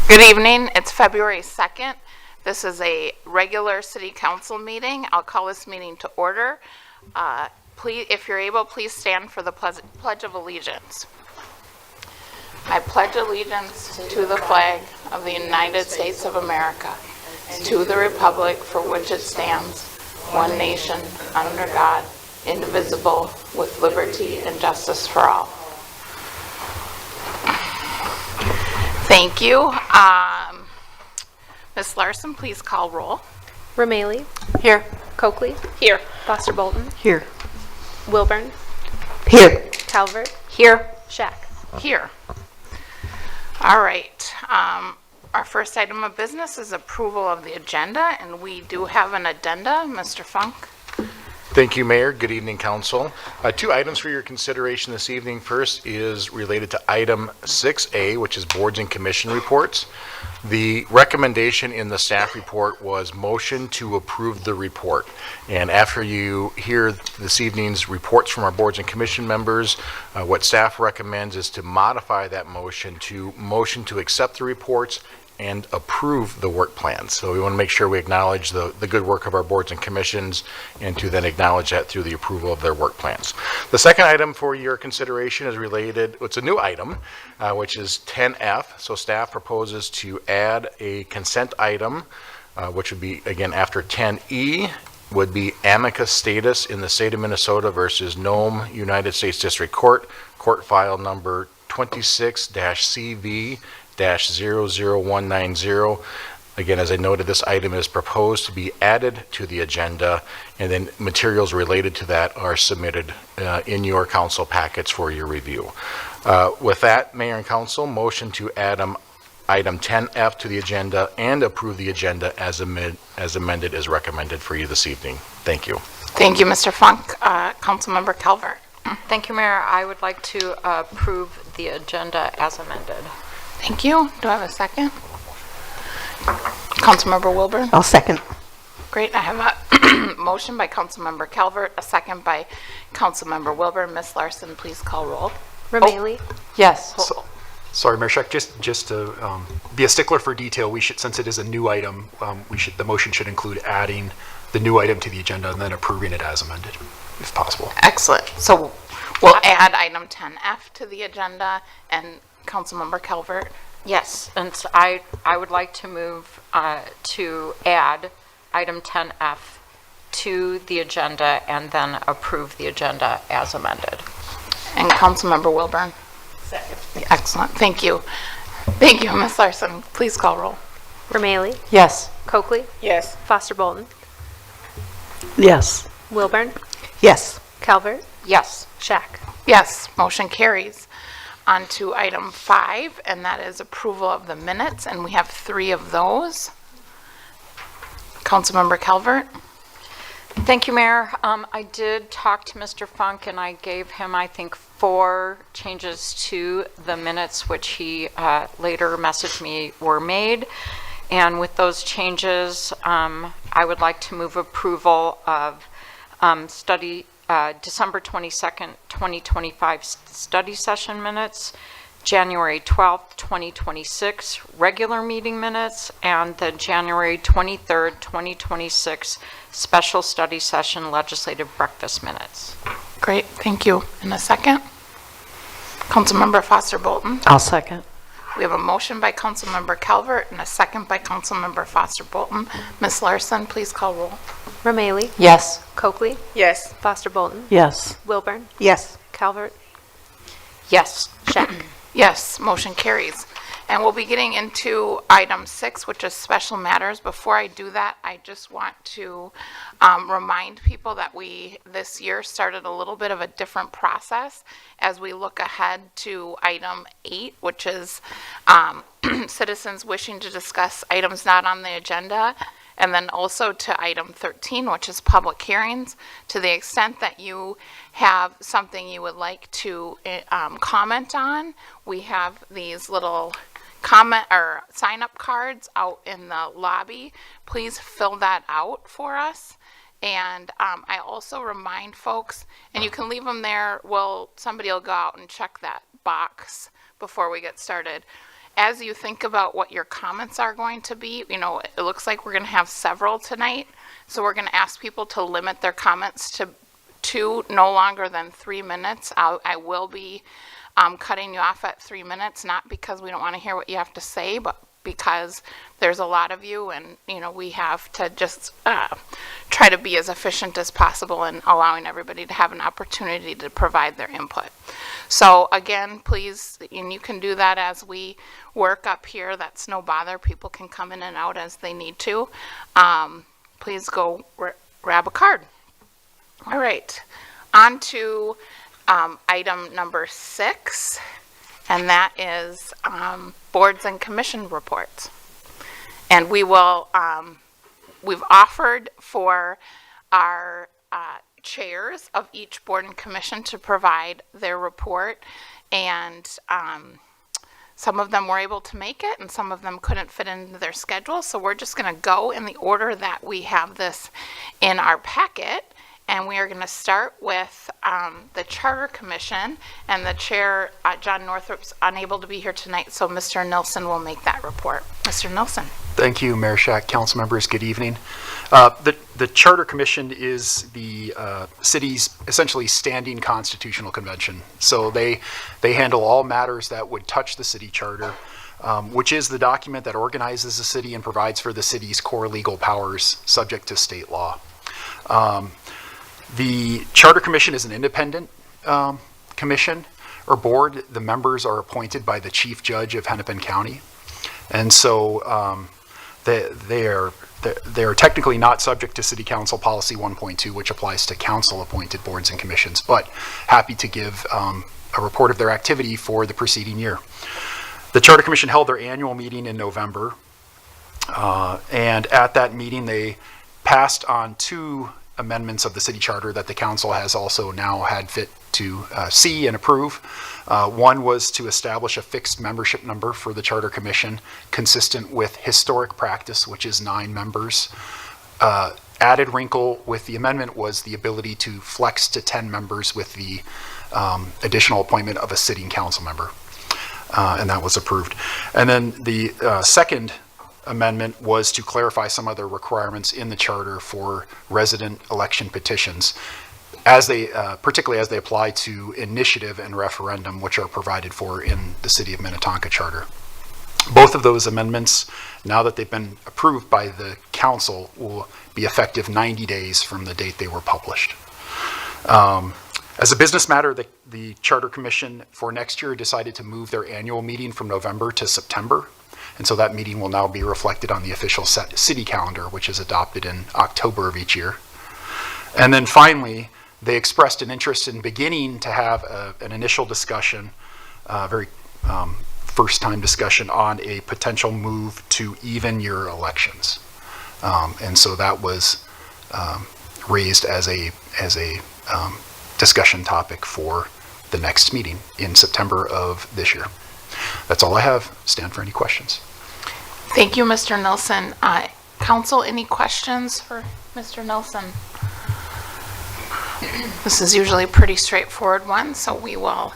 Good evening. It's February 2nd. This is a regular city council meeting. I'll call this meeting to order. Please, if you're able, please stand for the Pledge of Allegiance. I pledge allegiance to the flag of the United States of America, to the republic for which it stands, one nation, under God, indivisible, with liberty and justice for all. Thank you. Ms. Larson, please call roll. Rameli. Here. Coakley. Here. Foster Bolton. Here. Wilburn. Here. Calvert. Here. Shack. Here. All right. Our first item of business is approval of the agenda, and we do have an addenda. Mr. Funk. Thank you, Mayor. Good evening, Council. Two items for your consideration this evening. First is related to item 6A, which is boards and commission reports. The recommendation in the staff report was motion to approve the report. And after you hear this evening's reports from our boards and commission members, what staff recommends is to modify that motion to accept the reports and approve the work plans. So we want to make sure we acknowledge the good work of our boards and commissions and to then acknowledge that through the approval of their work plans. The second item for your consideration is related, it's a new item, which is 10F. So staff proposes to add a consent item, which would be, again, after 10E, would be amicus status in the state of Minnesota versus Nome United States District Court, court file number 26-CV-00190. Again, as I noted, this item is proposed to be added to the agenda, and then materials related to that are submitted in your council packets for your review. With that, Mayor and Council, motion to add item 10F to the agenda and approve the agenda as amended is recommended for you this evening. Thank you. Thank you, Mr. Funk. Councilmember Calvert. Thank you, Mayor. I would like to approve the agenda as amended. Thank you. Do I have a second? Councilmember Wilburn. I'll second. Great. I have a motion by Councilmember Calvert, a second by Councilmember Wilburn. Ms. Larson, please call roll. Rameli. Yes. Sorry, Mayor Scheck, just to be a stickler for detail, we should, since it is a new item, the motion should include adding the new item to the agenda and then approving it as amended, if possible. Excellent. So we'll add item 10F to the agenda, and Councilmember Calvert. Yes, and so I would like to move to add item 10F to the agenda and then approve the agenda as amended. And Councilmember Wilburn. Second. Excellent. Thank you. Thank you, Ms. Larson. Please call roll. Rameli. Yes. Coakley. Yes. Foster Bolton. Yes. Wilburn. Yes. Calvert. Yes. Shack. Yes, motion carries. On to item 5, and that is approval of the minutes, and we have 3 of those. Councilmember Calvert. Thank you, Mayor. I did talk to Mr. Funk, and I gave him, I think, 4 changes to the minutes, which he later messaged me were made. And with those changes, I would like to move approval of December 22nd, 2025 study session minutes, January 12th, 2026 regular meeting minutes, and the January 23rd, 2026 special study session legislative breakfast minutes. Great, thank you. In a second. Councilmember Foster Bolton. I'll second. We have a motion by Councilmember Calvert and a second by Councilmember Foster Bolton. Ms. Larson, please call roll. Rameli. Yes. Coakley. Yes. Foster Bolton. Yes. Wilburn. Yes. Calvert. Yes. Shack. Yes, motion carries. And we'll be getting into item 6, which is special matters. Before I do that, I just want to remind people that we this year started a little bit of a different process as we look ahead to item 8, which is citizens wishing to discuss items not on the agenda, and then also to item 13, which is public hearings. To the extent that you have something you would like to comment on, we have these little comment or sign up cards out in the lobby. Please fill that out for us. And I also remind folks, and you can leave them there, somebody will go out and check that box before we get started. as you think about what your comments are going to be, you know, it looks like we're going to have several tonight. So we're going to ask people to limit their comments to no longer than 3 minutes. I will be cutting you off at 3 minutes, not because we don't want to hear what you have to say, but because there's a lot of you, and you know, we have to just try to be as efficient as possible in allowing everybody to have an opportunity to provide their input. So again, please, and you can do that as we work up here. That's no bother. People can come in and out as they need to. Please go grab a card. All right, on to item number 6, and that is boards and commission reports. And we will, we've offered for our chairs of each board and commission to provide their report, and some of them were able to make it and some of them couldn't fit into their schedule. So we're just going to go in the order that we have this in our packet. And we are going to start with the Charter Commission, and the chair, John Northrup's unable to be here tonight, so Mr. Nilsson will make that report. Mr. Nilsson. Thank you, Mayor Shack, council members, good evening. The Charter Commission is the city's essentially standing constitutional convention. So they handle all matters that would touch the city charter, which is the document that organizes the city and provides for the city's core legal powers subject to state law. The Charter Commission is an independent commission or board. The members are appointed by the Chief Judge of Hennepin County. And so they are technically not subject to City Council Policy 1.2, which applies to council-appointed boards and commissions, but happy to give a report of their activity for the preceding year. The Charter Commission held their annual meeting in November, and at that meeting they passed on 2 amendments of the city charter that the council has also now had fit to see and approve. One was to establish a fixed membership number for the Charter Commission consistent with historic practice, which is 9 members. Added wrinkle with the amendment was the ability to flex to 10 members with the additional appointment of a sitting council member, and that was approved. And then the second amendment was to clarify some other requirements in the charter for resident election petitions, as they, particularly as they apply to initiative and referendum, which are provided for in the City of Minnetonka Charter. Both of those amendments, now that they've been approved by the council, will be effective 90 days from the date they were published. As a business matter, the Charter Commission for next year decided to move their annual meeting from November to September. And so that meeting will now be reflected on the official city calendar, which is adopted in October of each year. And then finally, they expressed an interest in beginning to have an initial discussion, very first time discussion on a potential move to even year elections. And so that was raised as a discussion topic for the next meeting in September of this year. That's all I have. Stand for any questions. Thank you, Mr. Nilsson. Council, any questions for Mr. Nilsson? This is usually a pretty straightforward one, so we will,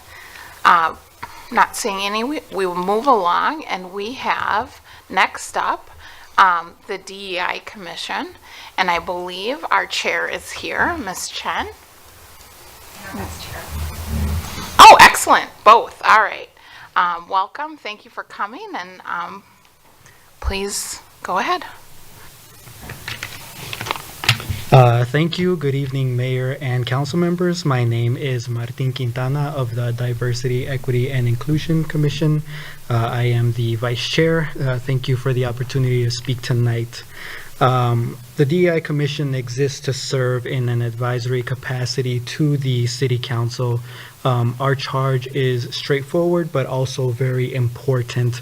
not seeing any, we will move along, and we have next up the DEI Commission, and I believe our chair is here, Ms. Chen. Oh, excellent, both, all right. Welcome, thank you for coming, and please go ahead. Thank you. Good evening, Mayor and Council members. My name is Martin Quintana of the Diversity, Equity, and Inclusion Commission. I am the Vice Chair. Thank you for the opportunity to speak tonight. The DEI Commission exists to serve in an advisory capacity to the City Council. Our charge is straightforward, but also very important.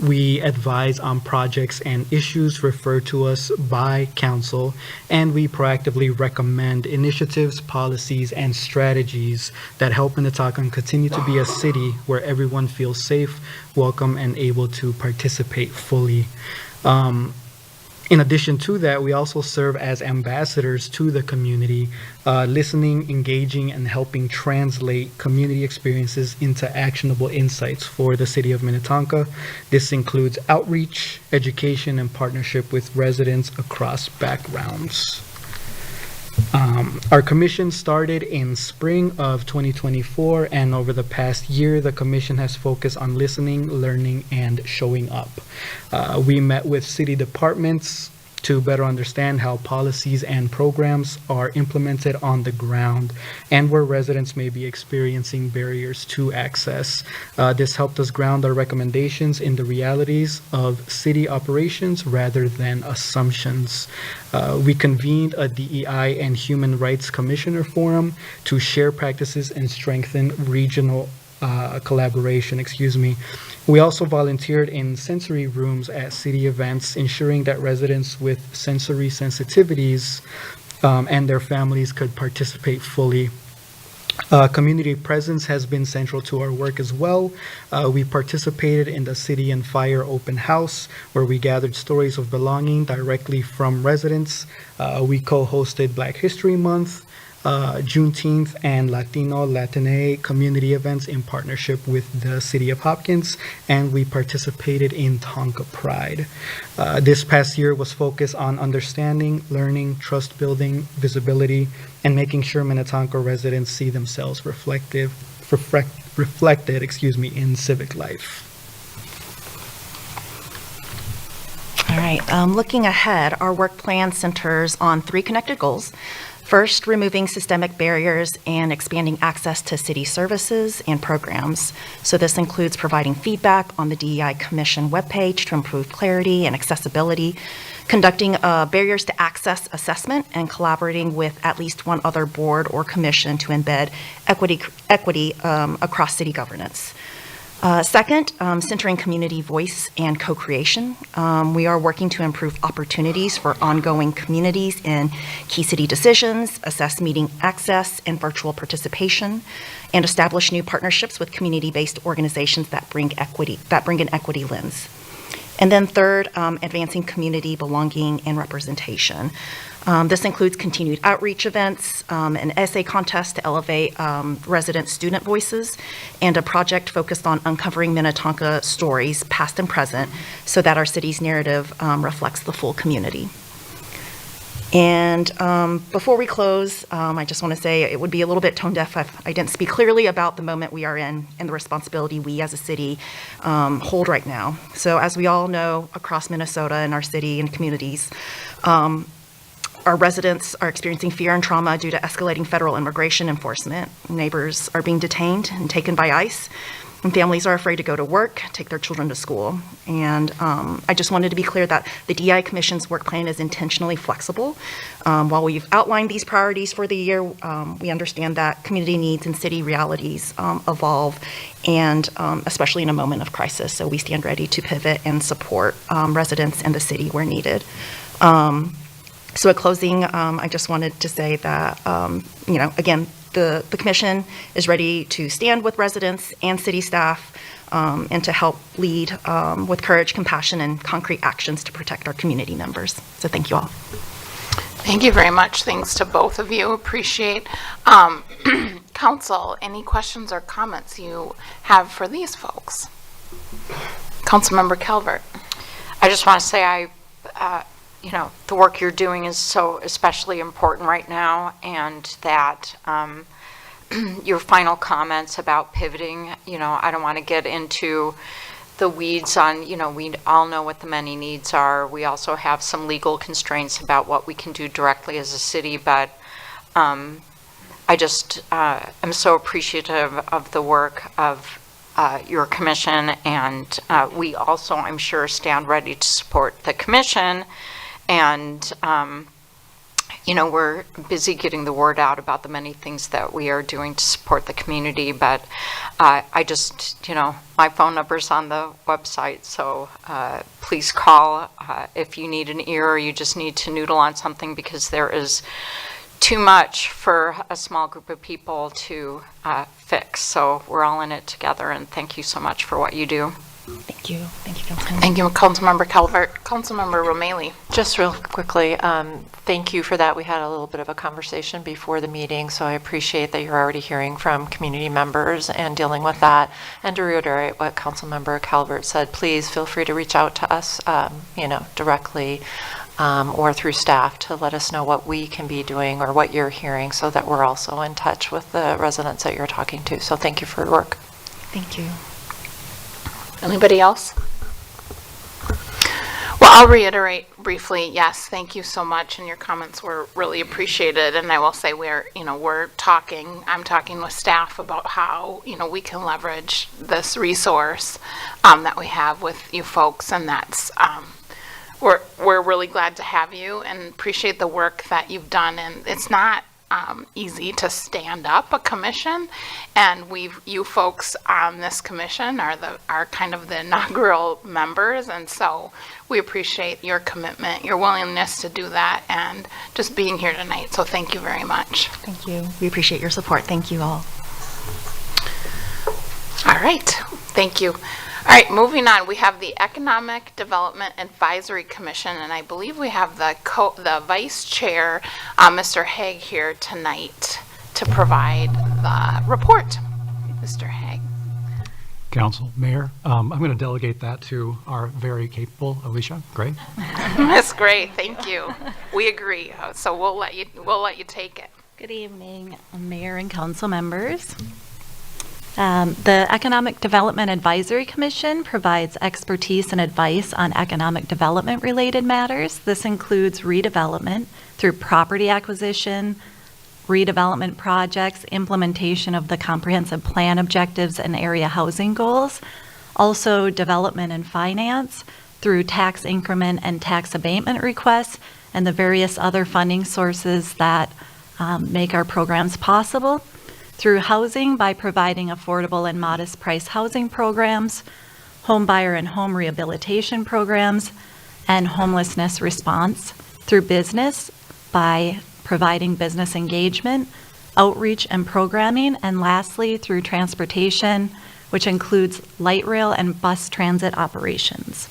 We advise on projects and issues referred to us by Council, and we proactively recommend initiatives, policies, and strategies that help Minnetonka continue to be a city where everyone feels safe, welcome, and able to participate fully. In addition to that, we also serve as ambassadors to the community, listening, engaging, and helping translate community experiences into actionable insights for the city of Minnetonka. This includes outreach, education, and partnership with residents across backgrounds. Our commission started in spring of 2024, and over the past year, the commission has focused on listening, learning, and showing up. We met with city departments to better understand how policies and programs are implemented on the ground and where residents may be experiencing barriers to access. This helped us ground our recommendations in the realities of city operations rather than assumptions. We convened a DEI and Human Rights Commissioner Forum to share practices and strengthen regional collaboration. We also volunteered in sensory rooms at city events, ensuring that residents with sensory sensitivities and their families could participate fully. Community presence has been central to our work as well. We participated in the City and Fire Open House, where we gathered stories of belonging directly from residents. We co-hosted Black History Month, Juneteenth, and Latine community events in partnership with the City of Hopkins, and we participated in Tonka Pride. This past year was focused on understanding, learning, trust building, visibility, and making sure Minnetonka residents see themselves reflected in civic life. All right, looking ahead, our work plan centers on 3 connected goals. First, removing systemic barriers and expanding access to city services and programs. So this includes providing feedback on the DEI Commission webpage to improve clarity and accessibility, conducting a barriers to access assessment, and collaborating with at least one other board or commission to embed equity across city governance. Second, centering community voice and co-creation. We are working to improve opportunities for ongoing communities in key city decisions, assess meeting access and virtual participation, and establish new partnerships with community-based organizations that bring an equity lens. And then third, advancing community belonging and representation. This includes continued outreach events, an essay contest to elevate resident student voices, and a project focused on uncovering Minnetonka stories, past and present, so that our city's narrative reflects the full community. And before we close, I just want to say it would be a little bit tone deaf if I didn't speak clearly about the moment we are in and the responsibility we as a city hold right now. So as we all know, across Minnesota and our city and communities, our residents are experiencing fear and trauma due to escalating federal immigration enforcement. Neighbors are being detained and taken by ICE, and families are afraid to go to work, take their children to school. And I just wanted to be clear that the DEI Commission's work plan is intentionally flexible. While we've outlined these priorities for the year, we understand that community needs and city realities evolve, and especially in a moment of crisis. So we stand ready to pivot and support residents and the city where needed. So at closing, I just wanted to say that, again, the commission is ready to stand with residents and city staff and to help lead with courage, compassion, and concrete actions to protect our community members. So thank you all. Thank you very much. Thanks to both of you. Appreciate. Council, any questions or comments you have for these folks? Councilmember Calvert. I just want to say the work you're doing is so especially important right now, and that your final comments about pivoting, I don't want to get into the weeds on, we all know what the many needs are. We also have some legal constraints about what we can do directly as a city, but I just am so appreciative of the work of your commission, and we also, I'm sure, stand ready to support the commission. And, we're busy getting the word out about the many things that we are doing to support the community. But I just, my phone number's on the website, so please call if you need an ear or you just need to noodle on something, because there is too much for a small group of people to fix. So we're all in it together, and thank you so much for what you do. Thank you. Thank you, Councilman. Thank you, Councilmember Calvert. Councilmember Romali. Just real quickly, thank you for that. We had a little bit of a conversation before the meeting, so I appreciate that you're already hearing from community members and dealing with that. And to reiterate what Councilmember Calvert said, please feel free to reach out to us, directly or through staff to let us know what we can be doing or what you're hearing so that we're also in touch with the residents that you're talking to. So thank you for your work. Thank you. Anybody else? Well, I'll reiterate briefly, yes, thank you so much, and your comments were really appreciated. And I will say I'm talking with staff about how, we can leverage this resource that we have with you folks, and that's, we're really glad to have you and appreciate the work that you've done. And it's not easy to stand up a commission, and you folks on this commission are kind of the inaugural members, and so we appreciate your commitment, your willingness to do that, and just being here tonight. So thank you very much. Thank you. We appreciate your support. Thank you all. All right, thank you. All right, moving on, we have the Economic Development Advisory Commission, and I believe we have the Vice Chair, Mr. Haig, here tonight to provide the report. Mr. Haig. Council, Mayor, I'm going to delegate that to our very capable Alicia. Great. That's great, thank you. We agree, so we'll let you take it. Good evening, Mayor and council members. The Economic Development Advisory Commission provides expertise and advice on economic development related matters. This includes redevelopment through property acquisition, redevelopment projects, implementation of the comprehensive plan objectives and area housing goals, also development and finance through tax increment and tax abatement requests, and the various other funding sources that make our programs possible. Through housing by providing affordable and modest price housing programs, home buyer and home rehabilitation programs, and homelessness response. Through business by providing business engagement, outreach and programming, and lastly through transportation, which includes light rail and bus transit operations.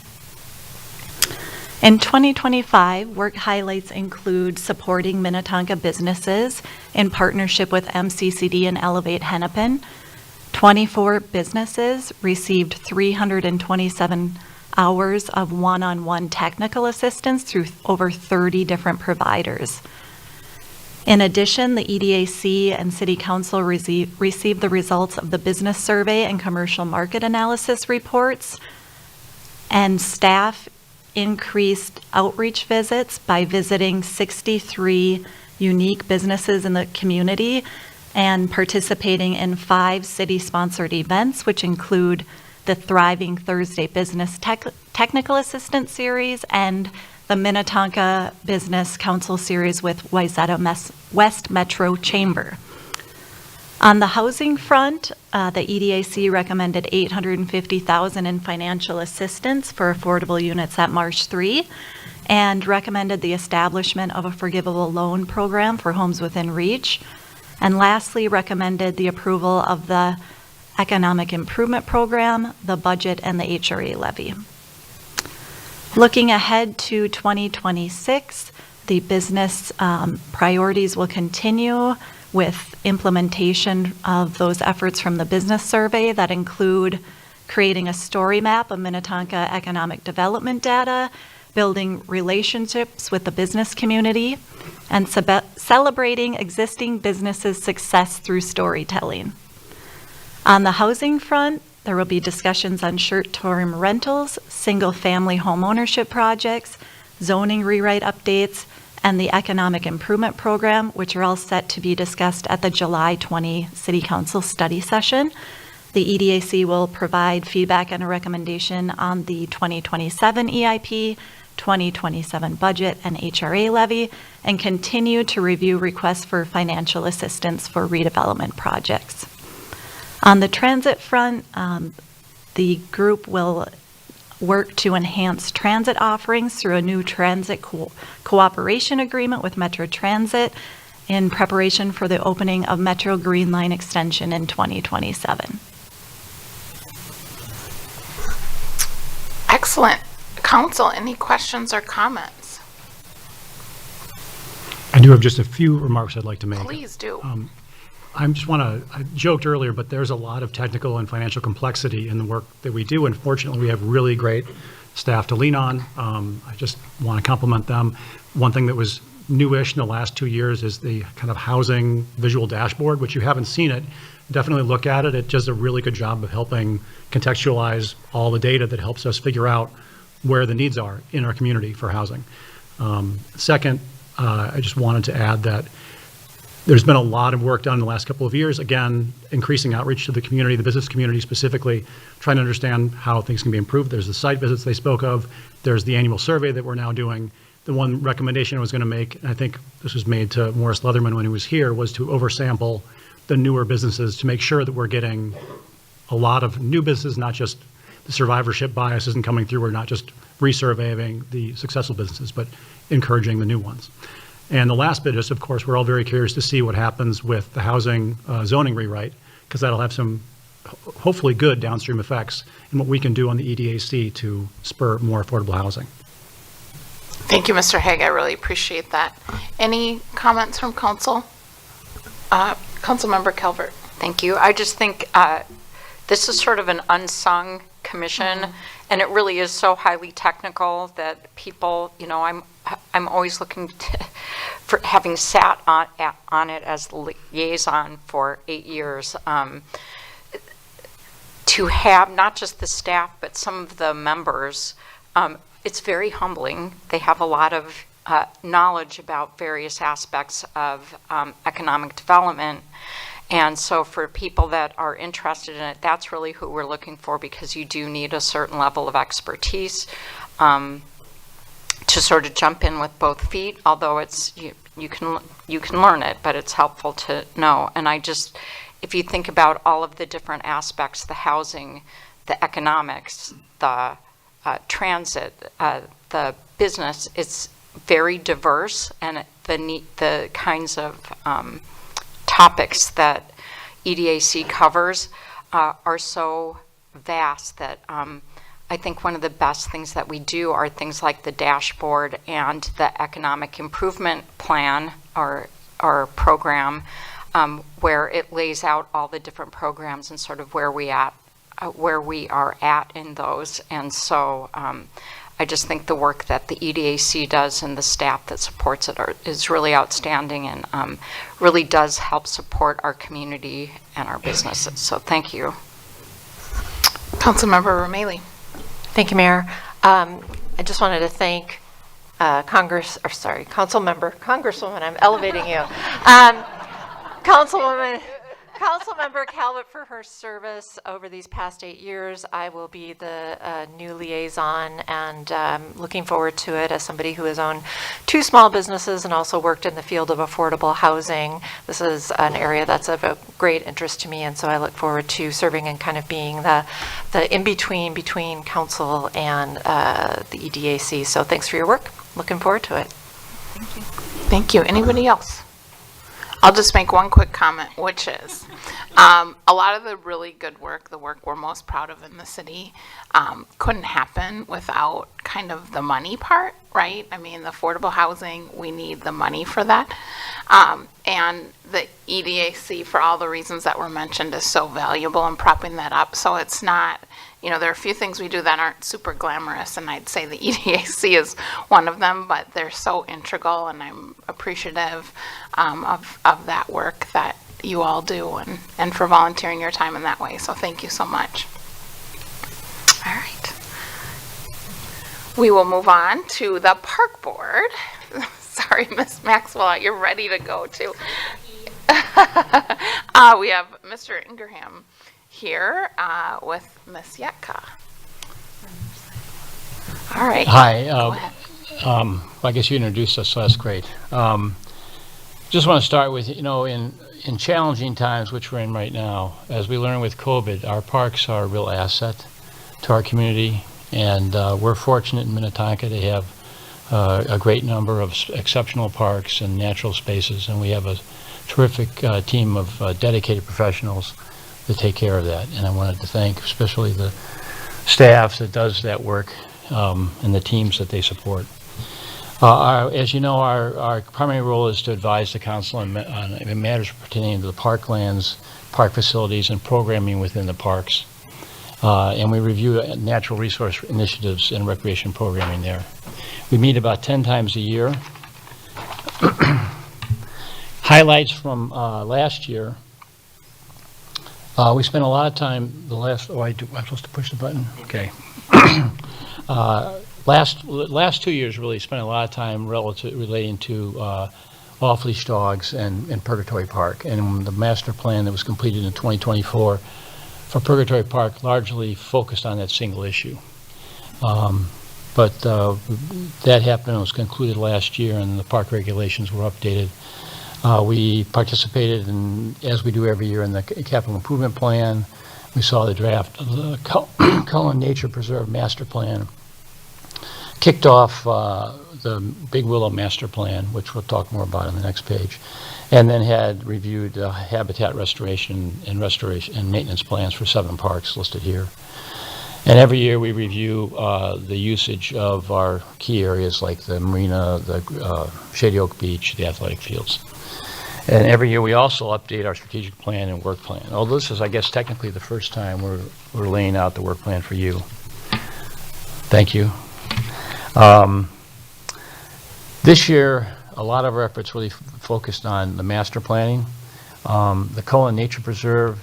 In 2025, work highlights include supporting Minnetonka businesses in partnership with MCCD and Elevate Hennepin. 24 businesses received 327 hours of one-on-one technical assistance through over 30 different providers. In addition, the EDAC and City Council received the results of the business survey and commercial market analysis reports, and staff increased outreach visits by visiting 63 unique businesses in the community and participating in 5 city-sponsored events, which include the Thriving Thursday Business Technical Assistance Series and the Minnetonka Business Council Series with Wayzata West Metro Chamber. On the housing front, the EDAC recommended $850,000 in financial assistance for affordable units at Marsh 3 and recommended the establishment of a forgivable loan program for homes within reach. And lastly, recommended the approval of the Economic Improvement Program, the budget, and the HRA levy. Looking ahead to 2026, the business priorities will continue with implementation of those efforts from the business survey that include creating a story map of Minnetonka economic development data, building relationships with the business community, and celebrating existing businesses' success through storytelling. On the housing front, there will be discussions on short-term rentals, single-family home ownership projects, zoning rewrite updates, and the Economic Improvement Program, which are all set to be discussed at the July 20 City Council study session. The EDAC will provide feedback and a recommendation on the 2027 EIP, 2027 budget, and HRA levy, and continue to review requests for financial assistance for redevelopment projects. On the transit front, the group will work to enhance transit offerings through a new transit cooperation agreement with Metro Transit in preparation for the opening of Metro Green Line extension in 2027. Excellent. Council, any questions or comments? I do have just a few remarks I'd like to make. Please do. I joked earlier, but there's a lot of technical and financial complexity in the work that we do, and fortunately, we have really great staff to lean on. I just want to compliment them. One thing that was newish in the last 2 years is the kind of housing visual dashboard, which you haven't seen it. Definitely look at it. It does a really good job of helping contextualize all the data that helps us figure out where the needs are in our community for housing. Second, I just wanted to add that there's been a lot of work done in the last couple of years, again, increasing outreach to the community, the business community specifically, trying to understand how things can be improved. There's the site visits they spoke of. There's the annual survey that we're now doing. The one recommendation I was going to make, and I think this was made to Morris Leatherman when he was here, was to oversample the newer businesses to make sure that we're getting a lot of new businesses, not just the survivorship bias isn't coming through. We're not just resurveying the successful businesses, but encouraging the new ones. And the last bit is, of course, we're all very curious to see what happens with the housing zoning rewrite, because that'll have some hopefully good downstream effects in what we can do on the EDAC to spur more affordable housing. Thank you, Mr. Haig. I really appreciate that. Any comments from council? Councilmember Calvert. Thank you. I just think this is sort of an unsung commission, and it really is so highly technical that people, you know, I'm always looking for, having sat on it as liaison for 8 years, to have not just the staff but some of the members. It's very humbling. They have a lot of knowledge about various aspects of economic development. And so for people that are interested in it, that's really who we're looking for, because you do need a certain level of expertise to sort of jump in with both feet, although it's you can learn it, but it's helpful to know. And I just, if you think about all of the different aspects, the housing, the economics, the transit, the business, it's very diverse, and the kinds of topics that EDAC covers are so vast that I think one of the best things that we do are things like the dashboard and the economic improvement plan or program, where it lays out all the different programs and sort of where we are at in those. And so I just think the work that the EDAC does and the staff that supports it is really outstanding, and really does help support our community and our businesses. So thank you. Councilmember Romali. Thank you, Mayor. I just wanted to thank Congresswoman, I'm elevating you. Councilmember Calvert for her service over these past 8 years. I will be the new liaison, and looking forward to it as somebody who has owned 2 small businesses and also worked in the field of affordable housing. This is an area that's of a great interest to me, and so I look forward to serving and kind of being the in-between between council and the EDAC. So thanks for your work. Looking forward to it. Thank you. Thank you. Anybody else? I'll just make one quick comment, which is a lot of the really good work, the work we're most proud of in the city, couldn't happen without kind of the money part, right? I mean, the affordable housing, we need the money for that. And the EDAC, for all the reasons that were mentioned, is so valuable in propping that up. So it's not, you know, there are a few things we do that aren't super glamorous, and I'd say the EDAC is one of them, but they're so integral, and I'm appreciative of that work that you all do, and for volunteering your time in that way. So thank you so much. All right. We will move on to the park board. Sorry, Ms. Maxwell, you're ready to go too. We have Mr. Ingraham here with Ms. Yetka. All right. Hi. Go ahead. I guess you introduced us, so that's great. Just want to start with, you know, in challenging times, which we're in right now, as we learn with COVID, our parks are a real asset to our community, and we're fortunate in Minnetonka to have a great number of exceptional parks and natural spaces, and we have a terrific team of dedicated professionals that take care of that. And I wanted to thank especially the staff that does that work and the teams that they support. As you know, our primary role is to advise the council on matters pertaining to the parklands, park facilities, and programming within the parks. And we review natural resource initiatives and recreation programming there. We meet about 10 times a year. Highlights from last year. We spent a lot of time I'm supposed to push the button? Okay. Last 2 years really spent a lot of time relating to off-leash dogs and Purgatory Park. And the master plan that was completed in 2024 for Purgatory Park largely focused on that single issue. But that happened and was concluded last year, and the park regulations were updated. We participated in, as we do every year, in the capital improvement plan. We saw the draft of the Cullen Nature Preserve Master Plan. Kicked off the Big Willow Master Plan, which we'll talk more about on the next page, and then had reviewed habitat restoration and maintenance plans for 7 parks listed here. And every year we review the usage of our key areas like the marina, the Shady Oak Beach, the athletic fields. And every year we also update our strategic plan and work plan. Although this is, I guess, technically the first time we're laying out the work plan for you. Thank you. This year, a lot of our efforts really focused on the master planning. The Cullen Nature Preserve,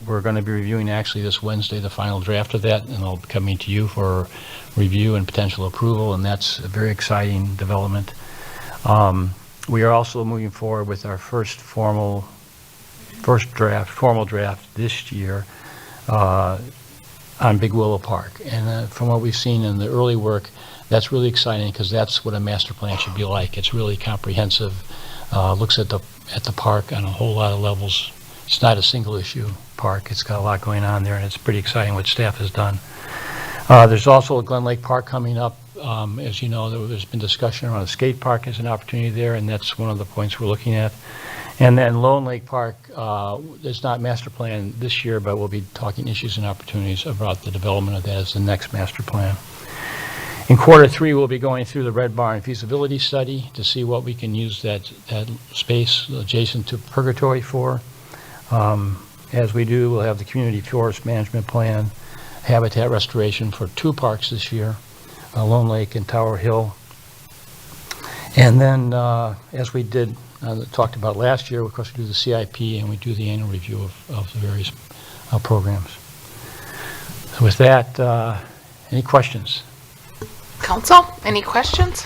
we're going to be reviewing actually this Wednesday, the final draft of that, and it'll be coming to you for review and potential approval, and that's a very exciting development. We are also moving forward with our formal draft this year on Big Willow Park. And from what we've seen in the early work, that's really exciting because that's what a master plan should be like. It's really comprehensive, looks at the park on a whole lot of levels. It's not a single issue park. It's got a lot going on there, and it's pretty exciting what staff has done. There's also a Glen Lake Park coming up. As you know, there's been discussion around a skate park as an opportunity there, and that's one of the points we're looking at. And then Lone Lake Park, it's not master plan this year, but we'll be talking issues and opportunities about the development of that as the next master plan. In Q3, we'll be going through the Red Barn feasibility study to see what we can use that space adjacent to Purgatory for. As we do, we'll have the community forest management plan, habitat restoration for 2 parks this year, Lone Lake and Tower Hill. And then, as we did, talked about last year, of course, we do the CIP and we do the annual review of the various programs. So with that, any questions? Council, any questions?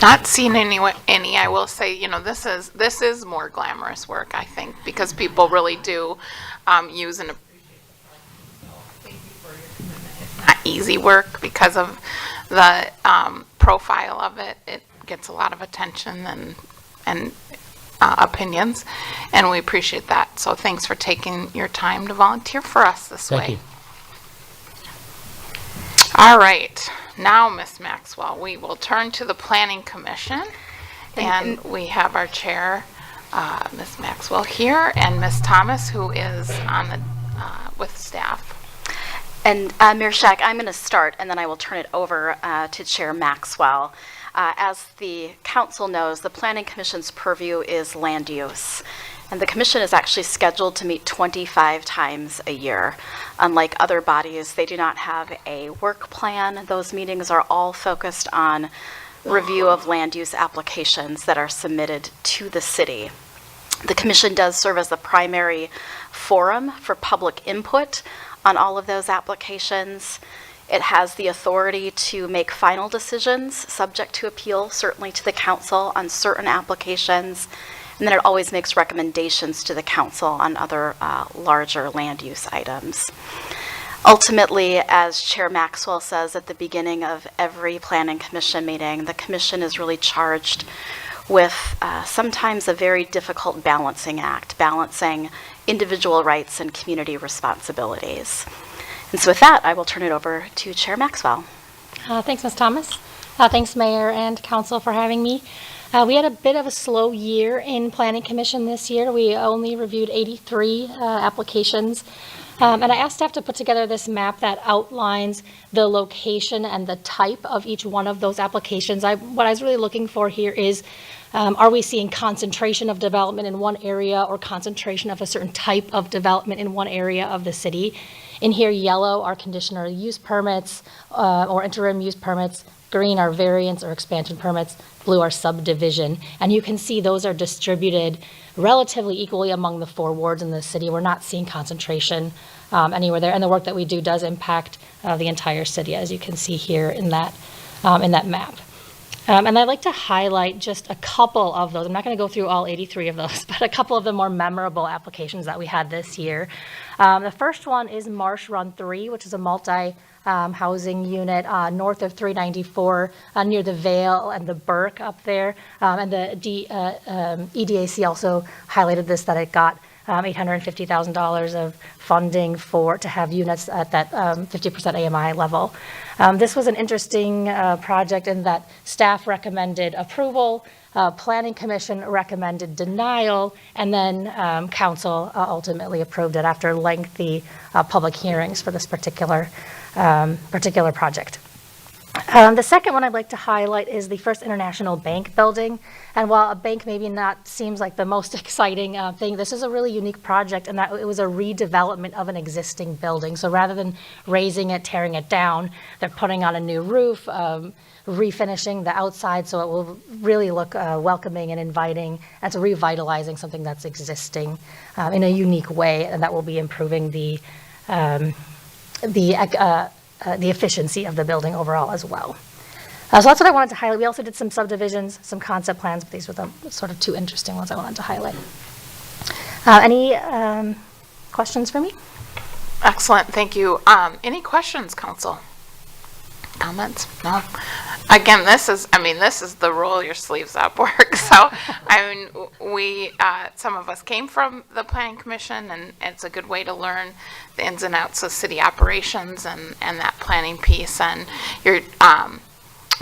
Not seen any. I will say, this is more glamorous work, I think, because people really do use an. Not easy work because of the profile of it. It gets a lot of attention and opinions, and we appreciate that. So thanks for taking your time to volunteer for us this way. Thank you. All right, now, Ms. Maxwell, we will turn to the Planning Commission, and we have our chair, Ms. Maxwell here, and Ms. Thomas, who is on the with staff. And Mayor Shack, I'm going to start, and then I will turn it over to Chair Maxwell. As the council knows, the Planning Commission's purview is land use. And the commission is actually scheduled to meet 25 times a year. Unlike other bodies, they do not have a work plan. Those meetings are all focused on review of land use applications that are submitted to the city. The commission does serve as the primary forum for public input on all of those applications. It has the authority to make final decisions, subject to appeal, certainly to the council on certain applications. And then it always makes recommendations to the council on other larger land use items. Ultimately, as Chair Maxwell says at the beginning of every Planning Commission meeting, the commission is really charged with sometimes a very difficult balancing act, balancing individual rights and community responsibilities. And so with that, I will turn it over to Chair Maxwell. Thanks, Ms. Thomas. Thanks, Mayor and Council, for having me. We had a bit of a slow year in Planning Commission this year. We only reviewed 83 applications. And I asked staff to put together this map that outlines the location and the type of each one of those applications. What I was really looking for here is, are we seeing concentration of development in one area or concentration of a certain type of development in one area of the city? In here, yellow are conditional use permits or interim use permits. Green are variance or expansion permits. Blue are subdivision. And you can see those are distributed relatively equally among the 4 wards in the city. We're not seeing concentration anywhere there. And the work that we do does impact the entire city, as you can see here in that map. And I'd like to highlight just a couple of those. I'm not going to go through all 83 of those, but a couple of the more memorable applications that we had this year. The first one is Marsh Run 3, which is a multi-housing unit north of 394 near the Vale and the Burke up there. And the EDAC also highlighted this, that it got $850,000 of funding to have units at that 50% AMI level. This was an interesting project in that staff recommended approval, Planning Commission recommended denial, and then council ultimately approved it after lengthy public hearings for this particular project. The second one I'd like to highlight is the First International Bank building. And while a bank maybe not seems like the most exciting thing, this is a really unique project in that it was a redevelopment of an existing building. So rather than raising it, tearing it down, they're putting on a new roof, refinishing the outside so it will really look welcoming and inviting, and so revitalizing something that's existing in a unique way, and that will be improving the efficiency of the building overall as well. So that's what I wanted to highlight. We also did some subdivisions, some concept plans, but these were the sort of 2 interesting ones I wanted to highlight. Any questions for me? Excellent, thank you. Any questions, council? Comments? No? Again, this is the roll your sleeves up work. So, some of us came from the Planning Commission, and it's a good way to learn the ins and outs of city operations and that planning piece. And you're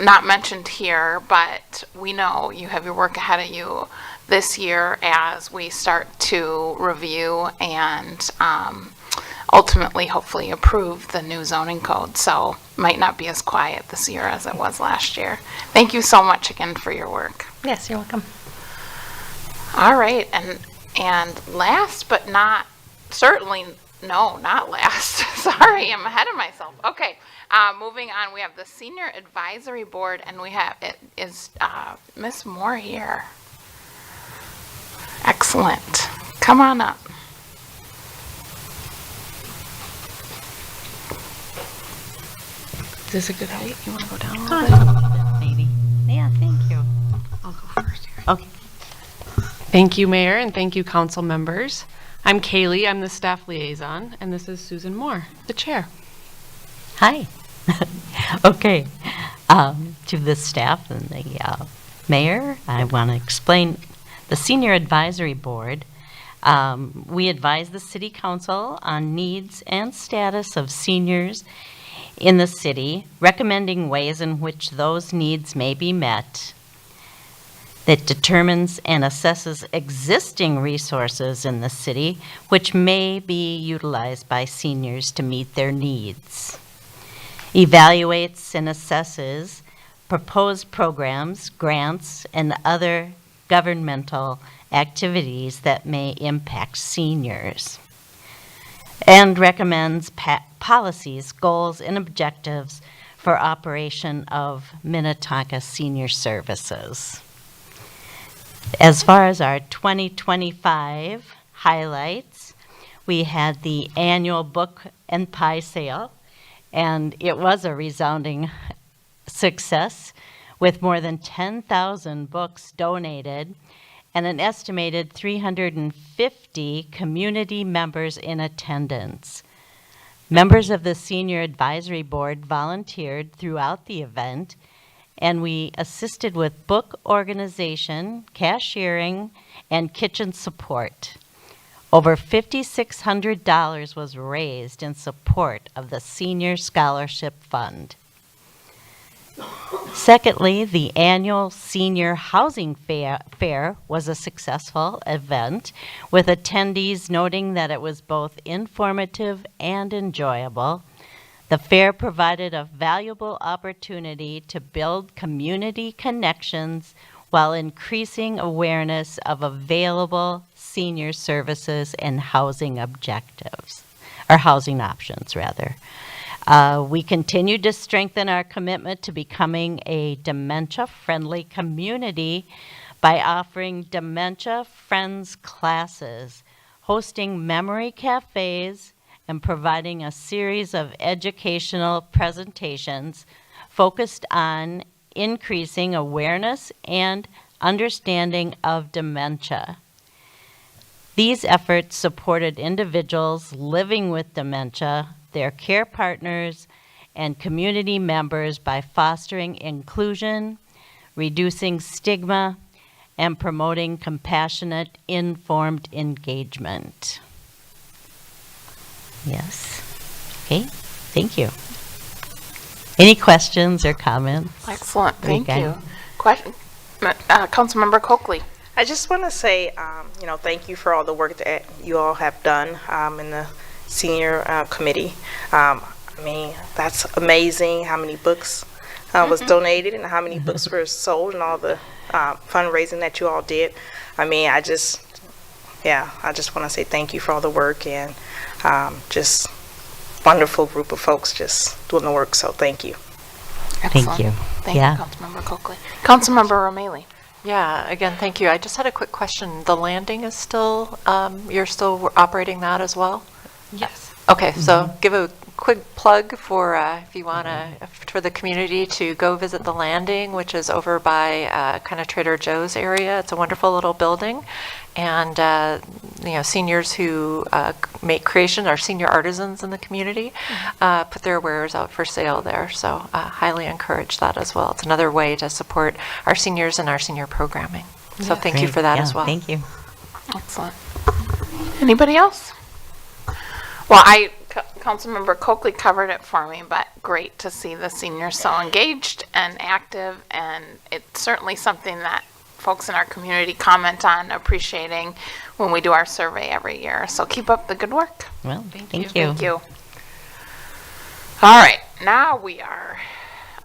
not mentioned here, but we know you have your work ahead of you this year as we start to review and ultimately, hopefully, approve the new zoning code. So might not be as quiet this year as it was last year. Thank you so much again for your work. Yes, you're welcome. All right, and last but not last. Sorry, I'm ahead of myself. Okay, moving on, we have the Senior Advisory Board, and is Miss Moore here. Excellent. Come on up. Is this a good height? You want to go down a little bit? Maybe. Yeah, thank you. I'll go first here. Okay. Thank you, Mayor, and thank you, council members. I'm Kaylee, I'm the staff liaison, and this is Susan Moore, the chair. Hi. Okay. To the staff and the mayor, I want to explain the Senior Advisory Board. We advise the City Council on needs and status of seniors in the city, recommending ways in which those needs may be met, that determines and assesses existing resources in the city which may be utilized by seniors to meet their needs, evaluates and assesses proposed programs, grants, and other governmental activities that may impact seniors, and recommends policies, goals, and objectives for operation of Minnetonka Senior Services. As far as our 2025 highlights, we had the annual book and pie sale, and it was a resounding success with more than 10,000 books donated and an estimated 350 community members in attendance. Members of the Senior Advisory Board volunteered throughout the event, and we assisted with book organization, cashiering, and kitchen support. Over $5,600 was raised in support of the Senior Scholarship Fund. Secondly, the annual Senior Housing Fair was a successful event, with attendees noting that it was both informative and enjoyable. The fair provided a valuable opportunity to build community connections while increasing awareness of available senior services and housing objectives, or housing options, rather. We continue to strengthen our commitment to becoming a dementia-friendly community by offering Dementia Friends classes, hosting memory cafes, and providing a series of educational presentations focused on increasing awareness and understanding of dementia. These efforts supported individuals living with dementia, their care partners, and community members by fostering inclusion, reducing stigma, and promoting compassionate, informed engagement. Yes. Okay, thank you. Any questions or comments? Excellent, thank Okay. you. Question, Councilmember Coakley. I just want to say, thank you for all the work that you all have done in the senior committee. That's amazing how many books was donated and how many books were sold and all the fundraising that you all did. I just want to say thank you for all the work and just wonderful group of folks just doing the work, so thank you. Thank you. Thank Yeah. you, Councilmember Coakley. Councilmember Romali. Yeah, again, thank you. I just had a quick question. The landing is still, you're still operating that as well? Yes. Okay, so give a quick plug for if you want to, for the community to go visit the landing, which is over by kind of Trader Joe's area. It's a wonderful little building. And, seniors who make creation, our senior artisans in the community, put their wares out for sale there. So highly encourage that as well. It's another way to support our seniors and our senior programming. So thank you Great. for that Yeah, as well. Thank you. Excellent. Anybody else? Well, Councilmember Coakley covered it for me, but great to see the seniors so engaged and active, and it's certainly something that folks in our community comment on, appreciating when we do our survey every year. So keep up the good work. Well, thank you. Thank you. All right, now we are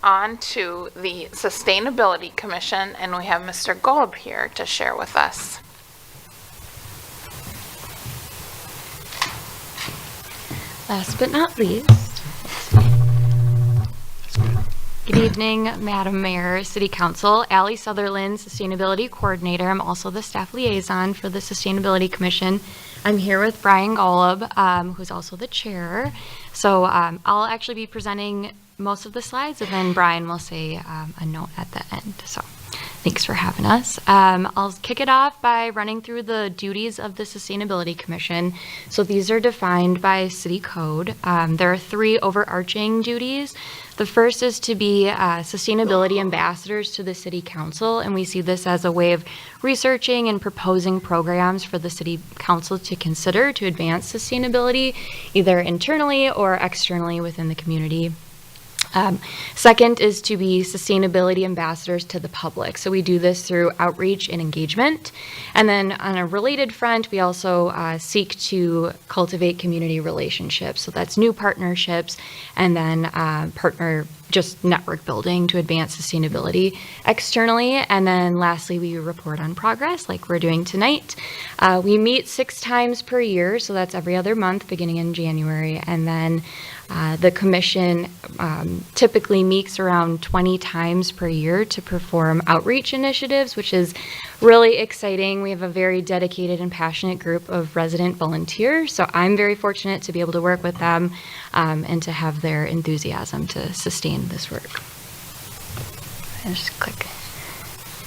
on to the Sustainability Commission, and we have Mr. Golub here to share with us. Last but not least, good evening, Madam Mayor, City Council. Allie Sutherland, Sustainability Coordinator. I'm also the staff liaison for the Sustainability Commission. I'm here with Brian Golub, who's also the chair. So I'll actually be presenting most of the slides, and then Brian will say a note at the end. So thanks for having us. I'll kick it off by running through the duties of the Sustainability Commission. So these are defined by city code. There are 3 overarching duties. The first is to be sustainability ambassadors to the City Council, and we see this as a way of researching and proposing programs for the City Council to consider to advance sustainability, either internally or externally within the community. Second is to be sustainability ambassadors to the public. So we do this through outreach and engagement. And then on a related front, we also seek to cultivate community relationships. So that's new partnerships and then just network building to advance sustainability externally. And then lastly, we report on progress like we're doing tonight. We meet 6 times per year, so that's every other month beginning in January. And then the commission typically meets around 20 times per year to perform outreach initiatives, which is really exciting. We have a very dedicated and passionate group of resident volunteers, so I'm very fortunate to be able to work with them and to have their enthusiasm to sustain this work. And just click.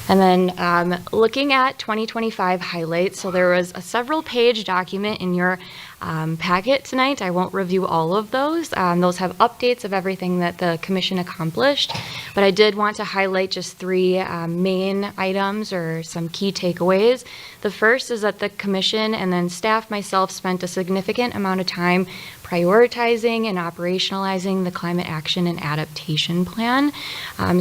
And then looking at 2025 highlights, so there was a several-page document in your packet tonight. I won't review all of those. Those have updates of everything that the commission accomplished, but I did want to highlight just 3 main items or some key takeaways. The first is that the commission and then staff myself spent a significant amount of time prioritizing and operationalizing the Climate Action and Adaptation Plan.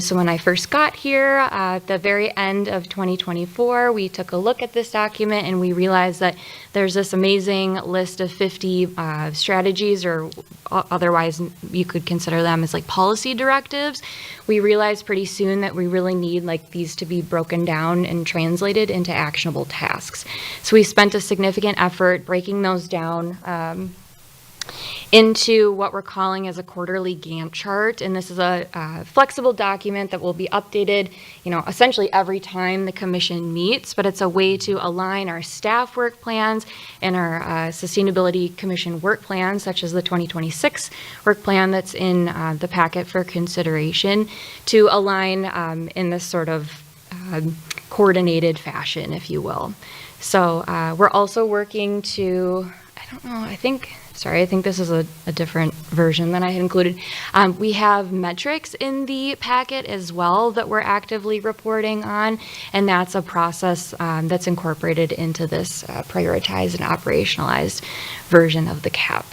So when I first got here, at the very end of 2024, we took a look at this document and we realized that there's this amazing list of 50 strategies, or otherwise you could consider them as like policy directives. We realized pretty soon that we really need like these to be broken down and translated into actionable tasks. So we spent a significant effort breaking those down into what we're calling as a quarterly Gantt chart. And this is a flexible document that will be updated, essentially every time the commission meets, but it's a way to align our staff work plans and our Sustainability Commission work plans, such as the 2026 work plan that's in the packet for consideration, to align in this sort of coordinated fashion, if you will. So we're also working to, I think this is a different version than I had included. We have metrics in the packet as well that we're actively reporting on, and that's a process that's incorporated into this prioritized and operationalized version of the CAP.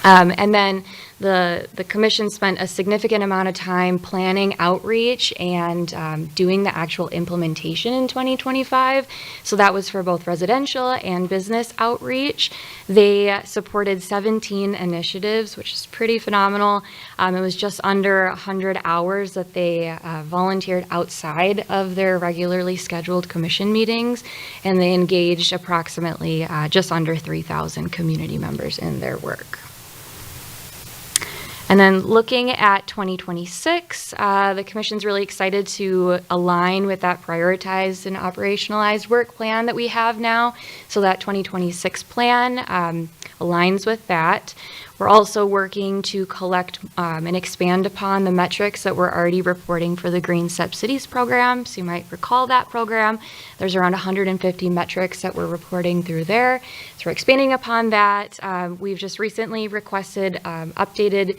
And then the commission spent a significant amount of time planning outreach and doing the actual implementation in 2025. So that was for both residential and business outreach. They supported 17 initiatives, which is pretty phenomenal. It was just under 100 hours that they volunteered outside of their regularly scheduled commission meetings, and they engaged approximately just under 3,000 community members in their work. And then looking at 2026, the Commission's really excited to align with that prioritized and operationalized work plan that we have now. So that 2026 plan aligns with that. We're also working to collect and expand upon the metrics that we're already reporting for the Green STEP Cities program. So you might recall that program. There's around 150 metrics that we're reporting through there. So we're expanding upon that. We've just recently requested updated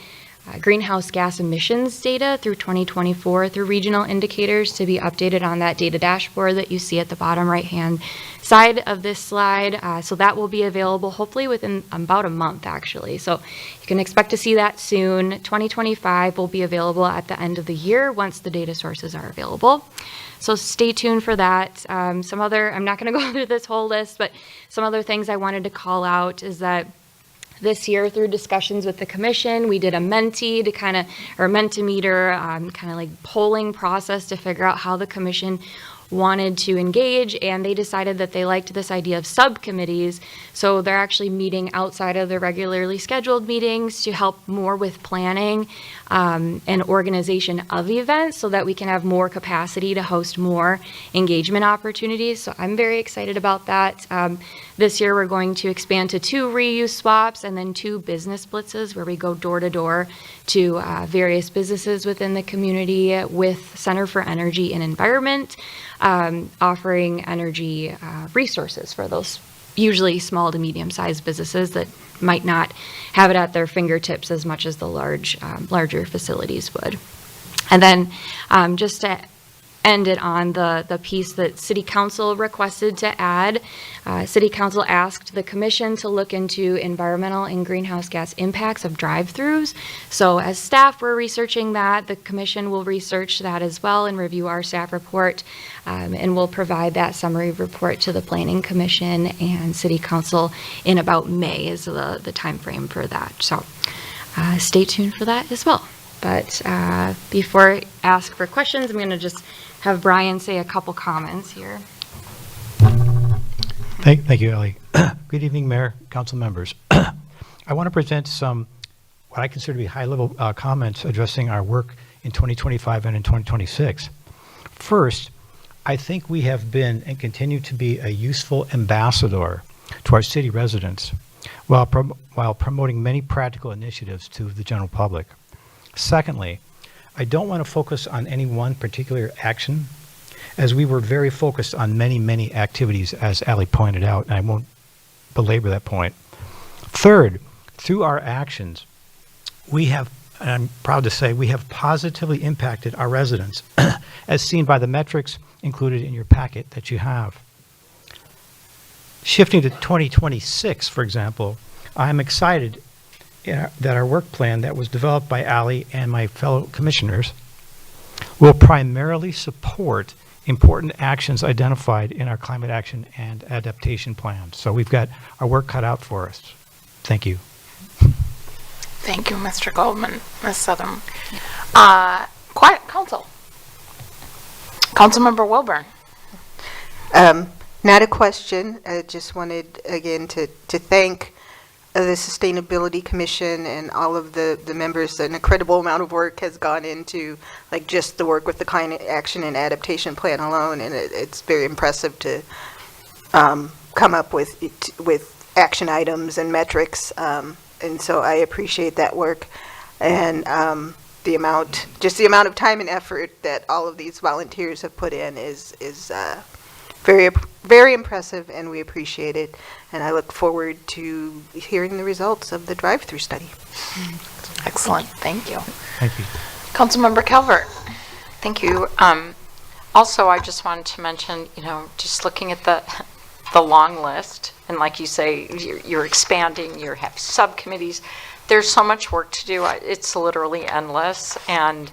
greenhouse gas emissions data through 2024 through regional indicators to be updated on that data dashboard that you see at the bottom right-hand side of this slide. So that will be available hopefully within about a month, actually. So you can expect to see that soon. 2025 will be available at the end of the year once the data sources are available. So stay tuned for that. I'm not going to go through this whole list, but some other things I wanted to call out is that this year, through discussions with the commission, we did a Mentimeter, kind of like polling process to figure out how the commission wanted to engage, and they decided that they liked this idea of subcommittees. So they're actually meeting outside of their regularly scheduled meetings to help more with planning and organization of events so that we can have more capacity to host more engagement opportunities. So I'm very excited about that. This year we're going to expand to 2 reuse swaps and then 2 business blitzes where we go door to door to various businesses within the community with Center for Energy and Environment, offering energy resources for those usually small to medium-sized businesses that might not have it at their fingertips as much as the larger facilities would. And then just to end it on the piece that City Council requested to add. City Council asked the Commission to look into environmental and greenhouse gas impacts of drive-throughs. So as staff, we're researching that. The Commission will research that as well and review our staff report, and we'll provide that summary report to the Planning Commission and City Council in about May is the time frame for that. So stay tuned for that as well. But before I ask for questions, I'm going to just have Brian say a couple comments here. Thank you, Ellie. Good evening, Mayor, Council members. I want to present some what I consider to be high-level comments addressing our work in 2025 and in 2026. First, I think we have been and continue to be a useful ambassador to our city residents while promoting many practical initiatives to the general public. Secondly, I don't want to focus on any one particular action, as we were very focused on many, many activities, as Ali pointed out, and I won't belabor that point. Third, through our actions, we have, and I'm proud to say, we have positively impacted our residents, as seen by the metrics included in your packet that you have. Shifting to 2026, for example, I'm excited that our work plan that was developed by Ali and my fellow commissioners will primarily support important actions identified in our climate action and adaptation plan. So we've got our work cut out for us. Thank you. Thank you, Mr. Goldman, Ms. Southern. Quiet council. Councilmember Wilburn. Not a question. I just wanted, again, to thank the Sustainability Commission and all of the members. An incredible amount of work has gone into like just the work with the Climate Action and Adaptation Plan alone, and it's very impressive to come up with action items and metrics. And so I appreciate that work, and the amount of time and effort that all of these volunteers have put in is very, very impressive, and we appreciate it. And I look forward to hearing the results of the drive-through study. Excellent. Thank you. Thank you. Councilmember Calvert. Thank you. Also, I just wanted to mention, just looking at the long list, and like you say, you're expanding, you have subcommittees. There's so much work to do. It's literally endless, and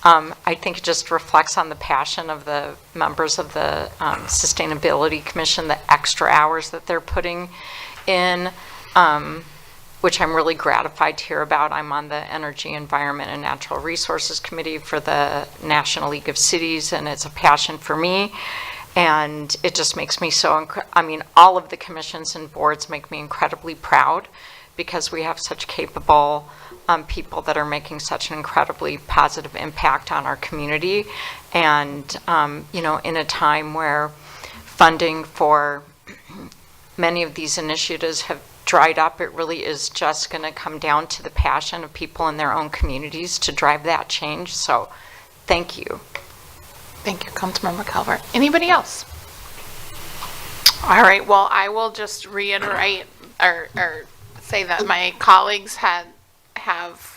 I think it just reflects on the passion of the members of the Sustainability Commission, the extra hours that they're putting in, which I'm really gratified to hear about. I'm on the Energy, Environment, and Natural Resources Committee for the National League of Cities, and it's a passion for me. And it just makes me so, all of the commissions and boards make me incredibly proud, because we have such capable people that are making such an incredibly positive impact on our community. And, in a time where funding for many of these initiatives have dried up, it really is just going to come down to the passion of people in their own communities to drive that change. So thank you. Thank you, Councilmember Calvert. Anybody else? All right, well, I will just reiterate or say that my colleagues have,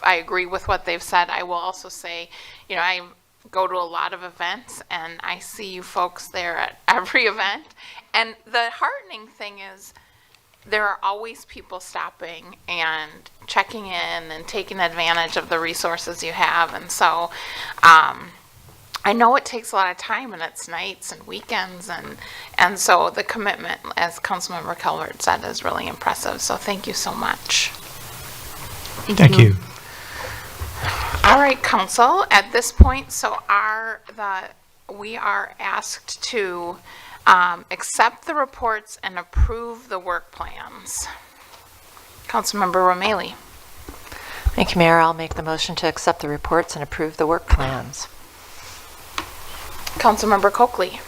I agree with what they've said. I will also say, I go to a lot of events, and I see you folks there at every event. And the heartening thing is there are always people stopping and checking in and taking advantage of the resources you have. And so, I know it takes a lot of time, and it's nights and weekends, and so the commitment, as Councilmember Calvert said, is really impressive. So thank you so much. Thank you. All right, Council. At this point, we are asked to accept the reports and approve the work plans. Councilmember Romali. Thank you, Mayor. I'll make the motion to accept the reports and approve the work plans. Councilmember Coakley.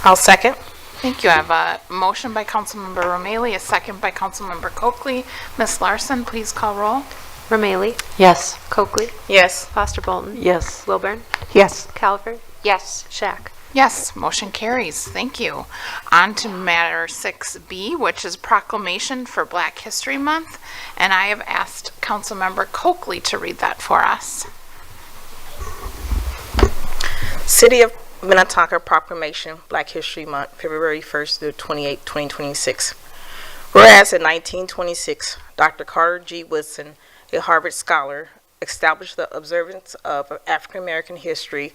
I'll second. Thank you. I have a motion by Councilmember Romali, a second by Councilmember Coakley. Ms. Larson, please call roll. Romali. Yes. Coakley. Yes. Foster Bolton. Yes. Wilburn. Yes. Calvert. Yes. Shack. Yes, motion carries. Thank you. On to matter 6B, which is proclamation for Black History Month. And I have asked Councilmember Coakley to read that for us. City of Minnetonka Proclamation, Black History Month, February 1st through 28, 2026. Whereas in 1926, Dr. Carter G. Woodson, a Harvard scholar, established the observance of African American history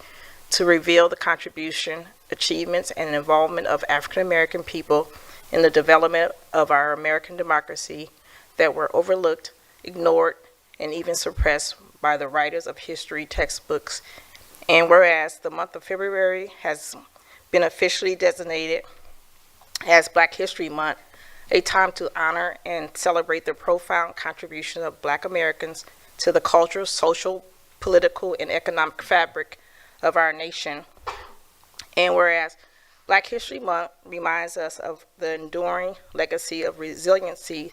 to reveal the contribution, achievements, and involvement of African American people in the development of our American democracy that were overlooked, ignored, and even suppressed by the writers of history textbooks. And whereas the month of February has been officially designated as Black History Month, a time to honor and celebrate the profound contribution of Black Americans to the cultural, social, political, and economic fabric of our nation. And whereas Black History Month reminds us of the enduring legacy of resiliency,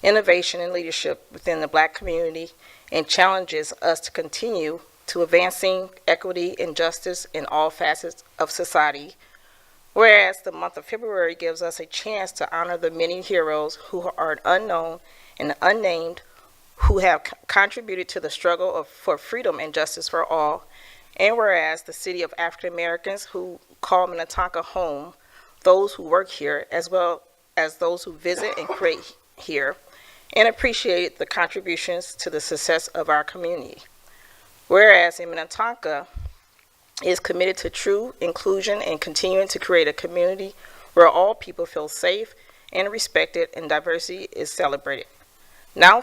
innovation, and leadership within the Black community, and challenges us to continue to advancing equity and justice in all facets of society. Whereas the month of February gives us a chance to honor the many heroes who are unknown and unnamed, who have contributed to the struggle for freedom and justice for all. And whereas the city of African Americans who call Minnetonka home, those who work here, as well as those who visit and create here, and appreciate the contributions to the success of our community. Whereas in Minnetonka is committed to true inclusion and continuing to create a community where all people feel safe and respected and diversity is celebrated. Now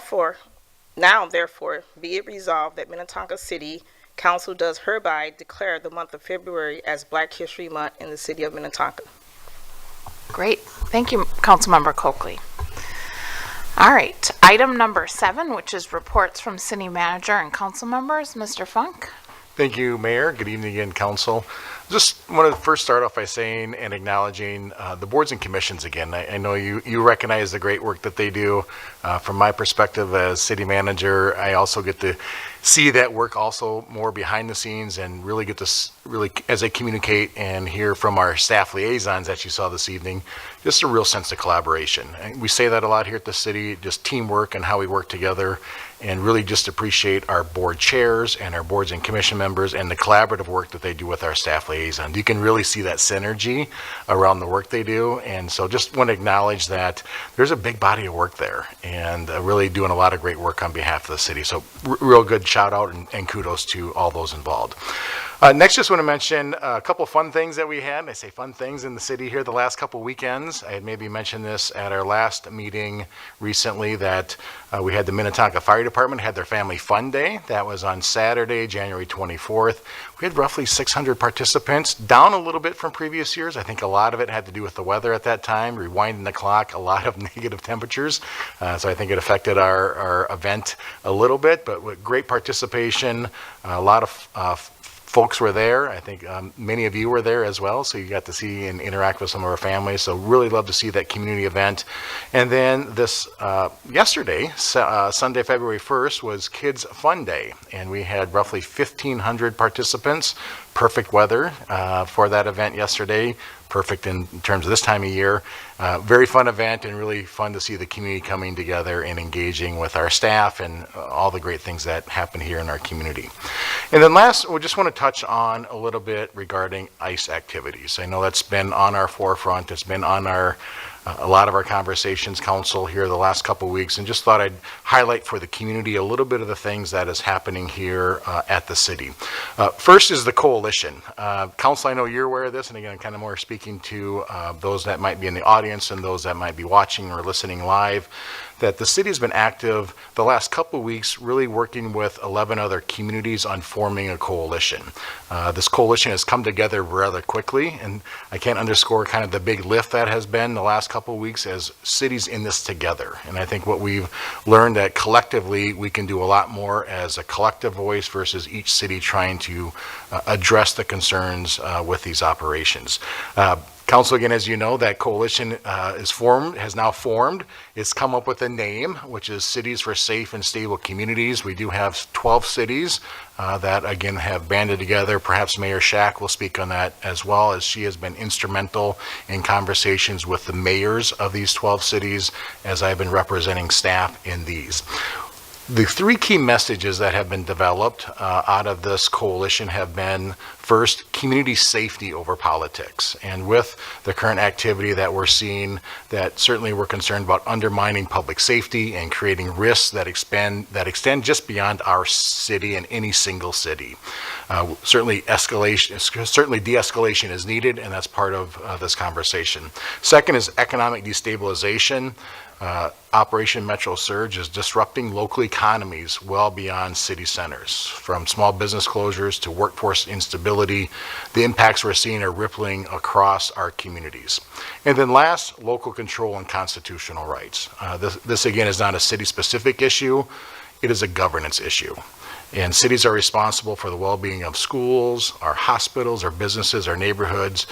therefore, be it resolved that Minnetonka City Council does hereby declare the month of February as Black History Month in the city of Minnetonka. Great. Thank you, Councilmember Coakley. All right. Item number 7, which is reports from city manager and council members. Mr. Funk. Thank you, Mayor. Good evening again, Council. Just want to first start off by saying and acknowledging the boards and commissions again. I know you recognize the great work that they do. From my perspective as city manager, I also get to see that work also more behind the scenes and really get to really, as I communicate and hear from our staff liaisons that you saw this evening, just a real sense of collaboration. And we say that a lot here at the city, just teamwork and how we work together, and really just appreciate our board chairs and our boards and commission members and the collaborative work that they do with our staff liaisons. You can really see that synergy around the work they do, and so just want to acknowledge that there's a big body of work there and really doing a lot of great work on behalf of the city. So real good shout out and kudos to all those involved. Next, just want to mention a couple fun things that we had. I say fun things in the city here the last couple weekends. I had maybe mentioned this at our last meeting recently that we had the Minnetonka Fire Department had their Family Fun Day. That was on Saturday, January 24th. We had roughly 600 participants, down a little bit from previous years. I think a lot of it had to do with the weather at that time, rewinding the clock, a lot of negative temperatures. So I think it affected our event a little bit, but with great participation, a lot of folks were there. I think many of you were there as well, so you got to see and interact with some of our families. So really love to see that community event. And then this yesterday, Sunday, February 1st, was Kids Fun Day, and we had roughly 1,500 participants. Perfect weather for that event yesterday. Perfect in terms of this time of year. Very fun event and really fun to see the community coming together and engaging with our staff and all the great things that happen here in our community. And then last, we just want to touch on a little bit regarding ICE activities. I know that's been on our forefront. It's been on our a lot of our conversations, Council, here the last couple of weeks, and just thought I'd highlight for the community a little bit of the things that is happening here at the city. First is the coalition. Council, I know you're aware of this, and again, I'm kind of more speaking to those that might be in the audience and those that might be watching or listening live, that the city has been active the last couple of weeks, really working with 11 other communities on forming a coalition. This coalition has come together rather quickly, and I can't underscore kind of the big lift that has been the last couple of weeks as cities in this together. And I think what we've learned that collectively we can do a lot more as a collective voice versus each city trying to address the concerns with these operations. Council, again, as you know, that coalition has now formed. It's come up with a name, which is Cities for Safe and Stable Communities. We do have 12 cities that, again, have banded together. Perhaps Mayor Schack will speak on that as well, as she has been instrumental in conversations with the mayors of these 12 cities as I've been representing staff in these. The three key messages that have been developed out of this coalition have been, first, community safety over politics. And with the current activity that we're seeing, that certainly we're concerned about undermining public safety and creating risks that extend just beyond our city and any single city. Certainly de-escalation is needed, and that's part of this conversation. Second is economic destabilization. Operation Metro Surge is disrupting local economies well beyond city centers. From small business closures to workforce instability, the impacts we're seeing are rippling across our communities. And then last, local control and constitutional rights. This again is not a city-specific issue, it is a governance issue. And cities are responsible for the well-being of schools, our hospitals, our businesses, our neighborhoods,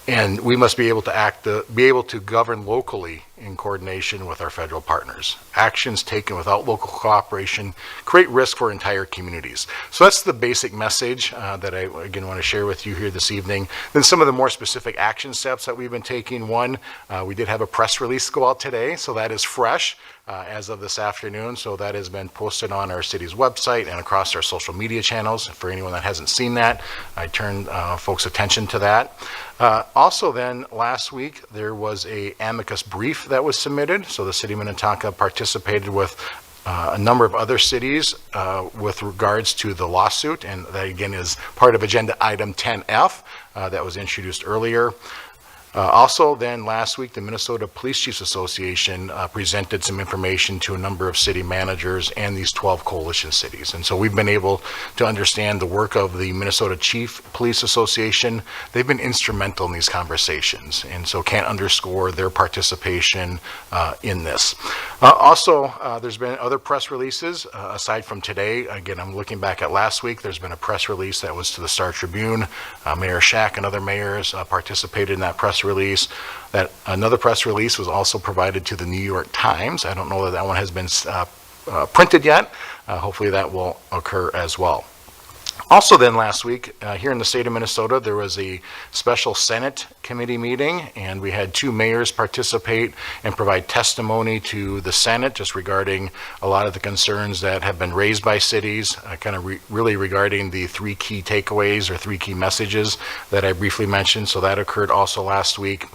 and we must be able to govern locally in coordination with our federal partners. Actions taken without local cooperation create risk for entire communities. So that's the basic message that I, again, want to share with you here this evening. Then some of the more specific action steps that we've been taking. One, we did have a press release go out today, so that is fresh as of this afternoon. So that has been posted on our city's website and across our social media channels. For anyone that hasn't seen that, I turn folks' attention to that. Also then, last week, there was a amicus brief brief that was submitted. So the city of Minnetonka participated with a number of other cities with regards to the lawsuit, and that again is part of agenda item 10F that was introduced earlier. Also then last week, the Minnesota Police Chiefs Association presented some information to a number of city managers and these 12 coalition cities. And so we've been able to understand the work of the Minnesota Chief Police Association. They've been instrumental in these conversations, and so can't underscore their participation in this. Also, there's been other press releases aside from today. Again, I'm looking back at last week. There's been a press release that was to the Star Tribune. Mayor Schack and other mayors participated in that press release. That another press release was also provided to the New York Times. I don't know that that one has been printed yet. Hopefully that will occur as well. Also then last week, here in the state of Minnesota, there was a special Senate committee meeting, and we had 2 mayors participate and provide testimony to the Senate just regarding a lot of the concerns that have been raised by cities, really regarding the 3 key takeaways or 3 key messages that I briefly mentioned. So that occurred also last week.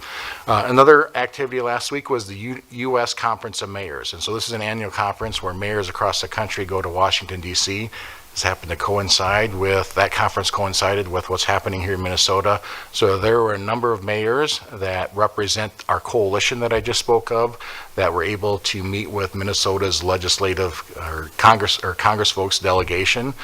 Another activity last week was the U.S. Conference of Mayors. And so this is an annual conference where mayors across the country go to Washington, D.C. This happened to coincide with, that conference coincided with what's happening here in Minnesota. So there were a number of mayors that represent our coalition that I just spoke of that were able to meet with Minnesota's legislative or Congress folks delegation.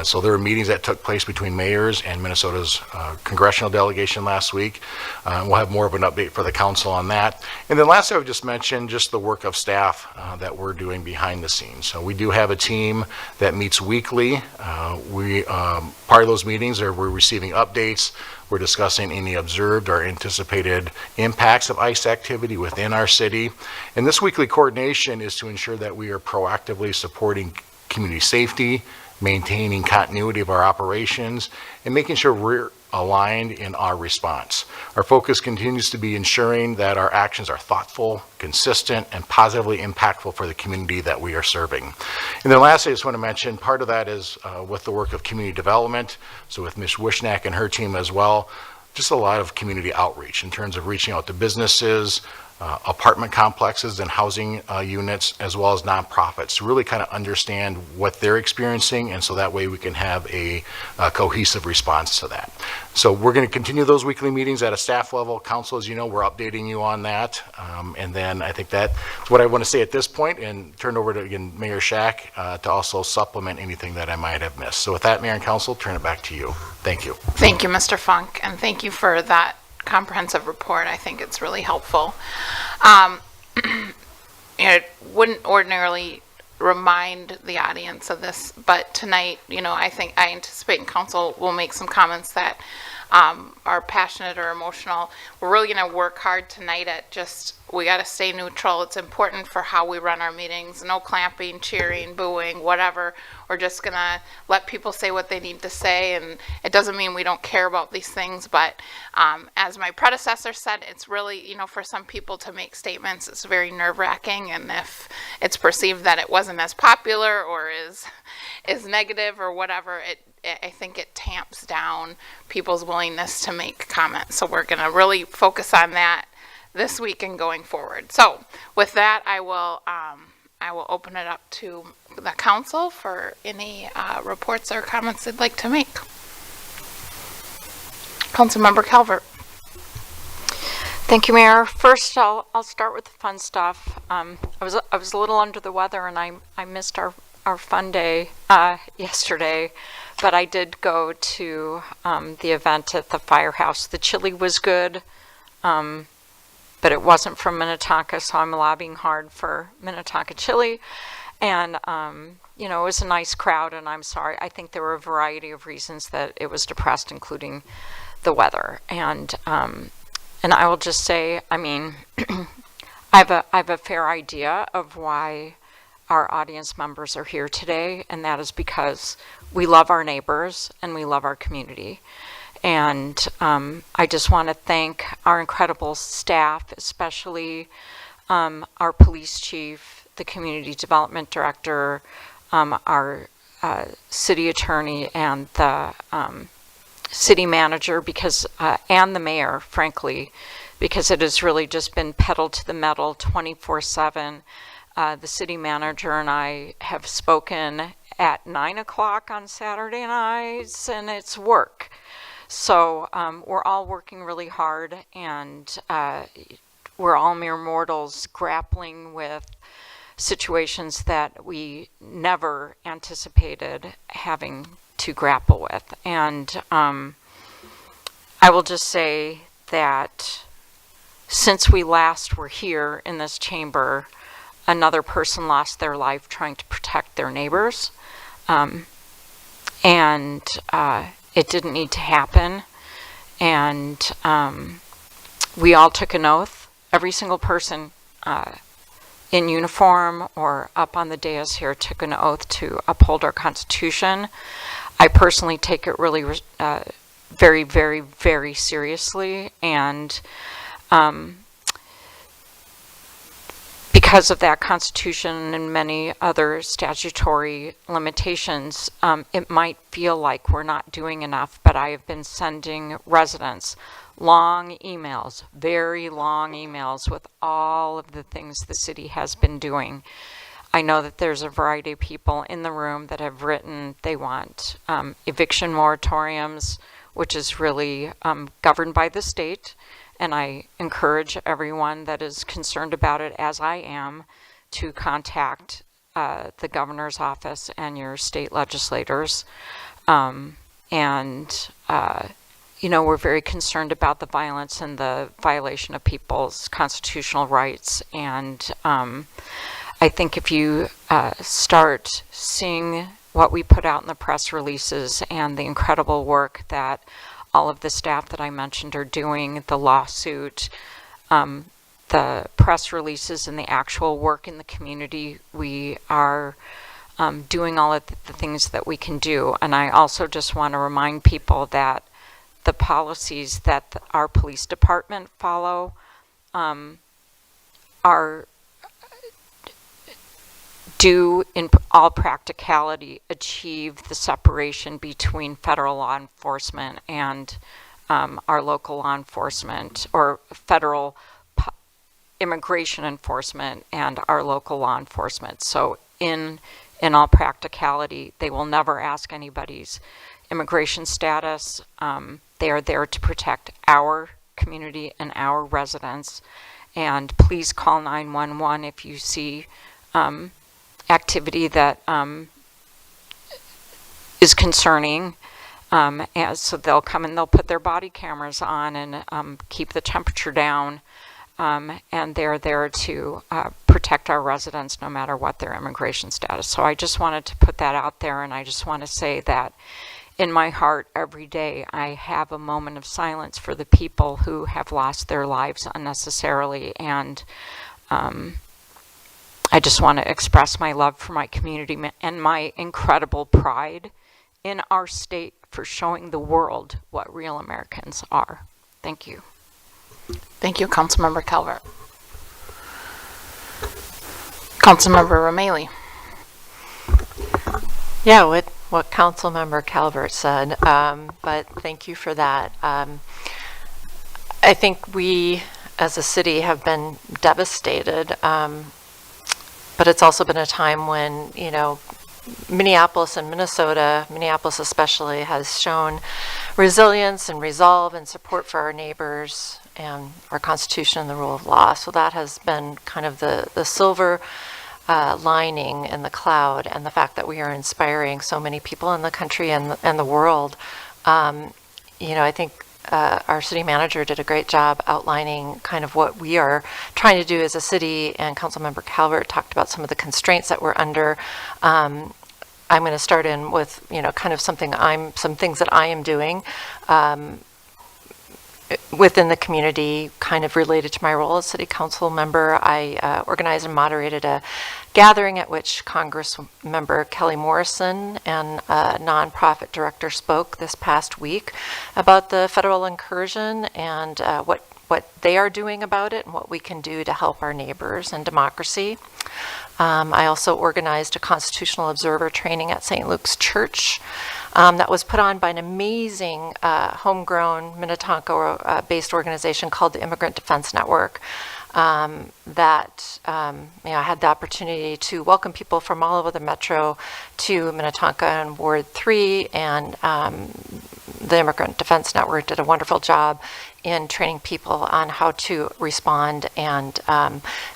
So there were meetings that took place between mayors and Minnesota's congressional delegation last week. We'll have more of an update for the council on that. And then lastly, I would just mention just the work of staff that we're doing behind the scenes. So we do have a team that meets weekly. Part of those meetings are we're receiving updates. We're discussing any observed or anticipated impacts of ICE activity within our city. And this weekly coordination is to ensure that we are proactively supporting community safety, maintaining continuity of our operations, and making sure we're aligned in our response. Our focus continues to be ensuring that our actions are thoughtful, consistent, and positively impactful for the community that we are serving. And then lastly, I just want to mention part of that is with the work of community development. So with Ms. Wishnak and her team as well, just a lot of community outreach in terms of reaching out to businesses, apartment complexes and housing units, as well as nonprofits, to really kind of understand what they're experiencing, and so that way we can have a cohesive response to that. So we're going to continue those weekly meetings at a staff level. Council, as you know, we're updating you on that. And then I think that's what I want to say at this point, and turn over to, again, Mayor Schack to also supplement anything that I might have missed. So with that, Mayor and Council, turn it back to you. Thank you. Thank you, Mr. Funk, and thank you for that comprehensive report. I think it's really helpful. It wouldn't ordinarily remind the audience of this, but tonight, I think I anticipate council will make some comments that are passionate or emotional. We're really going to work hard tonight at we got to stay neutral. It's important for how we run our meetings. No clapping, cheering, booing, whatever. We're just going to let people say what they need to say, and it doesn't mean we don't care about these things, but as my predecessor said, it's really, for some people to make statements, it's very nerve-wracking, and if it's perceived that it wasn't as popular or is negative or whatever, I think it tamps down people's willingness to make comments. So we're going to really focus on that this week and going forward. So with that, I will open it up to the council for any reports or comments they'd like to make. Councilmember Calvert. Thank you, Mayor. First, I'll start with the fun stuff. I was a little under the weather, and I missed our fun day yesterday, but I did go to the event at the Firehouse. The chili was good, but it wasn't from Minnetonka, so I'm lobbying hard for Minnetonka chili. And, it was a nice crowd, and I'm sorry. I think there were a variety of reasons that it was depressed, including the weather. And I will just say, I have a fair idea of why our audience members are here today, and that is because we love our neighbors and we love our community. And I just want to thank our incredible staff, especially our police chief, the community development director, our city attorney, and the city manager, because and the mayor, frankly, because it has really just been pedal to the metal 24/7. The city manager and I have spoken at 9 o'clock on Saturday nights, and it's work. So we're all working really hard, and we're all mere mortals grappling with situations that we never anticipated having to grapple with. And I will just say that since we last were here in this chamber, another person lost their life trying to protect their neighbors. And it didn't need to happen. And we all took an oath. Every single person in uniform or up on the dais here took an oath to uphold our Constitution. I personally take it really very, very, very seriously. And because of that Constitution and many other statutory limitations, it might feel like we're not doing enough, but I have been sending residents long emails, very long emails with all of the things the city has been doing. I know that there's a variety of people in the room that have written they want eviction moratoriums, which is really governed by the state. And I encourage everyone that is concerned about it, as I am, to contact the governor's office and your state legislators. You know, we're very concerned about the violence and the violation of people's constitutional rights. And I think if you start seeing what we put out in the press releases and the incredible work that all of the staff that I mentioned are doing, the lawsuit, the press releases, and the actual work in the community, we are doing all of the things that we can do. And I also just want to remind people that the policies that our police department follow do in all practicality achieve the separation between federal law enforcement and our local law enforcement, or federal immigration enforcement and our local law enforcement. So in all practicality, they will never ask anybody's immigration status. They are there to protect our community and our residents. And please call 911 if you see activity that is concerning. So they'll come and they'll put their body cameras on and keep the temperature down. And they're there to protect our residents no matter what their immigration status. So I just wanted to put that out there, and I just want to say that in my heart every day I have a moment of silence for the people who have lost their lives unnecessarily. And I just want to express my love for my community and my incredible pride in our state for showing the world what real Americans are. Thank you. Thank you, Councilmember Calvert. Councilmember Romali. Yeah, what Councilmember Calvert said, but thank you for that. I think we, as a city, have been devastated, but it's also been a time when, you know, Minneapolis and Minnesota, Minneapolis especially, has shown resilience and resolve and support for our neighbors and our Constitution and the rule of law. So that has been kind of the silver lining in the cloud, and the fact that we are inspiring so many people in the country and the world. You know, I think our city manager did a great job outlining kind of what we are trying to do as a city, and Councilmember Calvert talked about some of the constraints that we're under. I'm going to start in with, you know, kind of some things that I am doing within the community, kind of related to my role as city council member. I organized and moderated a gathering at which Congressmember Kelly Morrison and a nonprofit director spoke this past week about the federal incursion and what they are doing about it and what we can do to help our neighbors and democracy. I also organized a constitutional observer training at St. Luke's Church that was put on by an amazing homegrown Minnetonka-based organization called the Immigrant Defense Network. I had the opportunity to welcome people from all over the metro to Minnetonka and Ward 3, and the Immigrant Defense Network did a wonderful job in training people on how to respond and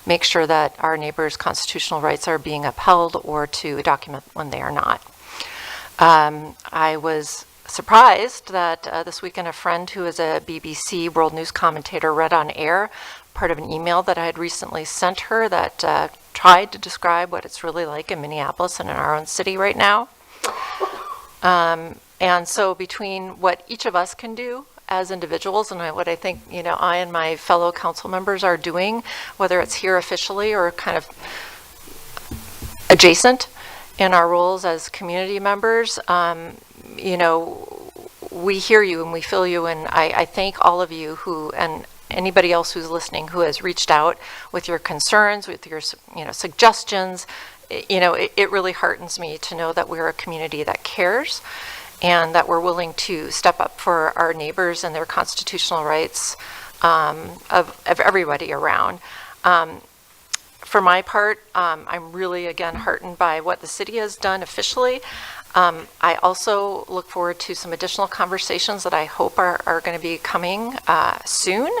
make sure that our neighbors' constitutional rights are being upheld, or to document when they are not. I was surprised that this weekend a friend who is a BBC World News commentator read on air part of an email that I had recently sent her that tried to describe what it's really like in Minneapolis and in our own city right now. And so between what each of us can do as individuals and what I think, I and my fellow council members are doing, whether it's here officially or kind of adjacent in our roles as community members, we hear you and we feel you, and I thank all of you who, and anybody else who's listening who has reached out with your concerns, with your suggestions. It really heartens me to know that we're a community that cares and that we're willing to step up for our neighbors and their constitutional rights of everybody around. For my part, I'm really, again, heartened by what the city has done officially. I also look forward to some additional conversations that I hope are going to be coming soon,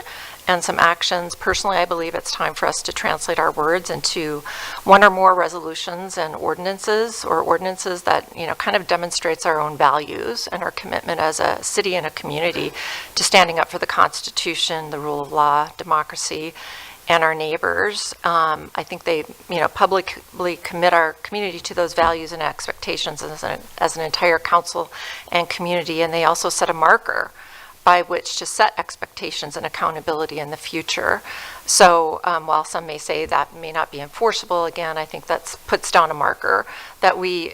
and some actions. Personally, I believe it's time for us to translate our words into one or more resolutions and ordinances, or ordinances that kind of demonstrates our own values and our commitment as a city and a community to standing up for the Constitution, the rule of law, democracy, and our neighbors. I think they, publicly commit our community to those values and expectations as an entire council and community, and they also set a marker by which to set expectations and accountability in the future. So while some may say that may not be enforceable, again, I think that puts down a marker that we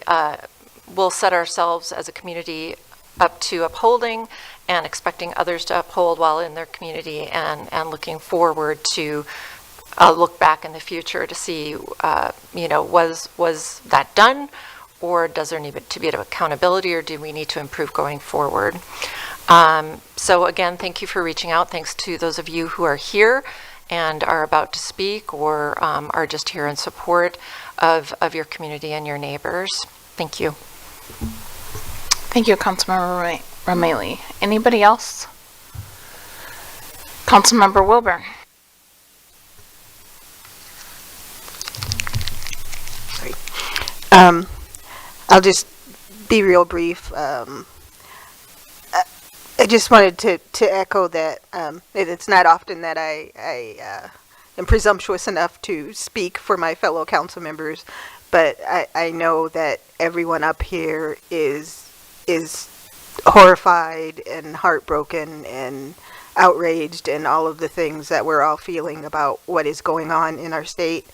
will set ourselves as a community up to upholding and expecting others to uphold while in their community, and looking forward to look back in the future to see, was that done, or does there need to be accountability, or do we need to improve going forward? So again, thank you for reaching out. Thanks to those of you who are here and are about to speak, or are just here in support of your community and your neighbors. Thank you. Thank you, Councilmember Romali. Anybody else? Councilmember Wilburn. I'll just be real brief. I just wanted to echo that it's not often that I am presumptuous enough to speak for my fellow council members, but I know that everyone up here is horrified and heartbroken and outraged, and all of the things that we're all feeling about what is going on in our state.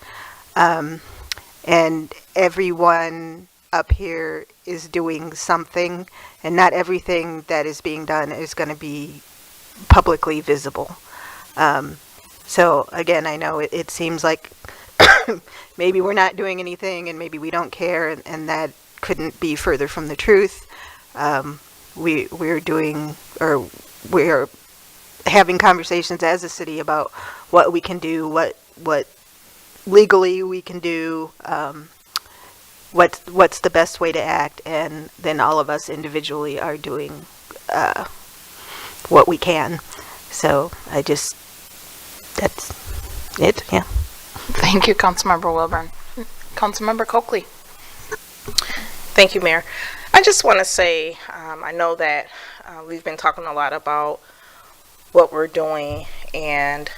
And everyone up here is doing something, and not everything that is being done is going to be publicly visible. So again, I know it seems like maybe we're not doing anything and maybe we don't care, and that couldn't be further from the truth. We're having conversations as a city about what we can do, what legally we can do, what's the best way to act, and then all of us individually are doing what we can. So that's it. Yeah. Thank you, Councilmember Wilburn. Councilmember Coakley. Thank you, Mayor. I just want to say, I know that we've been talking a lot about what we're doing, and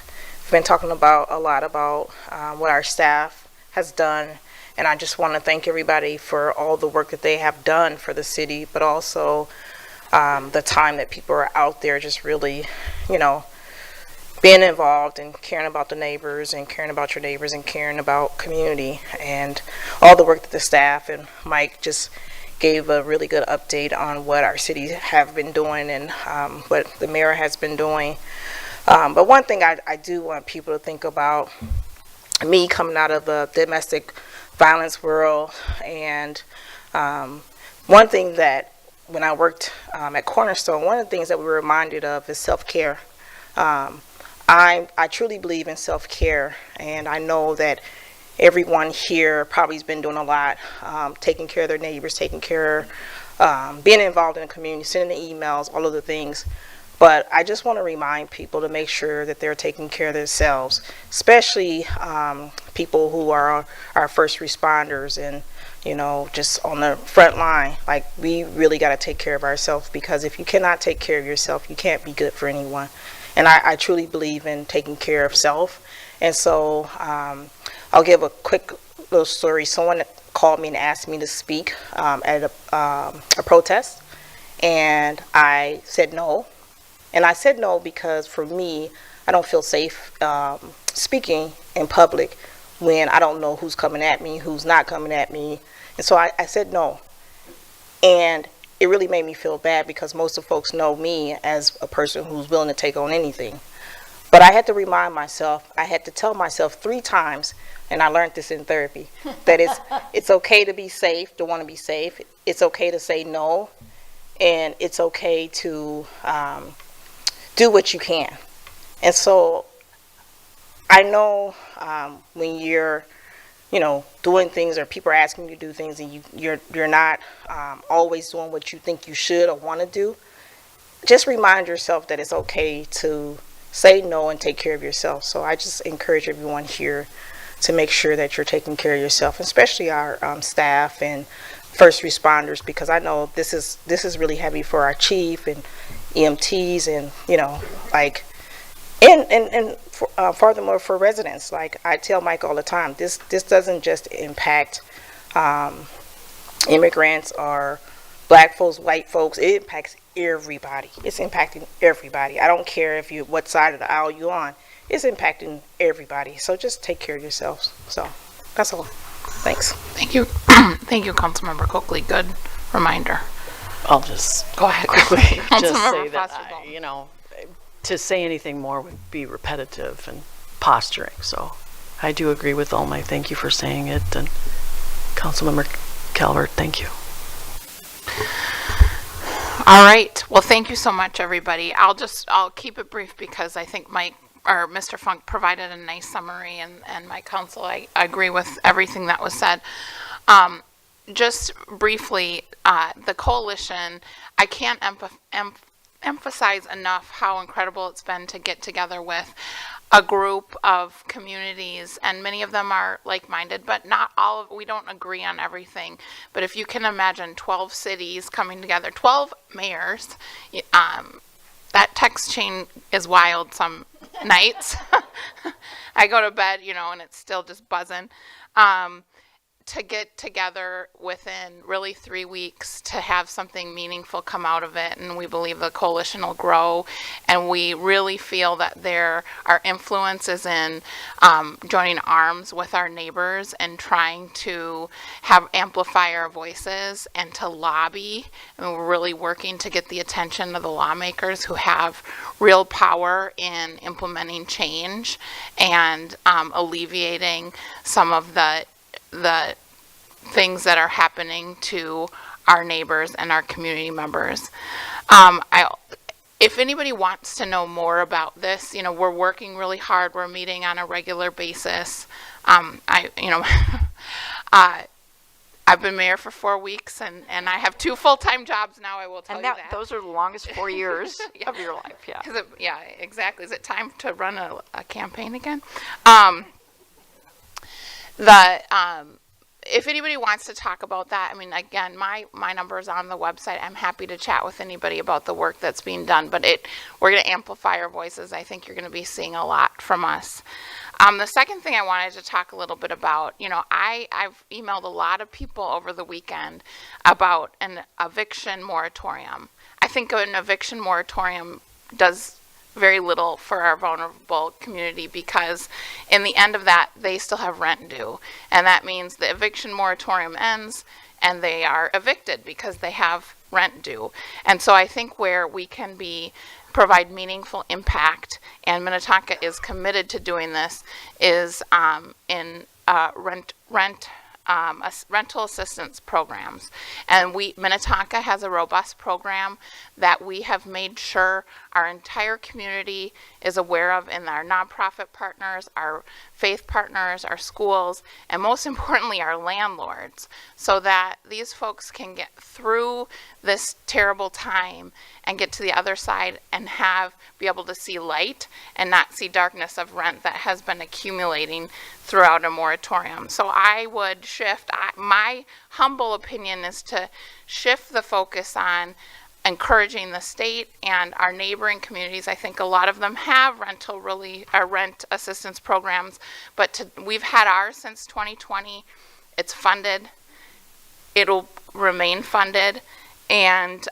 we've been talking about a lot about what our staff has done, and I just want to thank everybody for all the work that they have done for the city, but also the time that people are out there just really, being involved and caring about the neighbors and caring about your neighbors and caring about community, and all the work that the staff and Mike just gave a really good update on what our cities have been doing and what the mayor has been doing. But one thing I do want people to think about, me coming out of the domestic violence world, and one thing that when I worked at Cornerstone, one of the things that we were reminded of is self-care. I truly believe in self-care, and I know that everyone here probably has been doing a lot, taking care of their neighbors, taking care, being involved in the community, sending the emails, all of the things. But I just want to remind people to make sure that they're taking care of themselves, especially people who are our first responders and, you know, just on the front line. Like, we really got to take care of ourselves, because if you cannot take care of yourself, you can't be good for anyone. And I truly believe in taking care of self. And so I'll give a quick little story. Someone called me and asked me to speak at a protest, and I said no. And I said no because, for me, I don't feel safe speaking in public when I don't know who's coming at me, who's not coming at me. And so I said no. And it really made me feel bad, because most of folks know me as a person who's willing to take on anything. But I had to remind myself, I had to tell myself 3 times, and I learned this in therapy, that it's okay to be safe, to want to be safe. It's okay to say no, and it's okay to do what you can. And so I know when you're, you know, doing things, or people are asking you to do things, and you're not always doing what you think you should or want to do, just remind yourself that it's okay to say no and take care of yourself. So I just encourage everyone here to make sure that you're taking care of yourself, especially our staff and first responders, because I know this is really heavy for our chief and EMTs, and, you know, like, and furthermore for residents. Like I tell Mike all the time, this doesn't just impact immigrants or black folks, white folks. It impacts everybody. It's impacting everybody. I don't care if you what side of the aisle you're on. It's impacting everybody. So just take care of yourselves. So that's all. Thanks. Thank you. Thank you, Councilmember Coakley. Good reminder. I'll just Go ahead. quickly just Councilmember say that, Foster Bolton. you know, to say anything more would be repetitive and posturing. So I do agree with Alma. Thank you for saying it. And Councilmember Calvert, thank you. All right. Well, thank you so much, everybody. I'll keep it brief, because I think Mr. Funk provided a nice summary, and my counsel, I agree with everything that was said. Just briefly, the coalition, I can't emphasize enough how incredible it's been to get together with a group of communities, and many of them are like-minded, but not all of, we don't agree on everything. But if you can imagine 12 cities coming together, 12 mayors, that text chain is wild some nights. I go to bed, you know, and it's still just buzzing. To get together within really 3 weeks to have something meaningful come out of it, and we believe the coalition will grow, and we really feel that there are influences in joining arms with our neighbors and trying to amplify our voices and to lobby, and we're really working to get the attention of the lawmakers who have real power in implementing change and alleviating some of the things that are happening to our neighbors and our community members. If anybody wants to know more about this, you know, we're working really hard. We're meeting on a regular basis. I've been mayor for 4 weeks, and I have 2 full-time jobs now, I will tell you that. Those are the longest 4 years of your life, yeah. Yeah, exactly. Is it time to run a campaign again? If anybody wants to talk about that, I mean, again, my number is on the website. I'm happy to chat with anybody about the work that's being done, but we're going to amplify our voices. I think you're going to be seeing a lot from us. The second thing I wanted to talk a little bit about, you know, I've emailed a lot of people over the weekend about an eviction moratorium. I think an eviction moratorium does very little for our vulnerable community, because in the end of that, they still have rent due. And that means the eviction moratorium ends and they are evicted because they have rent due. And so I think where we can provide meaningful impact, and Minnetonka is committed to doing this, is in rent rental assistance programs. And Minnetonka has a robust program that we have made sure our entire community is aware of, in our nonprofit partners, our faith partners, our schools, and most importantly, our landlords, so that these folks can get through this terrible time and get to the other side and be able to see light and not see darkness of rent that has been accumulating throughout a moratorium. So I would shift, my humble opinion is to shift the focus on encouraging the state and our neighboring communities. I think a lot of them have rent assistance programs, but we've had ours since 2020. It's funded. It'll remain funded. And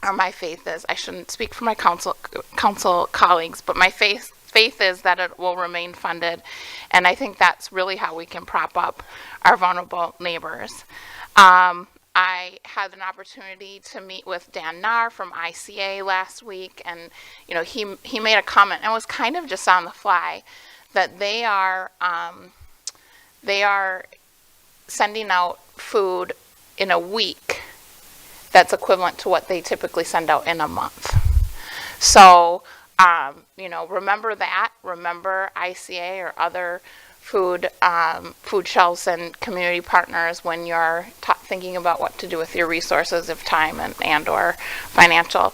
or my faith is, I shouldn't speak for my council colleagues, but my faith is that it will remain funded. And I think that's really how we can prop up our vulnerable neighbors. I had an opportunity to meet with Dan Nahr from ICA last week, and he made a comment, and it was kind of just on the fly, that they are sending out food in a week that's equivalent to what they typically send out in a month. So remember that. Remember ICA or other food shelves and community partners when you're thinking about what to do with your resources of time and or financial.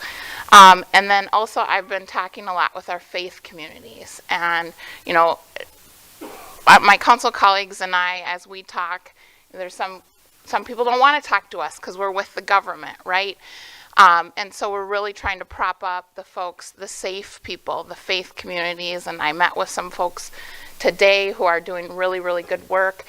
And then also I've been talking a lot with our faith communities, and my council colleagues and I, as we talk, there's some people don't want to talk to us because we're with the government, right? And so we're really trying to prop up the folks, the safe people, the faith communities. And I met with some folks today who are doing really, really good work.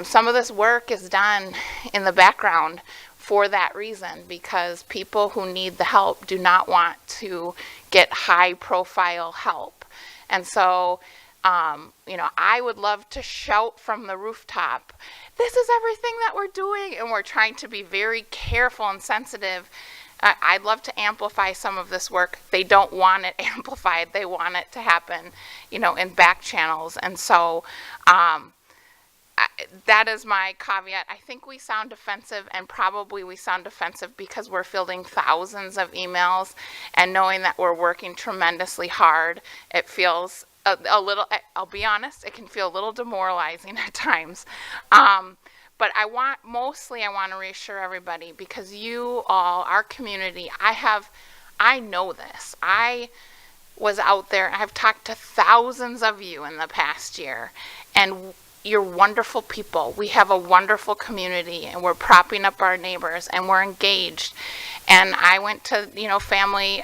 Some of this work is done in the background for that reason, because people who need the help do not want to get high profile help. And so, I would love to shout from the rooftop, this is everything that we're doing. And we're trying to be very careful and sensitive. I'd love to amplify some of this work. They don't want it amplified. They want it to happen, in back channels. And so that is my caveat. I think we sound defensive, and probably we sound defensive because we're fielding thousands of emails, and knowing that we're working tremendously hard, it feels a little, I'll be honest, it can feel a little demoralizing at times. But I want to reassure everybody, because you all, our community, I know this. I was out there, I've talked to thousands of you in the past year, and you're wonderful people. We have a wonderful community, and we're propping up our neighbors, and we're engaged. And I went to, family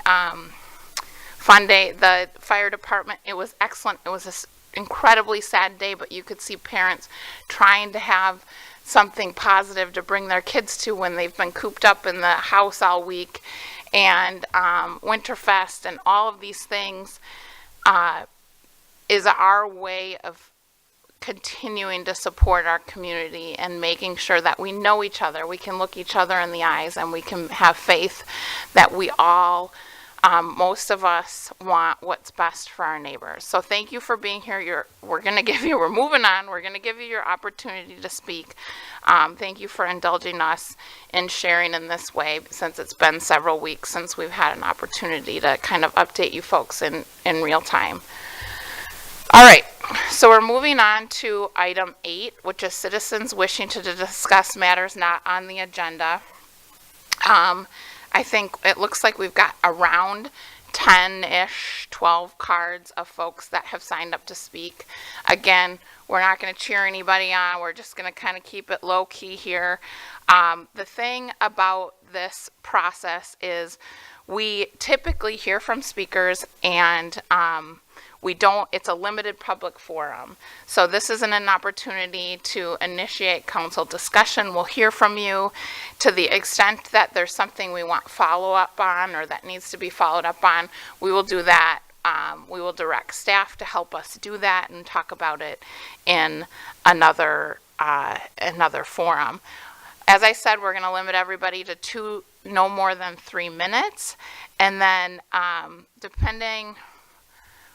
fun day, the fire department. It was excellent. It was an incredibly sad day, but you could see parents trying to have something positive to bring their kids to when they've been cooped up in the house all week. And Winterfest and all of these things is our way of continuing to support our community and making sure that we know each other, we can look each other in the eyes, and we can have faith that we all, most of us, want what's best for our neighbors. So thank you for being here. We're moving on. We're going to give you your opportunity to speak. Thank you for indulging us in sharing in this way, since it's been several weeks since we've had an opportunity to kind of update you folks in real time. All right, so we're moving on to item 8, which is citizens wishing to discuss matters not on the agenda. I think it looks like we've got around 10-ish, 12 cards of folks that have signed up to speak. Again, we're not going to cheer anybody on. We're just going to kind of keep it low key here. The thing about this process is we typically hear from speakers, and it's a limited public forum. So this isn't an opportunity to initiate council discussion. We'll hear from you to the extent that there's something we want follow up on or that needs to be followed up on. We will do that. We will direct staff to help us do that and talk about it in another forum. As I said, we're going to limit everybody to no more than 3 minutes. And then depending,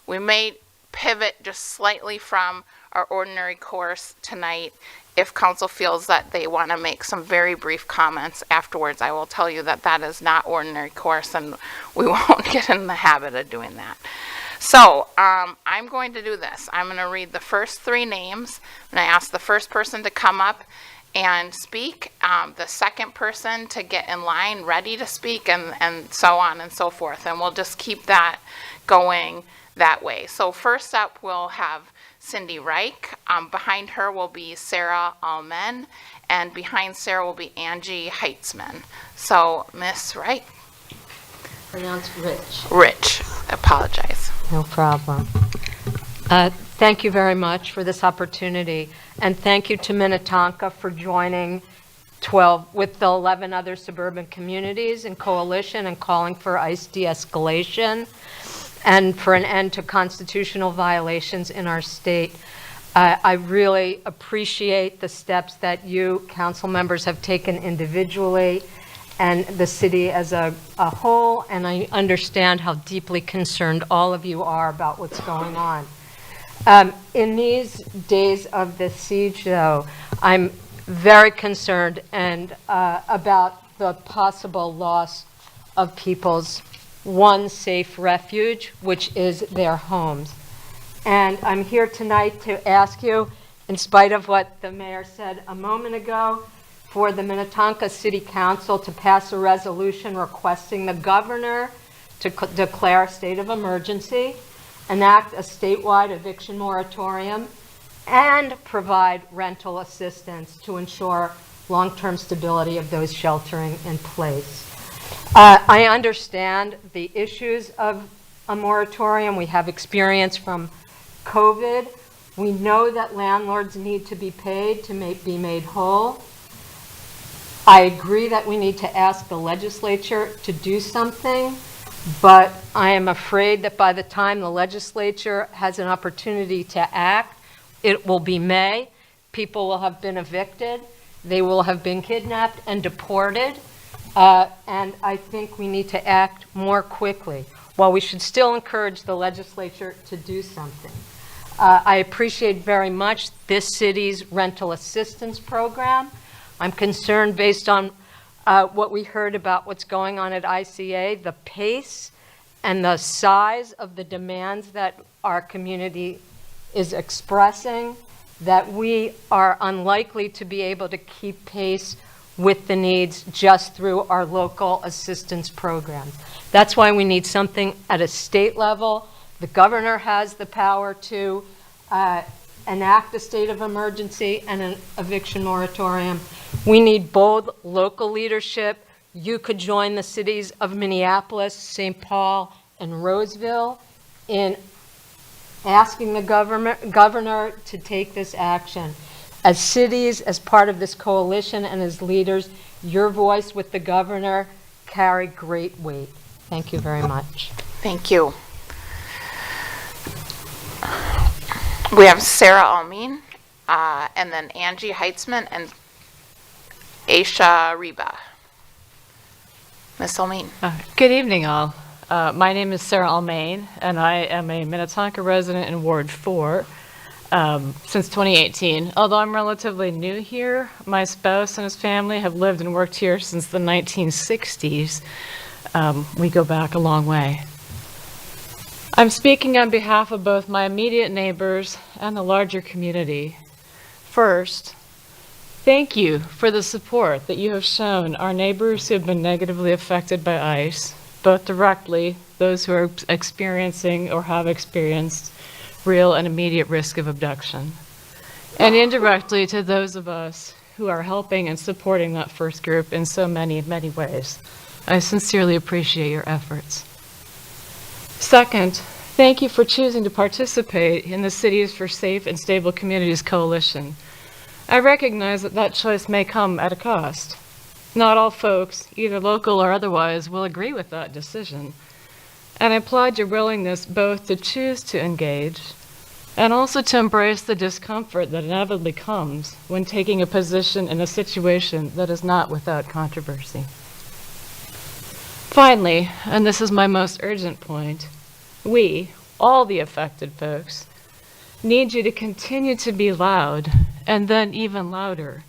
we may pivot just slightly from our ordinary course tonight. If council feels that they want to make some very brief comments afterwards, I will tell you that that is not ordinary course, and we won't get in the habit of doing that. So I'm going to do this. I'm going to read the first 3 names, and I ask the first person to come up and speak, the second person to get in line ready to speak, and so on and so forth. And we'll just keep that going that way. So first up, we'll have Cindy Reich. Behind her will be Sarah Almen, and behind Sarah will be Angie Heitzman. So Miss Reich. Pronounced Rich. Rich, apologize. No problem. Thank you very much for this opportunity, and thank you to Minnetonka for joining 12 with the 11 other suburban communities in coalition and calling for ICE de-escalation and for an end to constitutional violations in our state. I really appreciate the steps that you council members have taken individually and the city as a whole, and I understand how deeply concerned all of you are about what's going on. In these days of the siege, though, I'm very concerned and about the possible loss of people's one safe refuge, which is their homes. And I'm here tonight to ask you, in spite of what the mayor said a moment ago, for the Minnetonka City Council to pass a resolution requesting the governor to declare a state of emergency, enact a statewide eviction moratorium, and provide rental assistance to ensure long-term stability of those sheltering in place. I understand the issues of a moratorium. We have experience from COVID. We know that landlords need to be paid to be made whole. I agree that we need to ask the legislature to do something, but I am afraid that by the time the legislature has an opportunity to act, it will be May. People will have been evicted. They will have been kidnapped and deported. And I think we need to act more quickly. While we should still encourage the legislature to do something. I appreciate very much this city's rental assistance program. I'm concerned based on what we heard about what's going on at ICA, the pace and the size of the demands that our community is expressing, that we are unlikely to be able to keep pace with the needs just through our local assistance programs. That's why we need something at a state level. The governor has the power to enact a state of emergency and an eviction moratorium. We need bold local leadership. You could join the cities of Minneapolis, St. Paul, and Roseville in asking the governor to take this action. As cities, as part of this coalition, and as leaders, your voice with the governor carry great weight. Thank you very much. Thank you. We have Sarah Almin, and then Angie Heitzman and Aisha Reba. Ms. Almin. Good evening, all. My name is Sarah Almain, and I am a Minnetonka resident in Ward 4 since 2018. Although I'm relatively new here, my spouse and his family have lived and worked here since the 1960s. We go back a long way. I'm speaking on behalf of both my immediate neighbors and the larger community. First, thank you for the support that you have shown our neighbors who have been negatively affected by ICE, both directly, those who are experiencing or have experienced real and immediate risk of abduction, and indirectly to those of us who are helping and supporting that first group in so many, many ways. I sincerely appreciate your efforts. Second, thank you for choosing to participate in the Cities for Safe and Stable Communities Coalition. I recognize that that choice may come at a cost. Not all folks, either local or otherwise, will agree with that decision. And I applaud your willingness both to choose to engage and also to embrace the discomfort that inevitably comes when taking a position in a situation that is not without controversy. Finally, and this is my most urgent point, we, all the affected folks, need you to continue to be loud and then even louder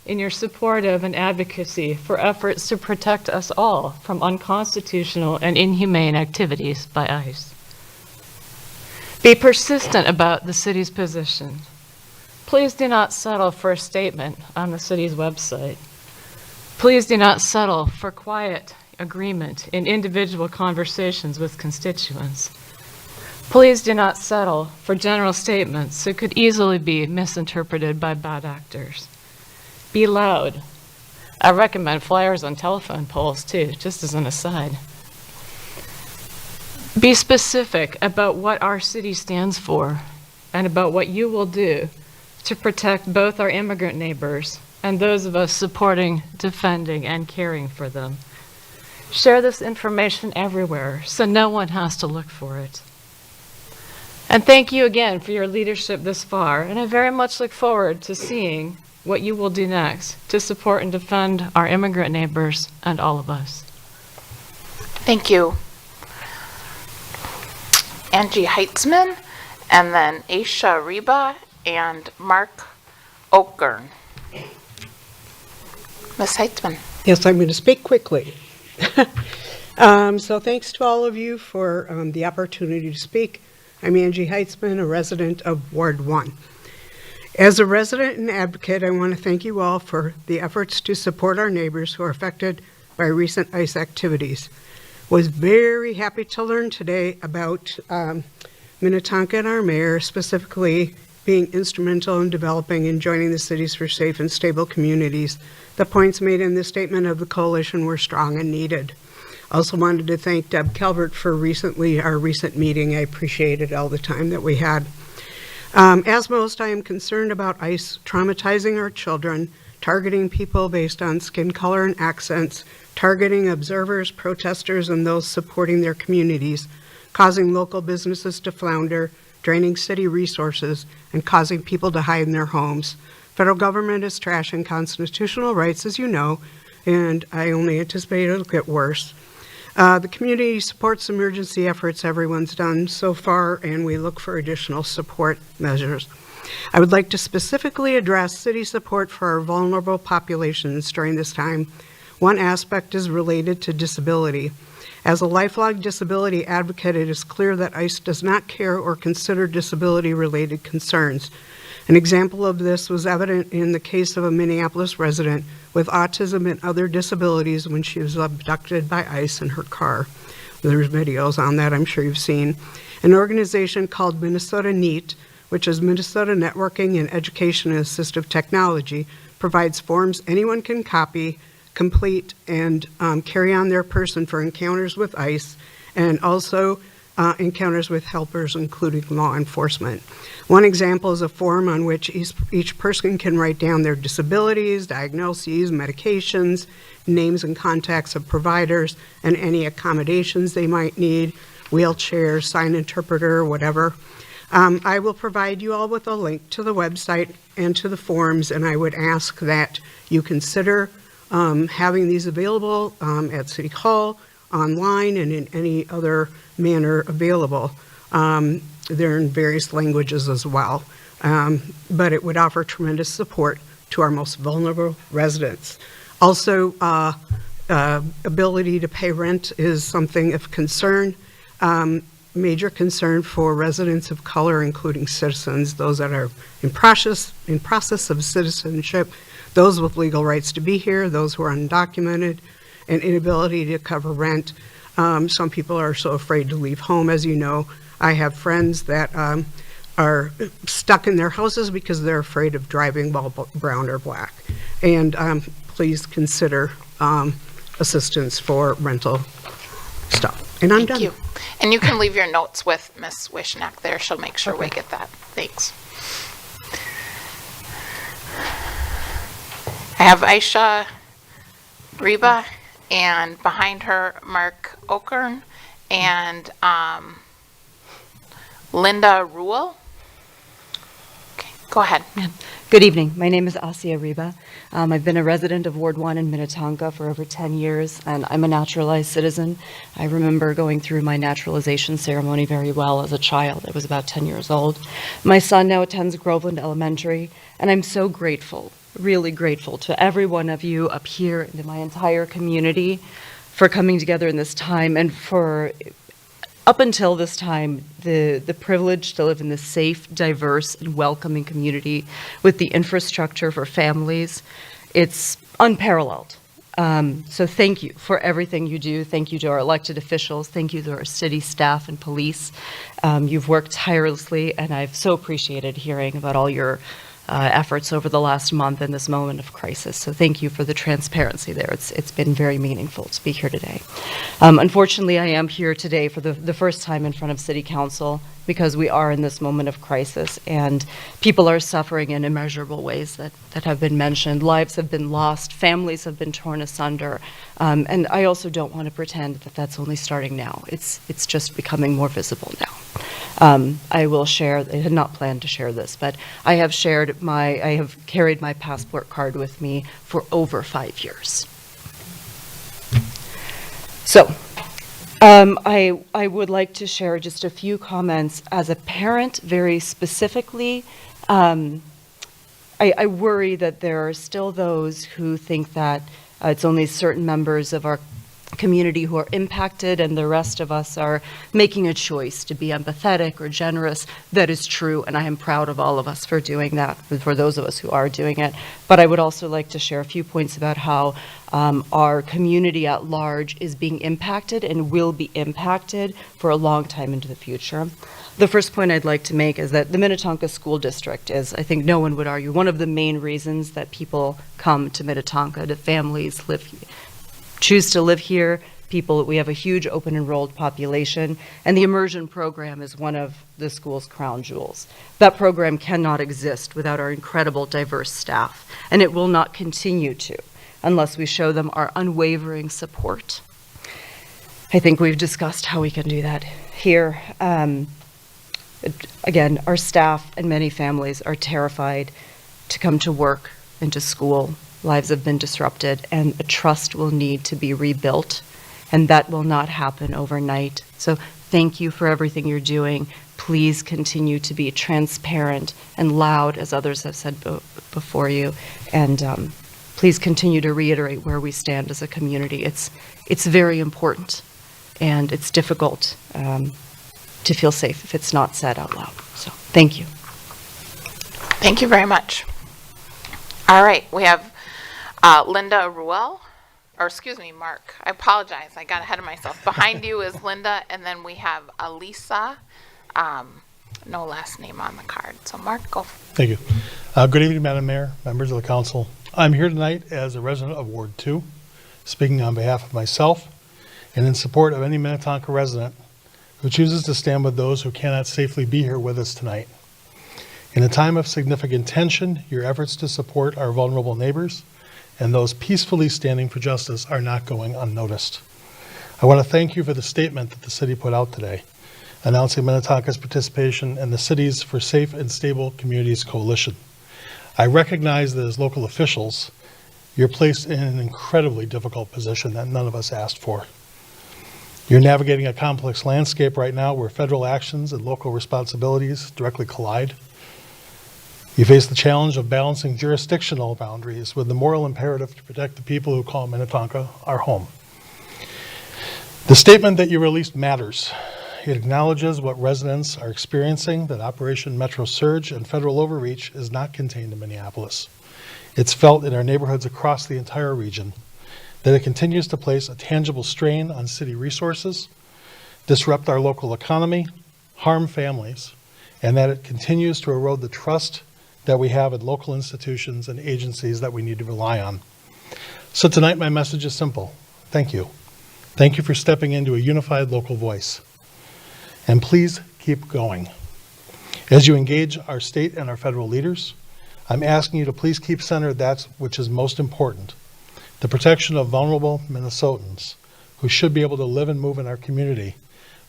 in your support of and advocacy for efforts to protect us all from unconstitutional and inhumane activities by ICE. Be persistent about the city's position. Please do not settle for a statement on the city's website. Please do not settle for quiet agreement in individual conversations with constituents. Please do not settle for general statements that could easily be misinterpreted by bad actors. Be loud. I recommend flyers on telephone poles too, just as an aside. Be specific about what our city stands for and about what you will do to protect both our immigrant neighbors and those of us supporting, defending, and caring for them. Share this information everywhere so no one has to look for it. And thank you again for your leadership this far, and I very much look forward to seeing what you will do next to support and defend our immigrant neighbors and all of us. Thank you. Angie Heitzman, and then Aisha Reba, and Mark Okern. Ms. Heitzman. Yes, I'm going to speak quickly. So thanks to all of you for the opportunity to speak. I'm Angie Heitzman, a resident of Ward 1. As a resident and advocate, I want to thank you all for the efforts to support our neighbors who are affected by recent ICE activities. Was very happy to learn today about Minnetonka and our mayor specifically being instrumental in developing and joining the Cities for Safe and Stable Communities. The points made in the statement of the coalition were strong and needed. Also wanted to thank Deb Calvert for our recent meeting. I appreciated all the time that we had. As most, I am concerned about ICE traumatizing our children, targeting people based on skin color and accents, targeting observers, protesters, and those supporting their communities, causing local businesses to flounder, draining city resources, and causing people to hide in their homes. Federal government is trashing constitutional rights, as you know, and I only anticipate it'll get worse. The community supports emergency efforts everyone's done so far, and we look for additional support measures. I would like to specifically address city support for our vulnerable populations during this time. One aspect is related to disability. As a lifelong disability advocate, it is clear that ICE does not care or consider disability-related concerns. An example of this was evident in the case of a Minneapolis resident with autism and other disabilities when she was abducted by ICE in her car. There's videos on that I'm sure you've seen. An organization called Minnesota NEAT, which is Minnesota Networking and Education and Assistive Technology, provides forms anyone can copy, complete, and carry on their person for encounters with ICE, and also encounters with helpers, including law enforcement. One example is a form on which each person can write down their disabilities, diagnoses, medications, names and contacts of providers, and any accommodations they might need, wheelchair, sign interpreter, whatever. I will provide you all with a link to the website and to the forms, and I would ask that you consider having these available at City Hall, online, and in any other manner available. They're in various languages as well, but it would offer tremendous support to our most vulnerable residents. Also, ability to pay rent is something of concern, major concern for residents of color, including citizens, those that are in process of citizenship, those with legal rights to be here, those who are undocumented, and inability to cover rent. Some people are so afraid to leave home, as you know. I have friends that are stuck in their houses because they're afraid of driving while brown or black. And please consider assistance for rental stuff. And I'm done. Thank you. And you can leave your notes with Ms. Wishnak there. She'll make sure we get that. Thanks. I have Aisha Reba, and behind her, Mark Okern, and Linda Ruhl. Okay, go ahead. Good evening. My name is Asia Reba. I've been a resident of Ward 1 in Minnetonka for over 10 years, and I'm a naturalized citizen. I remember going through my naturalization ceremony very well as a child. I was about 10 years old. My son now attends Groveland Elementary, and I'm so grateful, really grateful to every one of you up here and to my entire community for coming together in this time and for, up until this time, the privilege to live in this safe, diverse, and welcoming community with the infrastructure for families. It's unparalleled. So thank you for everything you do. Thank you to our elected officials. Thank you to our city staff and police. You've worked tirelessly, and I've so appreciated hearing about all your efforts over the last month in this moment of crisis. So thank you for the transparency there. It's been very meaningful to be here today. Unfortunately, I am here today for the first time in front of City Council because we are in this moment of crisis and people are suffering in immeasurable ways that have been mentioned. Lives have been lost, families have been torn asunder, and I also don't want to pretend that that's only starting now. It's just becoming more visible now. I will share, I had not planned to share this, but I have carried my passport card with me for over 5 years. So, I would like to share just a few comments as a parent, very specifically. I worry that there are still those who think that it's only certain members of our community who are impacted and the rest of us are making a choice to be empathetic or generous. That is true, and I am proud of all of us for doing that, for those of us who are doing it. But I would also like to share a few points about how our community at large is being impacted and will be impacted for a long time into the future. The first point I'd like to make is that the Minnetonka School District is, I think no one would argue, one of the main reasons that people come to Minnetonka, that families choose to live here. We have a huge open enrolled population, and the immersion program is one of the school's crown jewels. That program cannot exist without our incredible diverse staff, and it will not continue to unless we show them our unwavering support. I think we've discussed how we can do that here. Again, our staff and many families are terrified to come to work and to school. Lives have been disrupted, and a trust will need to be rebuilt, and that will not happen overnight. So thank you for everything you're doing. Please continue to be transparent and loud, as others have said before you, and please continue to reiterate where we stand as a community. It's very important, and it's difficult to feel safe if it's not said out loud. So thank you. Thank you very much. All right, we have Linda Ruel, or excuse me, Mark. I apologize, I got ahead of myself. Behind you is Linda, and then we have Alisa, no last name on the card. So Mark, go. Thank you. Good evening, Madam Mayor, members of the council. I'm here tonight as a resident of Ward 2, speaking on behalf of myself and in support of any Minnetonka resident who chooses to stand with those who cannot safely be here with us tonight. In a time of significant tension, your efforts to support our vulnerable neighbors and those peacefully standing for justice are not going unnoticed. I want to thank you for the statement that the city put out today, announcing Minnetonka's participation in the Cities for Safe and Stable Communities Coalition. I recognize that as local officials, you're placed in an incredibly difficult position that none of us asked for. You're navigating a complex landscape right now where federal actions and local responsibilities directly collide. You face the challenge of balancing jurisdictional boundaries with the moral imperative to protect the people who call Minnetonka our home. The statement that you released matters. It acknowledges what residents are experiencing, that Operation Metro Surge and federal overreach is not contained in Minneapolis. It's felt in our neighborhoods across the entire region, that it continues to place a tangible strain on city resources, disrupt our local economy, harm families, and that it continues to erode the trust that we have in local institutions and agencies that we need to rely on. So tonight my message is simple. Thank you. Thank you for stepping into a unified local voice. And please keep going. As you engage our state and our federal leaders, I'm asking you to please keep centered that which is most important, the protection of vulnerable Minnesotans who should be able to live and move in our community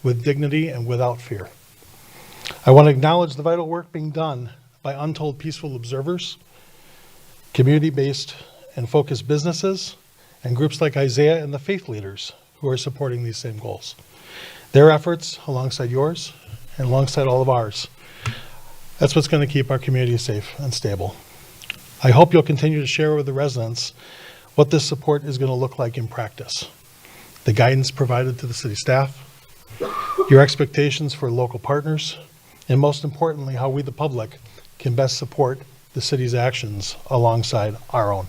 with dignity and without fear. I want to acknowledge the vital work being done by Untold Peaceful Observers, community-based and focused businesses, and groups like Isaiah and the faith leaders who are supporting these same goals. Their efforts alongside yours and alongside all of ours, that's what's going to keep our community safe and stable. I hope you'll continue to share with the residents what this support is going to look like in practice. The guidance provided to the city staff, your expectations for local partners, and most importantly, how we, the public, can best support the city's actions alongside our own.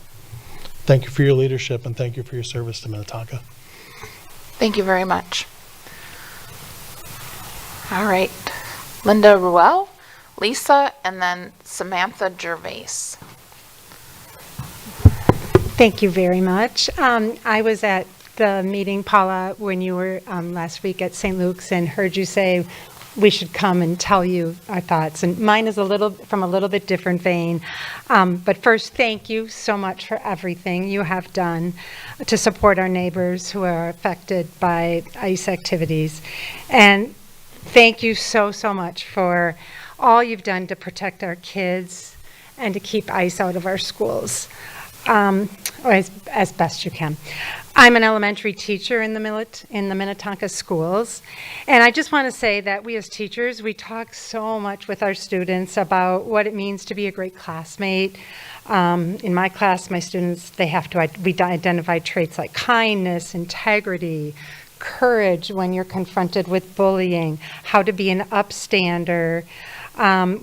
Thank you for your leadership and thank you for your service to Minnetonka. Thank you very much. All right. Linda Ruel, Lisa, and then Samantha Gervais. Thank you very much. I was at the meeting, Paula, when you were last week at St. Luke's and heard you say we should come and tell you our thoughts. And mine is from a little bit different vein. But first, thank you so much for everything you have done to support our neighbors who are affected by ICE activities. And thank you so, so much for all you've done to protect our kids and to keep ICE out of our schools, or as best you can. I'm an elementary teacher in the Minnetonka schools, and I just want to say that we as teachers, we talk so much with our students about what it means to be a great classmate. In my class, my students, we identify traits like kindness, integrity, courage when you're confronted with bullying, how to be an upstander.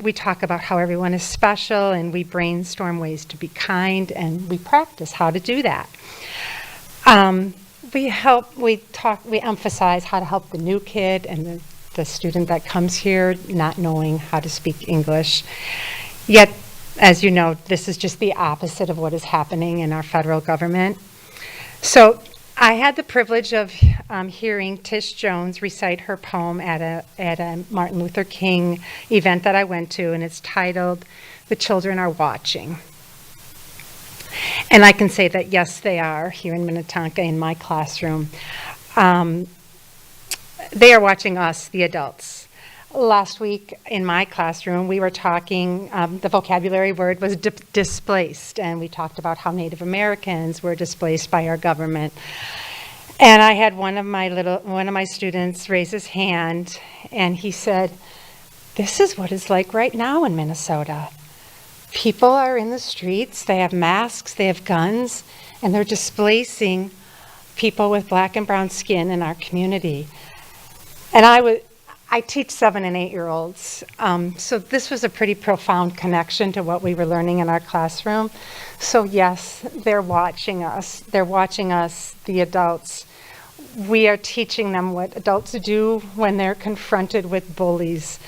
We talk about how everyone is special, and we brainstorm ways to be kind, and we practice how to do that. We emphasize how to help the new kid and the student that comes here not knowing how to speak English. Yet, as you know, this is just the opposite of what is happening in our federal government. So I had the privilege of hearing Tish Jones recite her poem at a Martin Luther King event that I went to, and it's titled, "The Children Are Watching." And I can say that, yes, they are here in Minnetonka in my classroom. They are watching us, the adults. Last week in my classroom, we were talking, the vocabulary word was displaced, and we talked about how Native Americans were displaced by our government. And I had one of my students raise his hand, and he said, "This is what it's like right now in Minnesota. People are in the streets, they have masks, they have guns, and they're displacing people with black and brown skin in our community." And I teach 7 and 8-year-olds, so this was a pretty profound connection to what we were learning in our classroom. So yes, they're watching us. They're watching us, the adults. We are teaching them what adults do when they're confronted with bullies.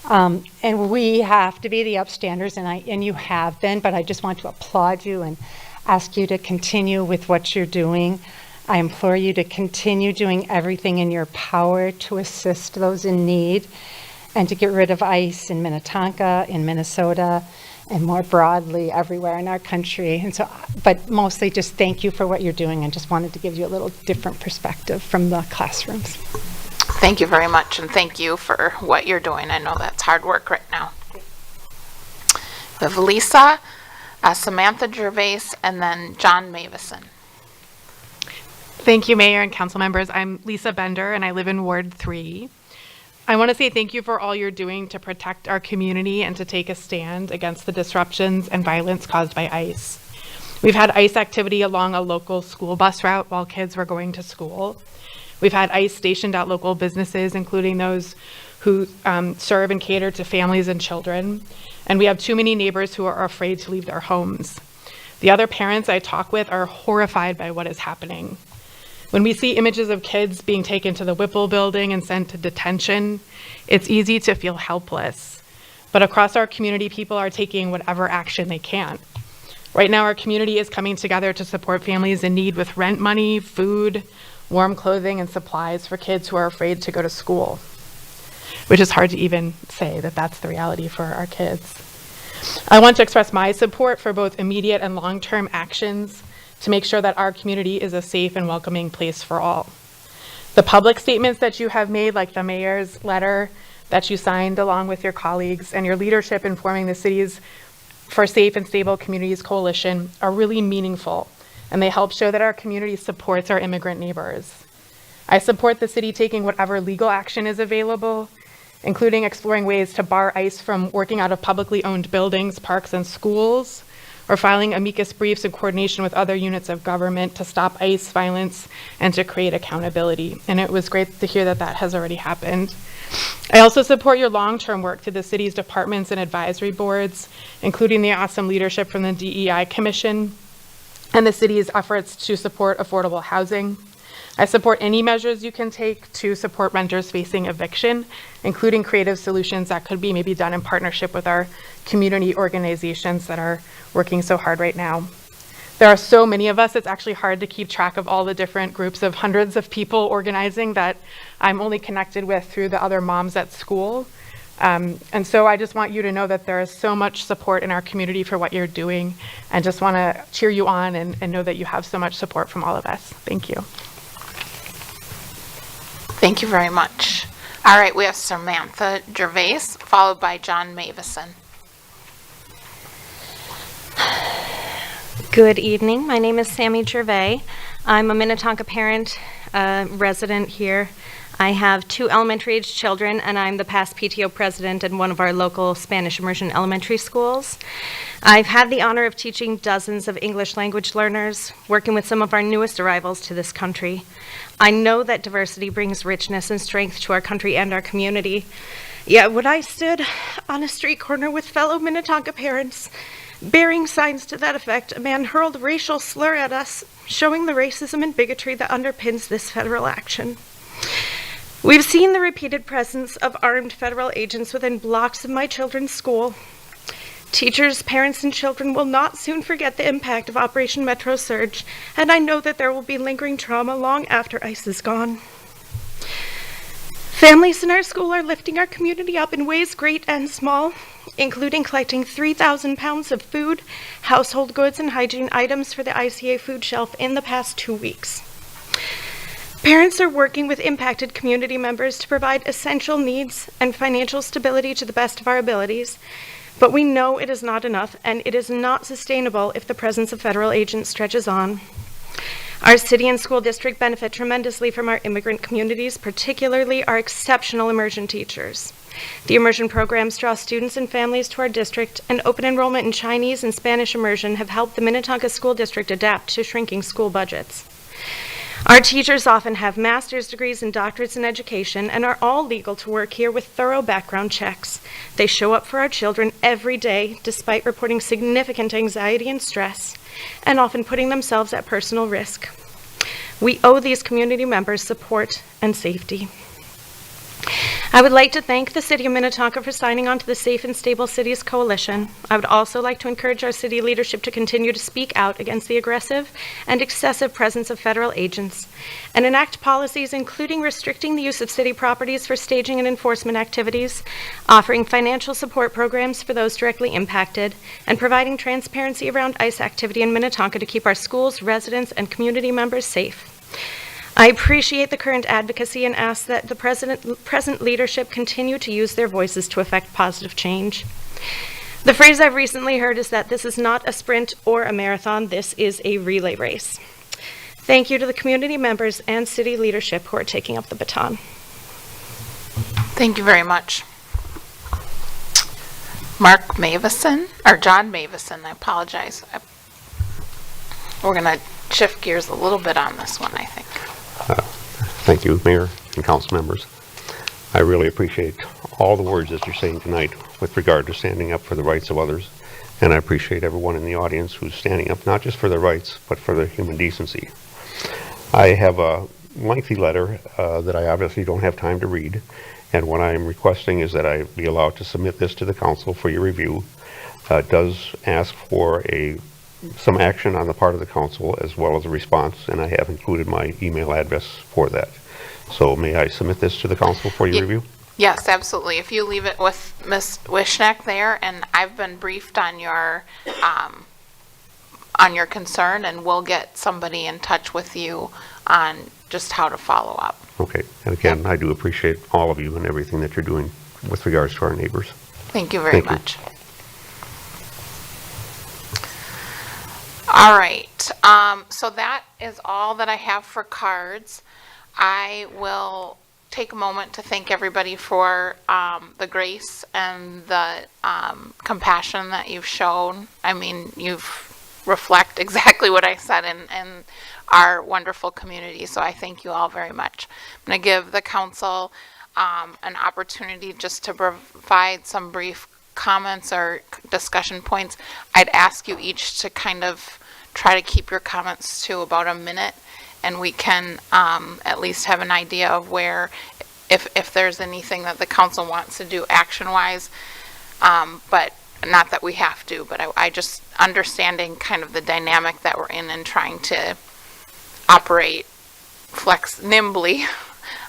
And we have to be the upstanders, and you have been, but I just want to applaud you and ask you to continue with what you're doing. I implore you to continue doing everything in your power to assist those in need and to get rid of ICE in Minnetonka, in Minnesota, and more broadly everywhere in our country. And so, but mostly just thank you for what you're doing, and just wanted to give you a little different perspective from the classrooms. Thank you very much, and thank you for what you're doing. I know that's hard work right now. We have Lisa, Samantha Gervais, and then John Mavison. Thank you, Mayor and council members. I'm Lisa Bender, and I live in Ward 3. I want to say thank you for all you're doing to protect our community and to take a stand against the disruptions and violence caused by ICE. We've had ICE activity along a local school bus route while kids were going to school. We've had ICE stationed at local businesses, including those who serve and cater to families and children. And we have too many neighbors who are afraid to leave their homes. The other parents I talk with are horrified by what is happening. When we see images of kids being taken to the Whipple building and sent to detention, it's easy to feel helpless. But across our community, people are taking whatever action they can. Right now, our community is coming together to support families in need with rent money, food, warm clothing, and supplies for kids who are afraid to go to school, which is hard to even say that that's the reality for our kids. I want to express my support for both immediate and long-term actions to make sure that our community is a safe and welcoming place for all. The public statements that you have made, like the mayor's letter that you signed along with your colleagues, and your leadership informing the city's for Safe and Stable Communities Coalition are really meaningful, and they help show that our community supports our immigrant neighbors. I support the city taking whatever legal action is available, including exploring ways to bar ICE from working out of publicly owned buildings, parks, and schools, or filing amicus briefs in coordination with other units of government to stop ICE violence and to create accountability. And it was great to hear that that has already happened. I also support your long-term work through the city's departments and advisory boards, including the awesome leadership from the DEI Commission and the city's efforts to support affordable housing. I support any measures you can take to support renters facing eviction, including creative solutions that could be maybe done in partnership with our community organizations that are working so hard right now. There are so many of us, it's actually hard to keep track of all the different groups of hundreds of people organizing that I'm only connected with through the other moms at school. And so I just want you to know that there is so much support in our community for what you're doing, and just want to cheer you on and know that you have so much support from all of us. Thank you. Thank you very much. All right, we have Samantha Gervais, followed by John Mavison. Good evening. My name is Sammy Gervais. I'm a Minnetonka parent, resident here. I have 2 elementary-age children, and I'm the past PTO president in one of our local Spanish immersion elementary schools. I've had the honor of teaching dozens of English language learners, working with some of our newest arrivals to this country. I know that diversity brings richness and strength to our country and our community. Yet when I stood on a street corner with fellow Minnetonka parents, bearing signs to that effect, a man hurled a racial slur at us, showing the racism and bigotry that underpins this federal action. We've seen the repeated presence of armed federal agents within blocks of my children's school. Teachers, parents, and children will not soon forget the impact of Operation Metro Surge, and I know that there will be lingering trauma long after ICE is gone. Families in our school are lifting our community up in ways great and small, including collecting 3,000 pounds of food, household goods, and hygiene items for the ICA food shelf in the past 2 weeks. Parents are working with impacted community members to provide essential needs and financial stability to the best of our abilities, but we know it is not enough, and it is not sustainable if the presence of federal agents stretches on. Our city and school district benefit tremendously from our immigrant communities, particularly our exceptional immersion teachers. The immersion programs draw students and families to our district, and open enrollment in Chinese and Spanish immersion have helped the Minnetonka School District adapt to shrinking school budgets. Our teachers often have master's degrees and doctorates in education and are all legal to work here with thorough background checks. They show up for our children every day despite reporting significant anxiety and stress, and often putting themselves at personal risk. We owe these community members support and safety. I would like to thank the City of Minnetonka for signing on to the Safe and Stable Cities Coalition. I would also like to encourage our city leadership to continue to speak out against the aggressive and excessive presence of federal agents, and enact policies including restricting the use of city properties for staging and enforcement activities, offering financial support programs for those directly impacted, and providing transparency around ICE activity in Minnetonka to keep our schools, residents, and community members safe. I appreciate the current advocacy and ask that the present leadership continue to use their voices to effect positive change. The phrase I've recently heard is that this is not a sprint or a marathon, this is a relay race. Thank you to the community members and city leadership who are taking up the baton. Thank you very much. Mark Mavison, or John Mavison, I apologize. We're going to shift gears a little bit on this one, I think. Thank you, Mayor and council members. I really appreciate all the words that you're saying tonight with regard to standing up for the rights of others. And I appreciate everyone in the audience who's standing up not just for their rights, but for their human decency. I have a lengthy letter that I obviously don't have time to read. And what I am requesting is that I be allowed to submit this to the council for your review. It does ask for some action on the part of the council as well as a response, and I have included my email address for that. So may I submit this to the council for your review? Yes, absolutely. If you leave it with Ms. Wishneck there, and I've been briefed on your concern, and we'll get somebody in touch with you on just how to follow up. Okay. And again, I do appreciate all of you and everything that you're doing with regards to our neighbors. Thank you very much. All right, so that is all that I have for cards. I will take a moment to thank everybody for the grace and the compassion that you've shown. I mean, you've reflect exactly what I said in our wonderful community, so I thank you all very much. I'm going to give the council an opportunity just to provide some brief comments or discussion points. I'd ask you each to kind of try to keep your comments to about a minute, and we can at least have an idea of where, if there's anything that the council wants to do action-wise, but not that we have to, but I just understanding kind of the dynamic that we're in and trying to operate flex nimbly.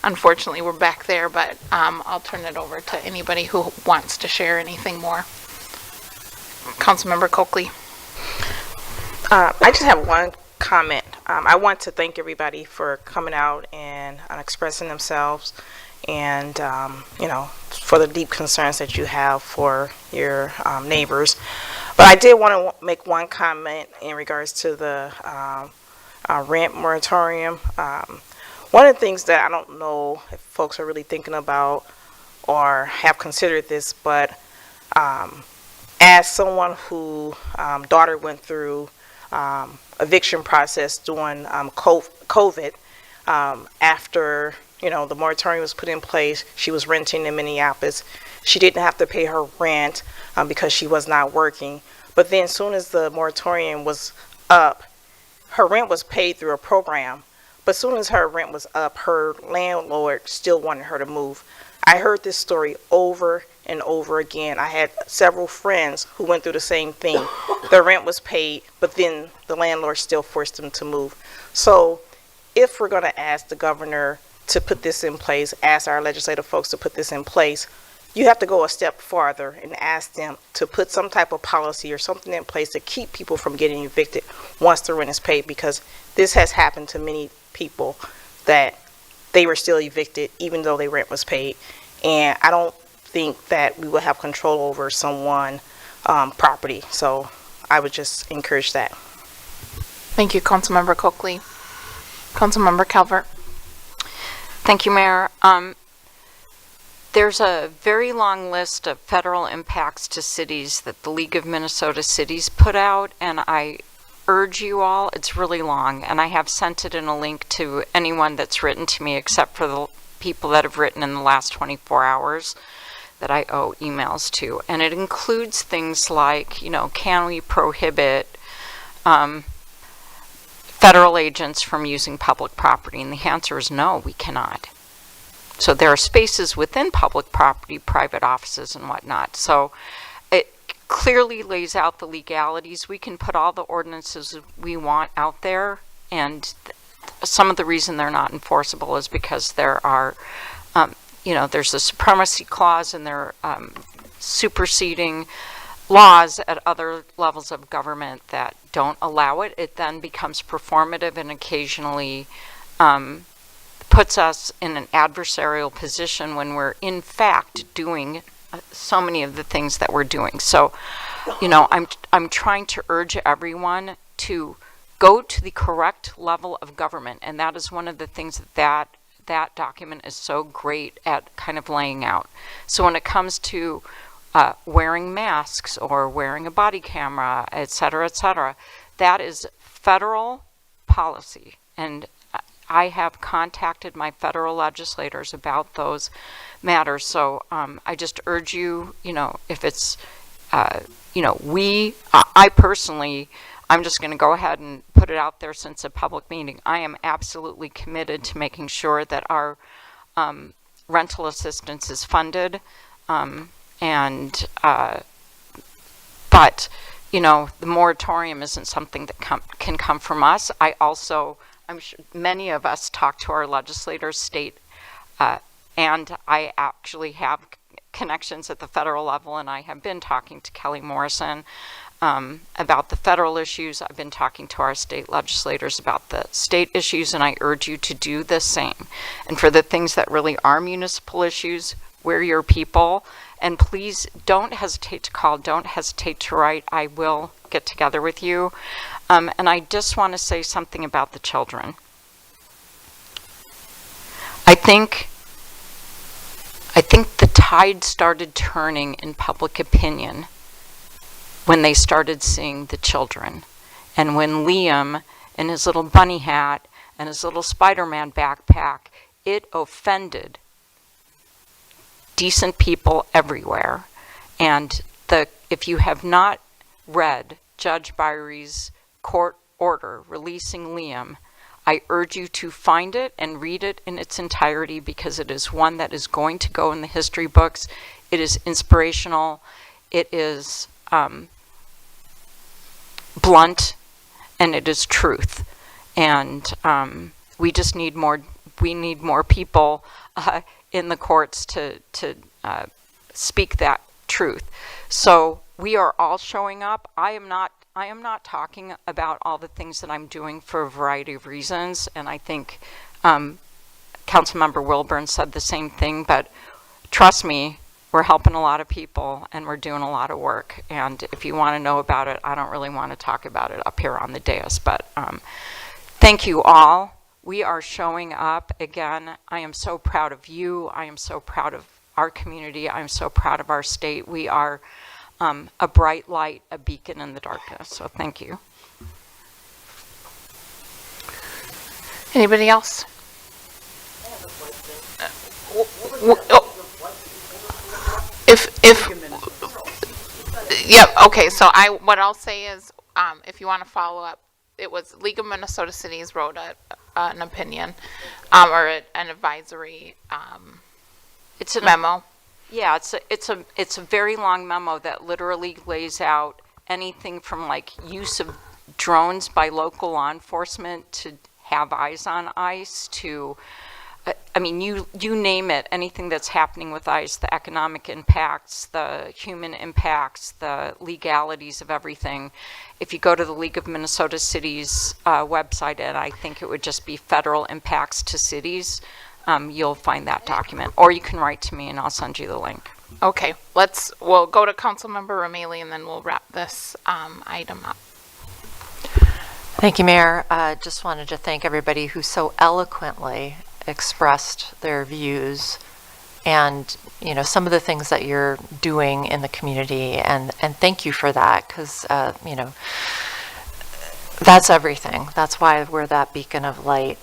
Unfortunately, we're back there, but I'll turn it over to anybody who wants to share anything more. Councilmember Coakley. I just have one comment. I want to thank everybody for coming out and expressing themselves, and for the deep concerns that you have for your neighbors. But I did want to make one comment in regards to the rent moratorium. One of the things that I don't know if folks are really thinking about or have considered this, but as someone who daughter went through eviction process during COVID, after the moratorium was put in place, she was renting in Minneapolis. She didn't have to pay her rent because she was not working. But then as soon as the moratorium was up, her rent was paid through a program. But as soon as her rent was up, her landlord still wanted her to move. I heard this story over and over again. I had several friends who went through the same thing. Their rent was paid, but then the landlord still forced them to move. So if we're going to ask the governor to put this in place, ask our legislative folks to put this in place, you have to go a step farther and ask them to put some type of policy or something in place to keep people from getting evicted once the rent is paid, because this has happened to many people that they were still evicted even though their rent was paid. And I don't think that we will have control over someone's property. So I would just encourage that. Thank you, Councilmember Coakley. Councilmember Calvert. Thank you, Mayor. There's a very long list of federal impacts to cities that the League of Minnesota Cities put out, and I urge you all, it's really long, and I have sent it in a link to anyone that's written to me except for the people that have written in the last 24 hours that I owe emails to. And it includes things like, can we prohibit federal agents from using public property? And the answer is no, we cannot. So there are spaces within public property, private offices and whatnot. So it clearly lays out the legalities. We can put all the ordinances we want out there, and some of the reason they're not enforceable is because there are, there's a supremacy clause, and they're superseding laws at other levels of government that don't allow it. It then becomes performative and occasionally puts us in an adversarial position when we're in fact doing so many of the things that we're doing. So, I'm trying to urge everyone to go to the correct level of government, and that is one of the things that document is so great at kind of laying out. So when it comes to wearing masks or wearing a body camera, et cetera, that is federal policy, and I have contacted my federal legislators about those matters. So I just urge you, if it's, I personally, I'm just going to go ahead and put it out there since a public meeting. I am absolutely committed to making sure that our rental assistance is funded. But, the moratorium isn't something that can come from us. I'm sure many of us talk to our legislators, state, and I actually have connections at the federal level, and I have been talking to Kelly Morrison about the federal issues. I've been talking to our state legislators about the state issues, and I urge you to do the same. And for the things that really are municipal issues, we're your people, and please don't hesitate to call, don't hesitate to write. I will get together with you. And I just want to say something about the children. I think the tide started turning in public opinion when they started seeing the children. And when Liam, in his little bunny hat and his little Spider-Man backpack, it offended decent people everywhere. And if you have not read Judge Byrie's court order releasing Liam, I urge you to find it and read it in its entirety, because it is one that is going to go in the history books. It is inspirational. It is blunt, and it is truth. And we just need more. We need more people in the courts to speak that truth. So we are all showing up. I am not talking about all the things that I'm doing for a variety of reasons, and I think Councilmember Wilburn said the same thing, but trust me, we're helping a lot of people and we're doing a lot of work. And if you want to know about it, I don't really want to talk about it up here on the dais, but thank you all. We are showing up again. I am so proud of you. I am so proud of our community. I'm so proud of our state. We are a bright light, a beacon in the darkness. So thank you. Anybody else? Yep, okay, so what I'll say is, if you want to follow up, it was League of Minnesota Cities wrote an opinion, or an advisory It's a memo. Yeah, it's a very long memo that literally lays out anything from like use of drones by local law enforcement to have eyes on ICE to, I mean, you name it, anything that's happening with ICE, the economic impacts, the human impacts, the legalities of everything. If you go to the League of Minnesota Cities website, and I think it would just be federal impacts to cities, you'll find that document. Or you can write to me and I'll send you the link. Okay, we'll go to Councilmember Rameli and then we'll wrap this item up. Thank you, Mayor. Just wanted to thank everybody who so eloquently expressed their views and, you know, some of the things that you're doing in the community, and thank you for that, because, you know, that's everything. That's why we're that beacon of light.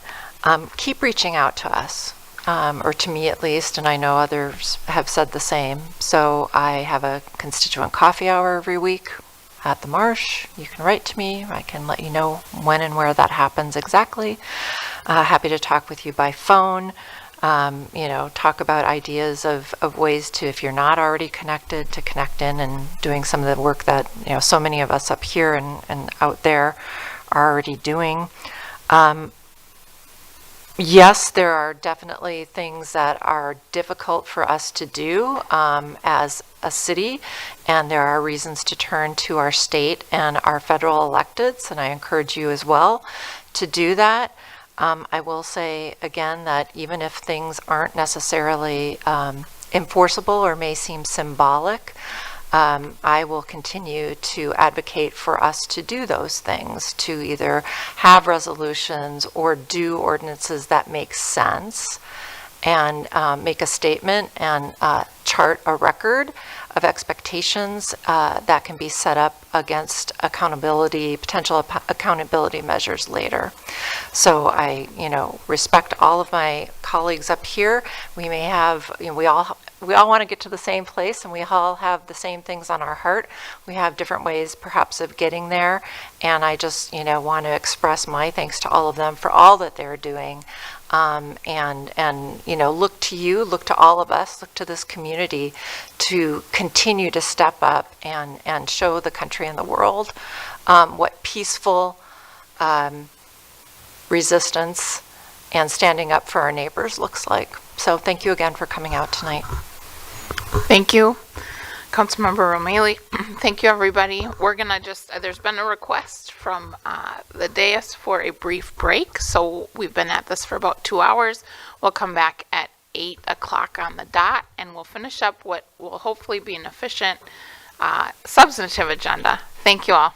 Keep reaching out to us, or to me at least, and I know others have said the same. So I have a constituent coffee hour every week at the Marsh. You can write to me. I can let you know when and where that happens exactly. Happy to talk with you by phone. You know, talk about ideas of ways to, if you're not already connected, to connect in and doing some of the work that, you know, so many of us up here and out there are already doing. Yes, there are definitely things that are difficult for us to do as a city, and there are reasons to turn to our state and our federal electeds, and I encourage you as well to do that. I will say again that even if things aren't necessarily enforceable or may seem symbolic, I will continue to advocate for us to do those things, to either have resolutions or do ordinances that make sense and make a statement and chart a record of expectations that can be set up against potential accountability measures later. So I, you know, respect all of my colleagues up here. We may have, you know, we all want to get to the same place, and we all have the same things on our heart. We have different ways perhaps of getting there, and I just, you know, want to express my thanks to all of them for all that they're doing. And you know, look to you, look to all of us, look to this community to continue to step up and show the country and the world what peaceful resistance and standing up for our neighbors looks like. So thank you again for coming out tonight. Thank you, Councilmember Romali. Thank you, everybody. We're gonna there's been a request from the dais for a brief break. So we've been at this for about 2 hours. We'll come back at 8 o'clock on the dot, and we'll finish up what will hopefully be an efficient, substantive agenda. Thank you all.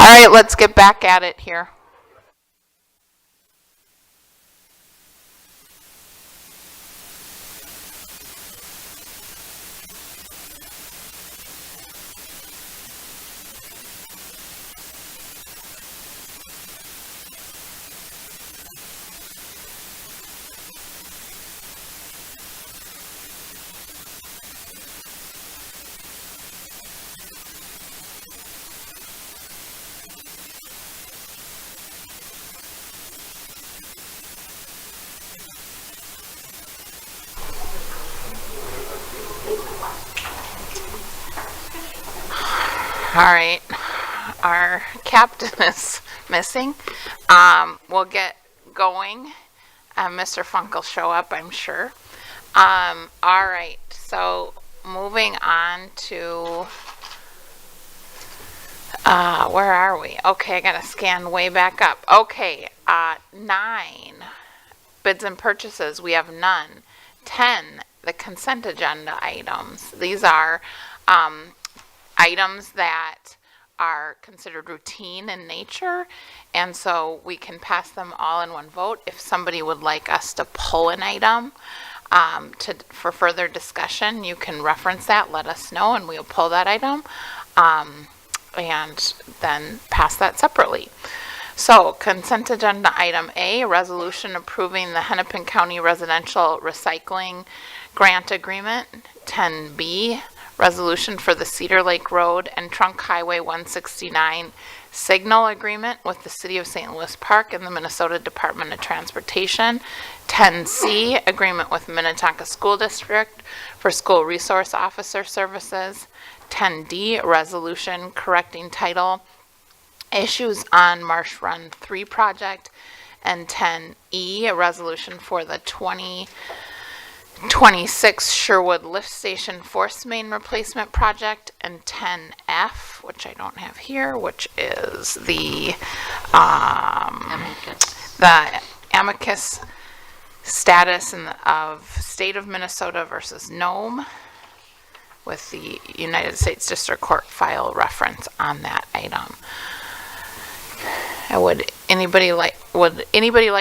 right, let's get back at it here. All right, our captain is missing. We'll get going. Mr. Funk will show up, I'm sure. All right, so moving on to, where are we? Okay, I gotta scan way back up. Okay, 9, bids and purchases, we have none. 10, the consent agenda items. These are items that are considered routine in nature, and so we can pass them all in one vote. If somebody would like us to pull an item for further discussion, you can reference that, let us know, and we'll pull that item and then pass that separately. So, consent agenda item A, resolution approving the Hennepin County Residential Recycling Grant Agreement. 10B, resolution for the Cedar Lake Road and Trunk Highway 169 signal agreement with the City of St. Louis Park and the Minnesota Department of Transportation. 10C, agreement with Minnetonka School District for school resource officer services. 10D, resolution correcting title issues on Marsh Run 3 project. And 10E, a resolution for the 2026 Sherwood Lift Station Force Main Replacement Project. And 10F, which I don't have here, which is the amicus status of State of Minnesota versus Nome, with the United States District Court file reference on that item. Would anybody like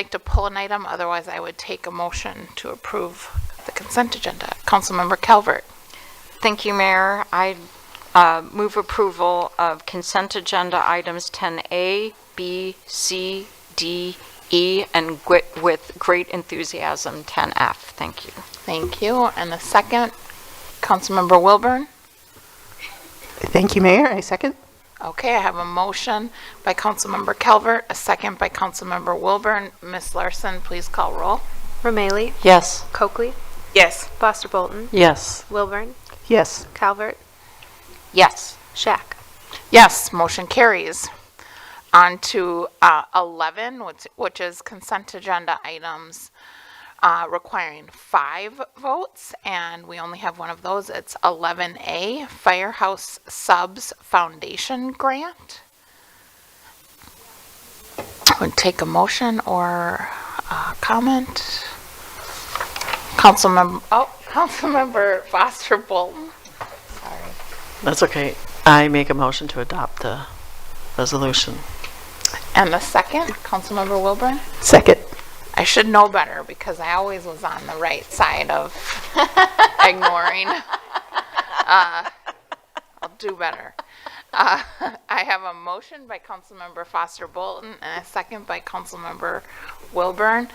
to pull an item? Otherwise, I would take a motion to approve the consent agenda. Councilmember Calvert. Thank you, Mayor. I move approval of consent agenda items 10A, B, C, D, E, and with great enthusiasm 10F. Thank you. Thank you. And the second, Councilmember Wilburn. Thank you, Mayor. I second. Okay, I have a motion by Councilmember Calvert, a second by Councilmember Wilburn. Ms. Larson, please call roll. Romaili? Yes. Coakley? Yes. Foster Bolton? Yes. Wilburn? Yes. Calvert? Yes. Shack? Yes, motion carries. On to 11, which is consent agenda items requiring 5 votes, and we only have one of those. It's 11A, Firehouse Subs Foundation Grant. Would take a motion or a comment. Councilmember Foster Bolton. Sorry. That's okay. I make a motion to adopt the resolution. And the second, Councilmember Wilburn. Second. I should know better because I always was on the right side of ignoring. I'll do better. I have a motion by Councilmember Foster Bolton and a second by Councilmember Wilburn.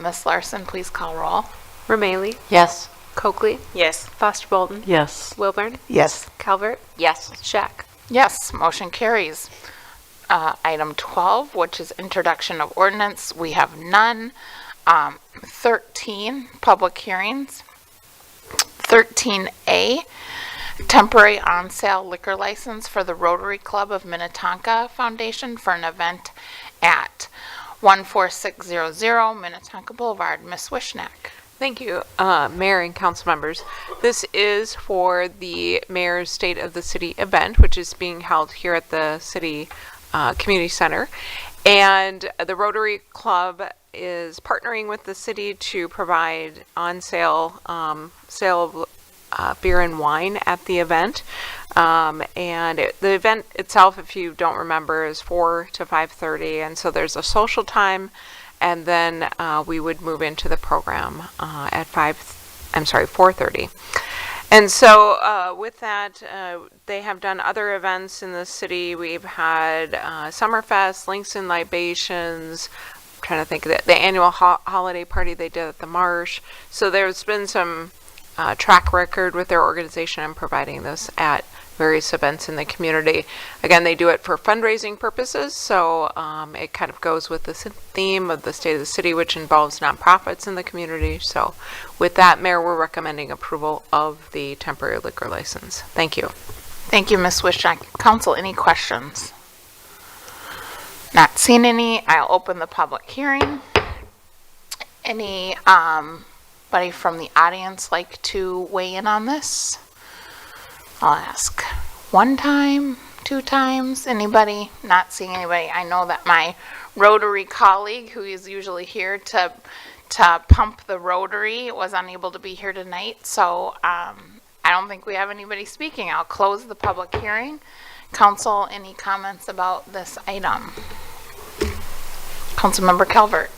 Ms. Larson, please call roll. Romaili? Yes. Coakley? Yes. Foster Bolton? Yes. Wilburn? Yes. Calvert? Yes. Shack? Yes, motion carries. Item 12, which is introduction of ordinance, we have none. 13, public hearings. 13A, temporary on-sale liquor license for the Rotary Club of Minnetonka Foundation for an event at 14600 Minnetonka Boulevard. Ms. Wishnack. Thank you, Mayor and council members. This is for the Mayor's State of the City event, which is being held here at the City Community Center. And the Rotary Club is partnering with the city to provide on-sale beer and wine at the event. The event itself, if you don't remember, is 4 to 5:30, and so there's a social time, and then we would move into the program at 4:30. And so with that, they have done other events in the city. We've had Summerfest, Links and Libations. I'm trying to think of the annual holiday party they did at the Marsh. So there's been some track record with their organization and providing this at various events in the community. Again, they do it for fundraising purposes, so it kind of goes with the theme of the State of the City, which involves nonprofits in the community. So with that, Mayor, we're recommending approval of the temporary liquor license. Thank you. Thank you, Ms. Wishak. Council, any questions? Not seeing any, I'll open the public hearing. Anybody from the audience like to weigh in on this? I'll ask 1 time, 2 times, anybody? Not seeing anybody. I know that my Rotary colleague, who is usually here to pump the Rotary, was unable to be here tonight, so I don't think we have anybody speaking. I'll close the public hearing. Council, any comments about this item? Councilmember Calvert.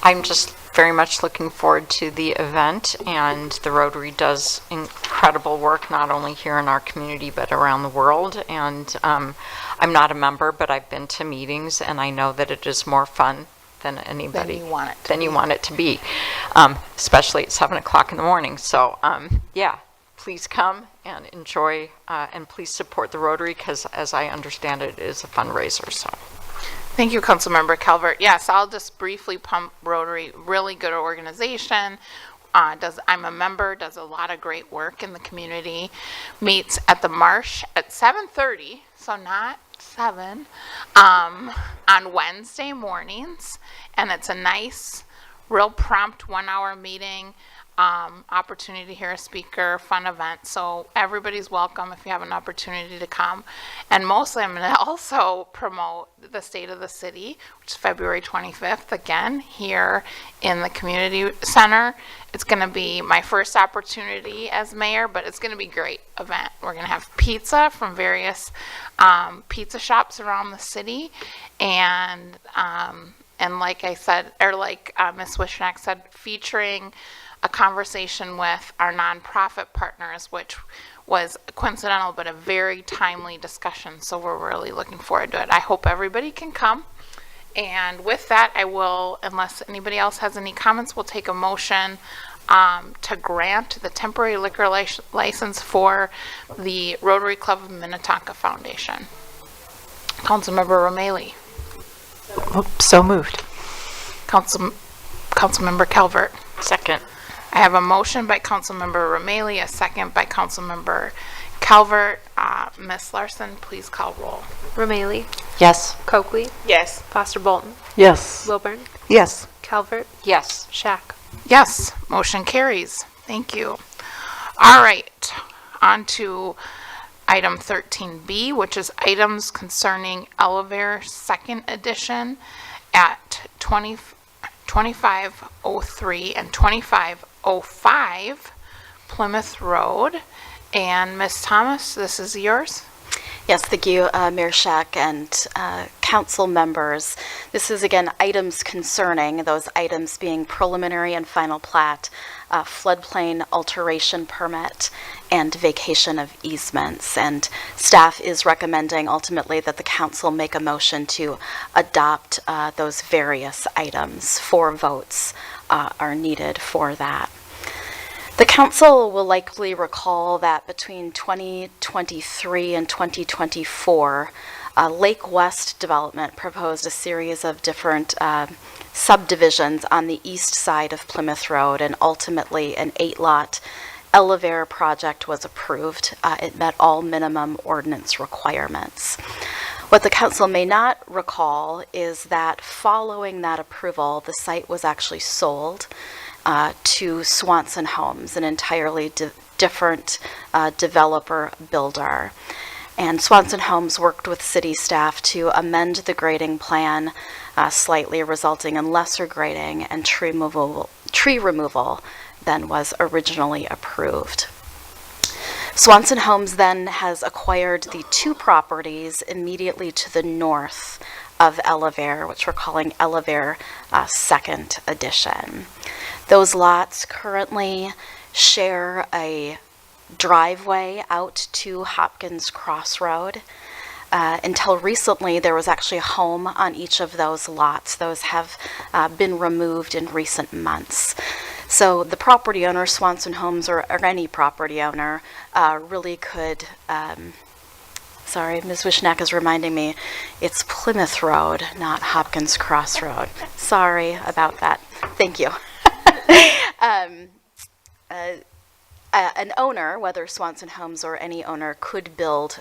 I'm just very much looking forward to the event, and the Rotary does incredible work not only here in our community but around the world. And I'm not a member, but I've been to meetings, and I know that it is more fun than anybody Than you want it to be, especially at 7 o'clock in the morning. So yeah, please come and enjoy, and please support the Rotary, because as I understand it, it is a fundraiser. So. Thank you, Councilmember Calvert. Yes, I'll just briefly pump Rotary. Really good organization. I'm a member, does a lot of great work in the community. Meets at the Marsh at 7:30, so not 7, on Wednesday mornings. And it's a nice, real prompt 1-hour meeting. Opportunity to hear a speaker, fun event. So everybody's welcome if you have an opportunity to come. And mostly I'm going to also promote the State of the City, which is February 25th, again, here in the community center. It's going to be my first opportunity as mayor, but it's going to be a great event. We're going to have pizza from various pizza shops around the city. And like I said, or like Ms. Wishnak said, featuring a conversation with our nonprofit partners, which was coincidental but a very timely discussion. So we're really looking forward to it. I hope everybody can come. And with that, I will, unless anybody else has any comments, we'll take a motion to grant the temporary liquor license for the Rotary Club of Minnetonka Foundation. Councilmember Romali. So moved. Councilmember Calvert. Second. I have a motion by Councilmember Romali, a second by Councilmember Calvert. Ms. Larson, please call roll. Romali. Yes. Coakley. Yes. Foster Bolton. Yes. Wilburn. Yes. Calvert. Yes. Shack. Yes, motion carries. Thank you. All right, on to item 13B, which is items concerning Elevator Second Edition at 2503 and 2505 Plymouth Road. And Ms. Thomas, this is yours. Yes, thank you, Mayor Shack and council members. This is, again, items concerning, those items being preliminary and final plat, floodplain alteration permit, and vacation of easements. And staff is recommending ultimately that the council make a motion to adopt those various items. 4 votes are needed for that. The council will likely recall that between 2023 and 2024, Lake West Development proposed a series of different subdivisions on the east side of Plymouth Road, and ultimately an 8-lot Elevator project was approved. It met all minimum ordinance requirements. What the council may not recall is that following that approval, the site was actually sold to Swanson Homes, an entirely different developer builder. And Swanson Homes worked with city staff to amend the grading plan slightly, resulting in lesser grading and tree removal than was originally approved. Swanson Homes then has acquired the 2 properties immediately to the north of Elevere, which we're calling Elevere Second Edition. Those lots currently share a driveway out to Hopkins Crossroad. Until recently, there was actually a home on each of those lots. Those have been removed in recent months. So the property owner, Swanson Homes, or any property owner, really could, sorry, Ms. Wishnak is reminding me, it's Plymouth Road, not Hopkins Crossroad. Sorry about that. Thank you. An owner, whether Swanson Homes or any owner, could build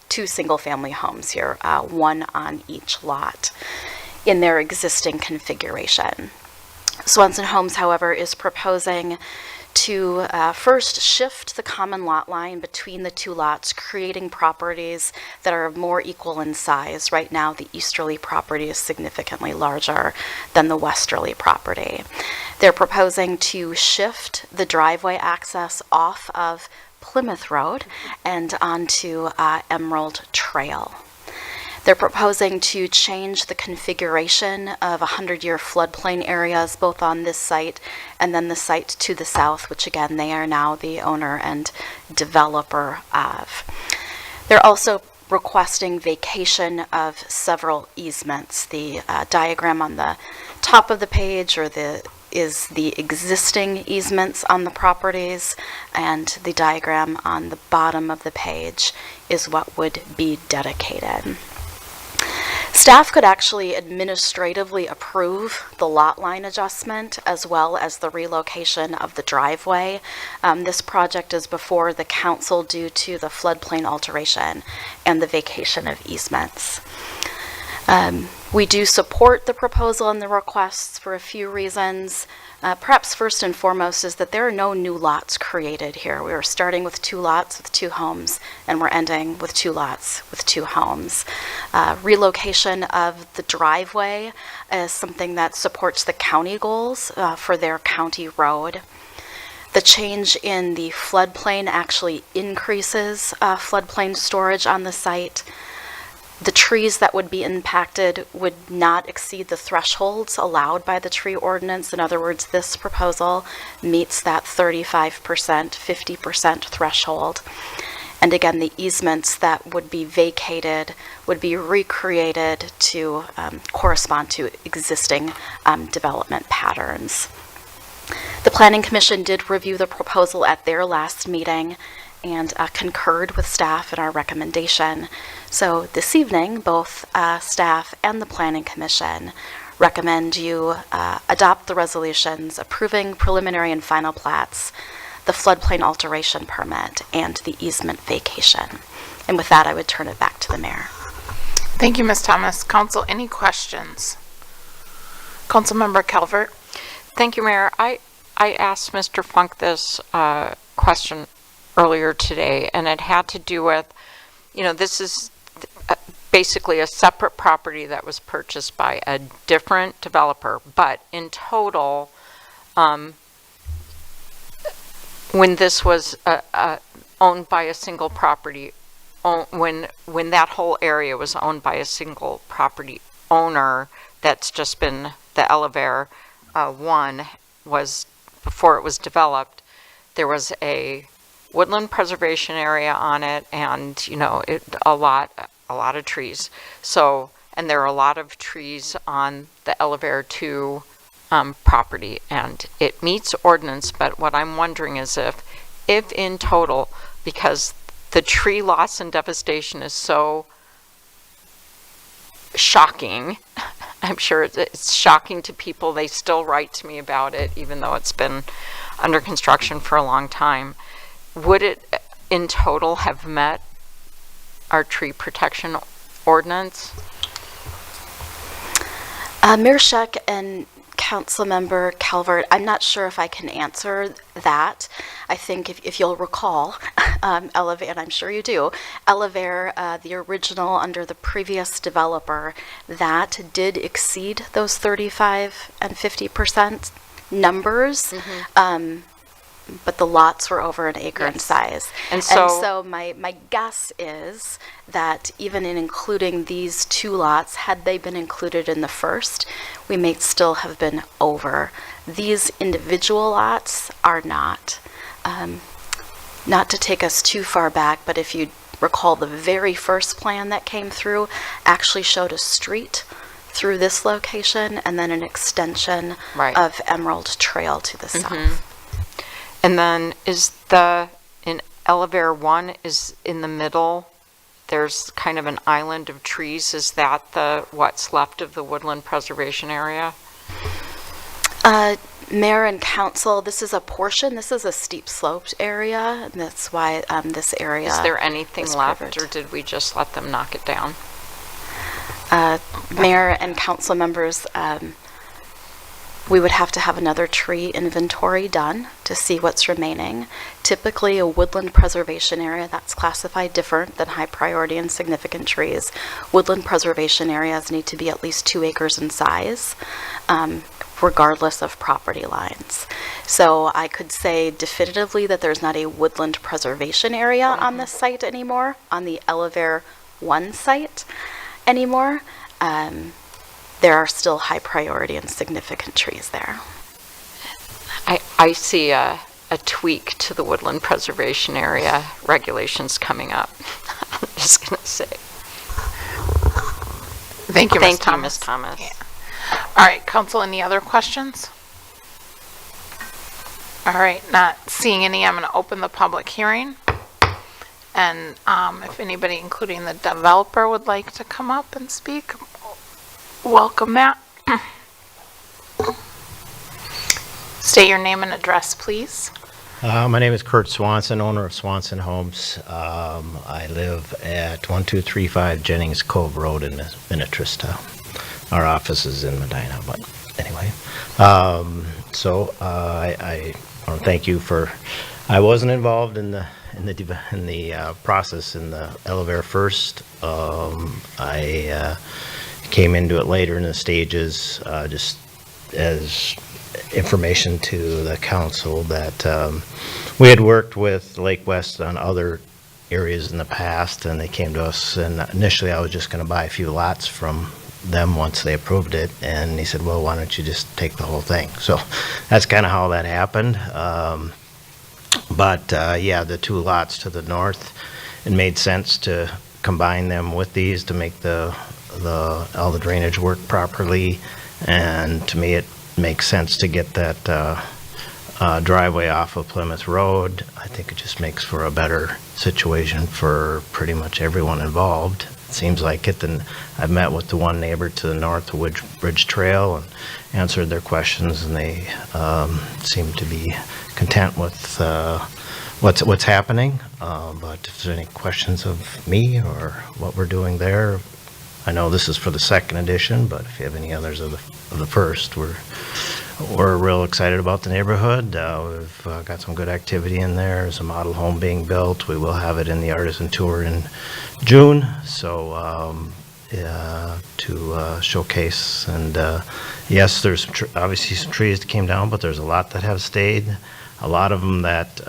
2 single-family homes here, 1 on each lot in their existing configuration. Swanson Homes, however, is proposing to first shift the common lot line between the 2 lots, creating properties that are more equal in size. Right now, the easterly property is significantly larger than the westerly property. They're proposing to shift the driveway access off of Plymouth Road and onto Emerald Trail. They're proposing to change the configuration of 100-year floodplain areas both on this site and then the site to the south, which again they are now the owner and developer of. They're also requesting vacation of several easements. The diagram on the top of the page is the existing easements on the properties, and the diagram on the bottom of the page is what would be dedicated. Staff could actually administratively approve the lot line adjustment as well as the relocation of the driveway. This project is before the council due to the floodplain alteration and the vacation of easements. We do support the proposal and the requests for a few reasons. Perhaps first and foremost is that there are no new lots created here. We are starting with 2 lots with 2 homes, and we're ending with 2 lots with 2 homes. Relocation of the driveway is something that supports the county goals for their county road. The change in the floodplain actually increases floodplain storage on the site. The trees that would be impacted would not exceed the thresholds allowed by the tree ordinance. In other words, this proposal meets that 35%, 50% threshold. And again, the easements that would be vacated would be recreated to correspond to existing development patterns. The Planning Commission did review the proposal at their last meeting and concurred with staff in our recommendation. So this evening, both staff and the Planning Commission recommend you adopt the resolutions approving preliminary and final plats, the floodplain alteration permit, and the easement vacation. And with that, I would turn it back to the mayor. Thank you, Ms. Thomas. Council, any questions? Councilmember Calvert? Thank you, Mayor. I asked Mr. Funk this question earlier today, and it had to do with, this is basically a separate property that was purchased by a different developer, but in total, when this was owned by a single property, when that whole area was owned by a single property owner, that's just been the Elevere 1 was, before it was developed, there was a woodland preservation area on it, and a lot of trees. So, and there are a lot of trees on the Elevere 2 property, and it meets ordinance. But what I'm wondering is if in total, because the tree loss and devastation is so shocking, I'm sure it's shocking to people. They still write to me about it, even though it's been under construction for a long time. Would it in total have met our tree protection ordinance? Mayor Scheck and Councilmember Calvert, I'm not sure if I can answer that. I think if you'll recall, Elevere, and I'm sure you do, Elevere, the original under the previous developer, that did exceed those 35 and 50% numbers. but the lots were over an acre in size. And so- so my guess is that even in including these 2 lots, had they been included in the first, we may still have been over. These individual lots are not. Not to take us too far back, but if you recall, the very first plan that came through actually showed a street through this location and then an extension Right. of Emerald Trail to the south. And then in Elevator 1 is in the middle, there's kind of an island of trees. Is that what's left of the woodland preservation area? Mayor and council, this is a portion, this is a steep sloped area, and that's why this area Is there anything is left, covered. or did we just let them knock it down? Mayor and council members, we would have to have another tree inventory done to see what's remaining. Typically, a woodland preservation area that's classified different than high priority and significant trees. Woodland preservation areas need to be at least 2 acres in size, regardless of property lines. So I could say definitively that there's not a woodland preservation area on this site anymore, on the Elevator 1 site anymore. There are still high priority and significant trees there. I see a tweak to the woodland preservation area regulations coming up. I'm just going to say. Thank you, Ms. Thank you, Thomas. Ms. Thomas. All right, council, any other questions? All right, not seeing any, I'm going to open the public hearing. And if anybody, including the developer, would like to come up and speak, welcome that. State your name and address, please. My name is Kurt Swanson, owner of Swanson Homes. I live at 1235 Jennings Cove Road in Minnetrista. Our office is in Medina, but anyway. I want to thank you for. I wasn't involved in the process in the Elevator first. I came into it later in the stages, just as information to the council that we had worked with Lake West on other areas in the past, and they came to us, and initially I was just going to buy a few lots from them once they approved it, and he said, well, why don't you just take the whole thing? So that's kind of how that happened. Yeah, the 2 lots to the north, it made sense to combine them with these to make all the drainage work properly, and to me it makes sense to get that driveway off of Plymouth Road. I think it just makes for a better situation for pretty much everyone involved. It seems like it. And I've met with the one neighbor to the north of Ridge Trail and answered their questions, and they seem to be content with what's happening. But if there's any questions of me or what we're doing there, I know this is for the second edition, but if you have any others of the first, we're real excited about the neighborhood. We've got some good activity in there. There's a model home being built. We will have it in the artisan tour in June, so to showcase. And yes, there's obviously some trees that came down, but there's a lot that have stayed. A lot of them that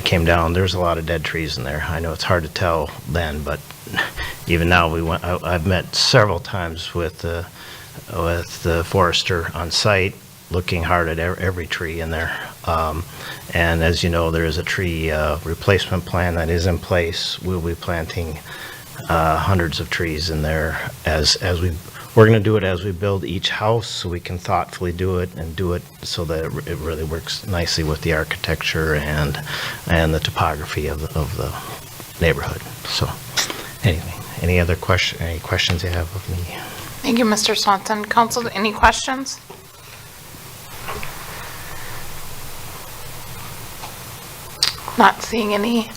came down, there's a lot of dead trees in there. I know it's hard to tell then, but even now I've met several times with the forester on site, looking hard at every tree in there. And as you know, there is a tree replacement plan that is in place. We'll be planting hundreds of trees in there we're going to do it as we build each house, so we can thoughtfully do it so that it really works nicely with the architecture and the topography of the neighborhood. So anyway, any questions you have of me? Thank you, Mr. Swanson. Council, any questions? Not seeing any.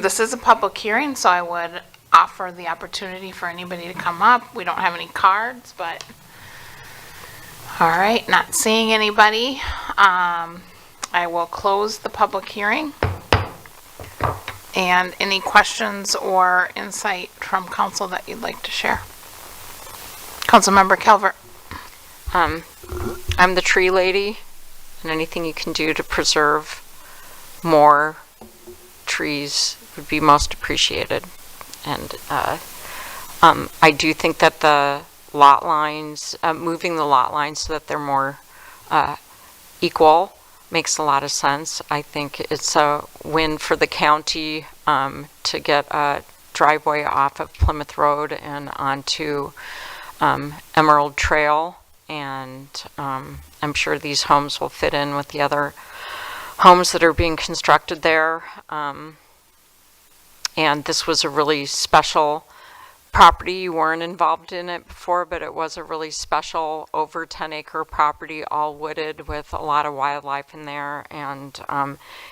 This is a public hearing, so I would offer the opportunity for anybody to come up. We don't have any cards, but all right, not seeing anybody. I will close the public hearing. And any questions or insight from council that you'd like to share? Councilmember Calvert. I'm the tree lady, and anything you can do to preserve more trees would be most appreciated. And I do think that the lot lines, moving the lot lines so that they're more equal makes a lot of sense. I think it's a win for the county to get a driveway off of Plymouth Road and onto Emerald Trail, and I'm sure these homes will fit in with the other homes that are being constructed there. And this was a really special property. You weren't involved in it before, but it was a really special over 10-acre property, all wooded with a lot of wildlife in there, and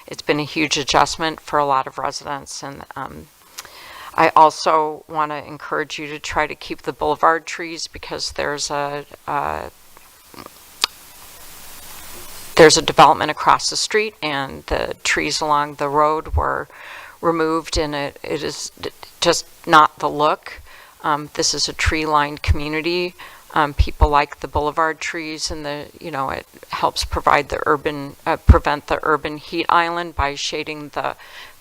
it's been a huge adjustment for a lot of residents. And I also want to encourage you to try to keep the boulevard trees, because there's a development across the street, and the trees along the road were removed, and it is just not the look. This is a tree-lined community. People like the boulevard trees, and it helps provide the prevent the urban heat island by shading the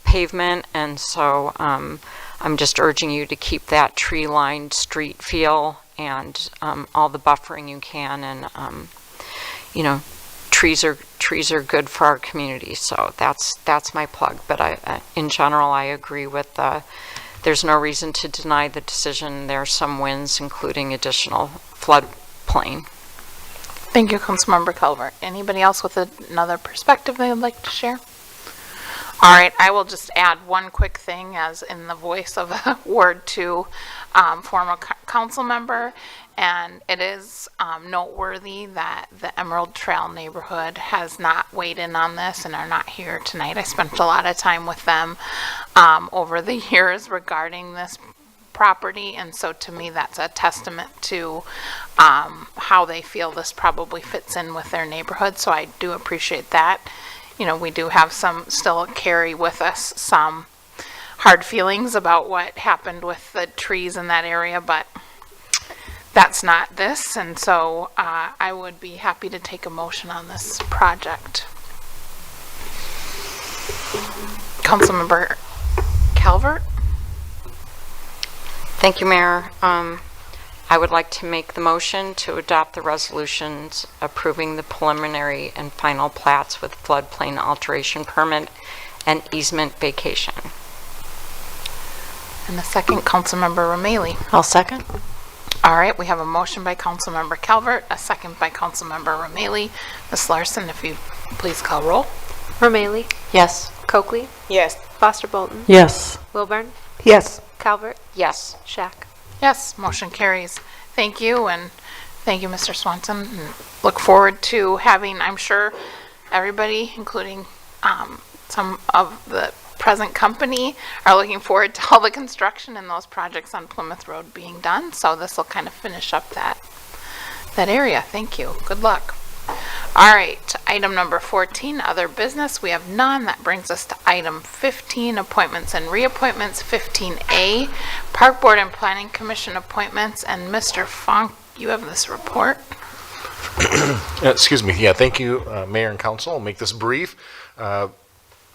pavement. And so I'm just urging you to keep that tree-lined street feel and all the buffering you can. And trees are good for our community. So that's my plug. But in general, I agree with there's no reason to deny the decision. There are some wins, including additional floodplain. Thank you, Councilmember Calvert. Anybody else with another perspective they would like to share? All right, I will just add one quick thing, as in the voice of a Ward 2 former council member, and it is noteworthy that the Emerald Trail neighborhood has not weighed in on this and are not here tonight. I spent a lot of time with them over the years regarding this property, and so to me that's a testament to how they feel this probably fits in with their neighborhood. So I do appreciate that. We do have still carry with us some hard feelings about what happened with the trees in that area, but that's not this, and so I would be happy to take a motion on this project. Councilmember Calvert? Thank you, Mayor. I would like to make the motion to adopt the resolutions approving the preliminary and final plats with floodplain alteration permit and easement vacation. And the second, Councilmember Romali. I'll second. All right, we have a motion by Councilmember Calvert, a second by Councilmember Romali. Ms. Larson, if you please call roll. Romali. Yes. Coakley. Yes. Foster Bolton. Yes. Wilburn. Yes. Calvert. Yes. Shack. Yes, motion carries. Thank you, and thank you, Mr. Swanson. And look forward to having, I'm sure, everybody, including some of the present company, are looking forward to all the construction and those projects on Plymouth Road being done. So this will kind of finish up that area. Thank you. Good luck. All right, item number 14, other business. We have none. That brings us to item 15, appointments and reappointments. 15A, Park Board and Planning Commission appointments. And Mr. Funk, you have this report. Excuse me. Yeah, thank you, Mayor and Council. I'll make this brief.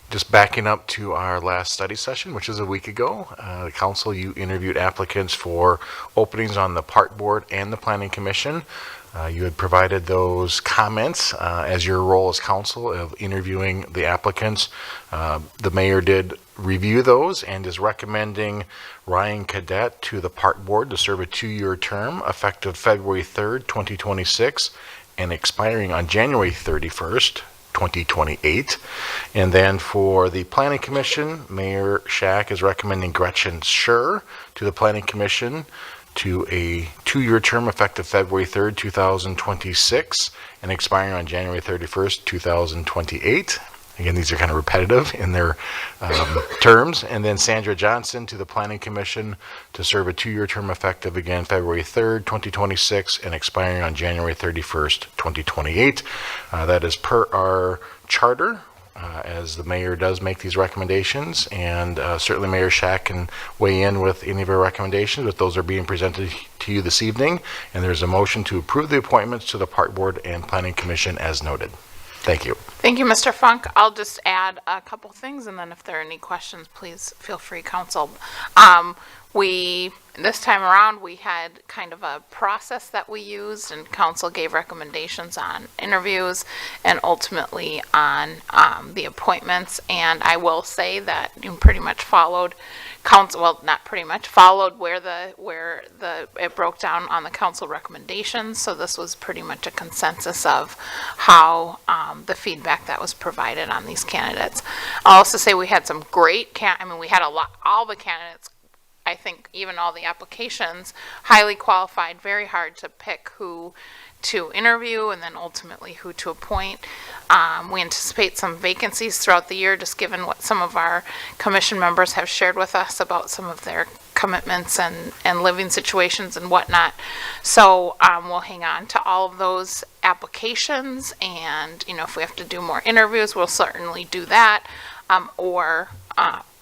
Just backing up to our last study session, which is a week ago, the council, you interviewed applicants for openings on the Park Board and the Planning Commission. You had provided those comments as your role as council of interviewing the applicants. The mayor did review those and is recommending Ryan Cadet to the Park Board to serve a 2-year term effective February 3rd, 2026 and expiring on January 31st, 2028. And then for the Planning Commission, Mayor Shack is recommending Gretchen Schur to the Planning Commission to a 2-year term effective February 3rd, 2026 and expiring on January 31st, 2028. Again, these are kind of repetitive in their terms. And then Sandra Johnson to the Planning Commission to serve a 2-year term effective again February 3rd, 2026 and expiring on January 31st, 2028. That is per our charter. As the mayor does make these recommendations, and certainly Mayor Shack can weigh in with any of our recommendations, but those are being presented to you this evening, and there's a motion to approve the appointments to the Park Board and Planning Commission as noted. Thank you. Thank you, Mr. Funk. I'll just add a couple things, and then if there are any questions, please feel free, council. This time around, we had kind of a process that we used, and council gave recommendations on interviews and ultimately on the appointments. And I will say that you pretty much followed council, well, not pretty much, followed where it broke down on the council recommendations. So this was pretty much a consensus of how the feedback that was provided on these candidates. I'll also say we had some great we had all the candidates, I think even all the applications, highly qualified, very hard to pick who to interview and then ultimately who to appoint. We anticipate some vacancies throughout the year, just given what some of our commission members have shared with us about some of their commitments and living situations and whatnot. So we'll hang on to all of those applications, and if we have to do more interviews, we'll certainly do that, or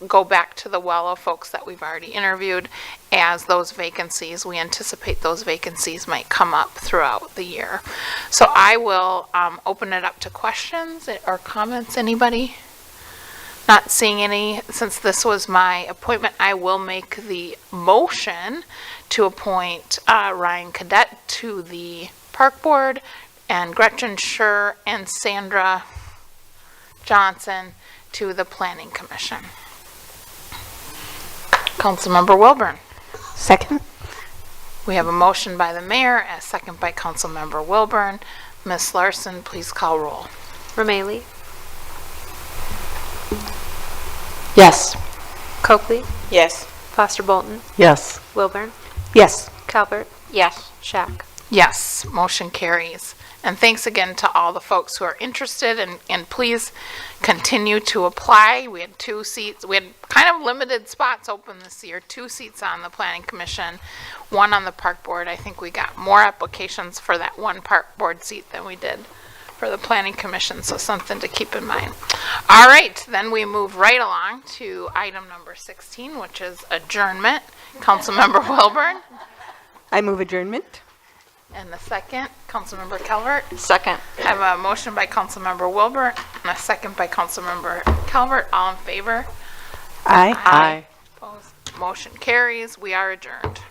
go back to the well of folks that we've already interviewed as those vacancies. We anticipate those vacancies might come up throughout the year. So I will open it up to questions or comments. Anybody? Not seeing any. Since this was my appointment, I will make the motion to appoint Ryan Cadet to the Park Board and Gretchen Schur and Sandra Johnson to the Planning Commission. Councilmember Wilburn. Second. We have a motion by the mayor, a second by Councilmember Wilburn. Ms. Larson, please call roll. Romaili, Yes. Copley, Yes. Foster Bolton, Yes. Wilburn, Yes. Calvert, Yes. Shack. Yes, motion carries. And thanks again to all the folks who are interested, and please continue to apply. We had 2 seats. We had kind of limited spots open this year, 2 seats on the Planning Commission, 1 on the Park Board. I think we got more applications for that 1 Park Board seat than we did for the Planning Commission, so something to keep in mind. All right, then we move right along to item number 16, which is adjournment. Councilmember Wilburn. I move adjournment. And the second, Councilmember Calvert. Second. I have a motion by Councilmember Wilbur and a second by Councilmember Calvert. All in favor? Aye. Aye. Opposed? Motion carries. We are adjourned.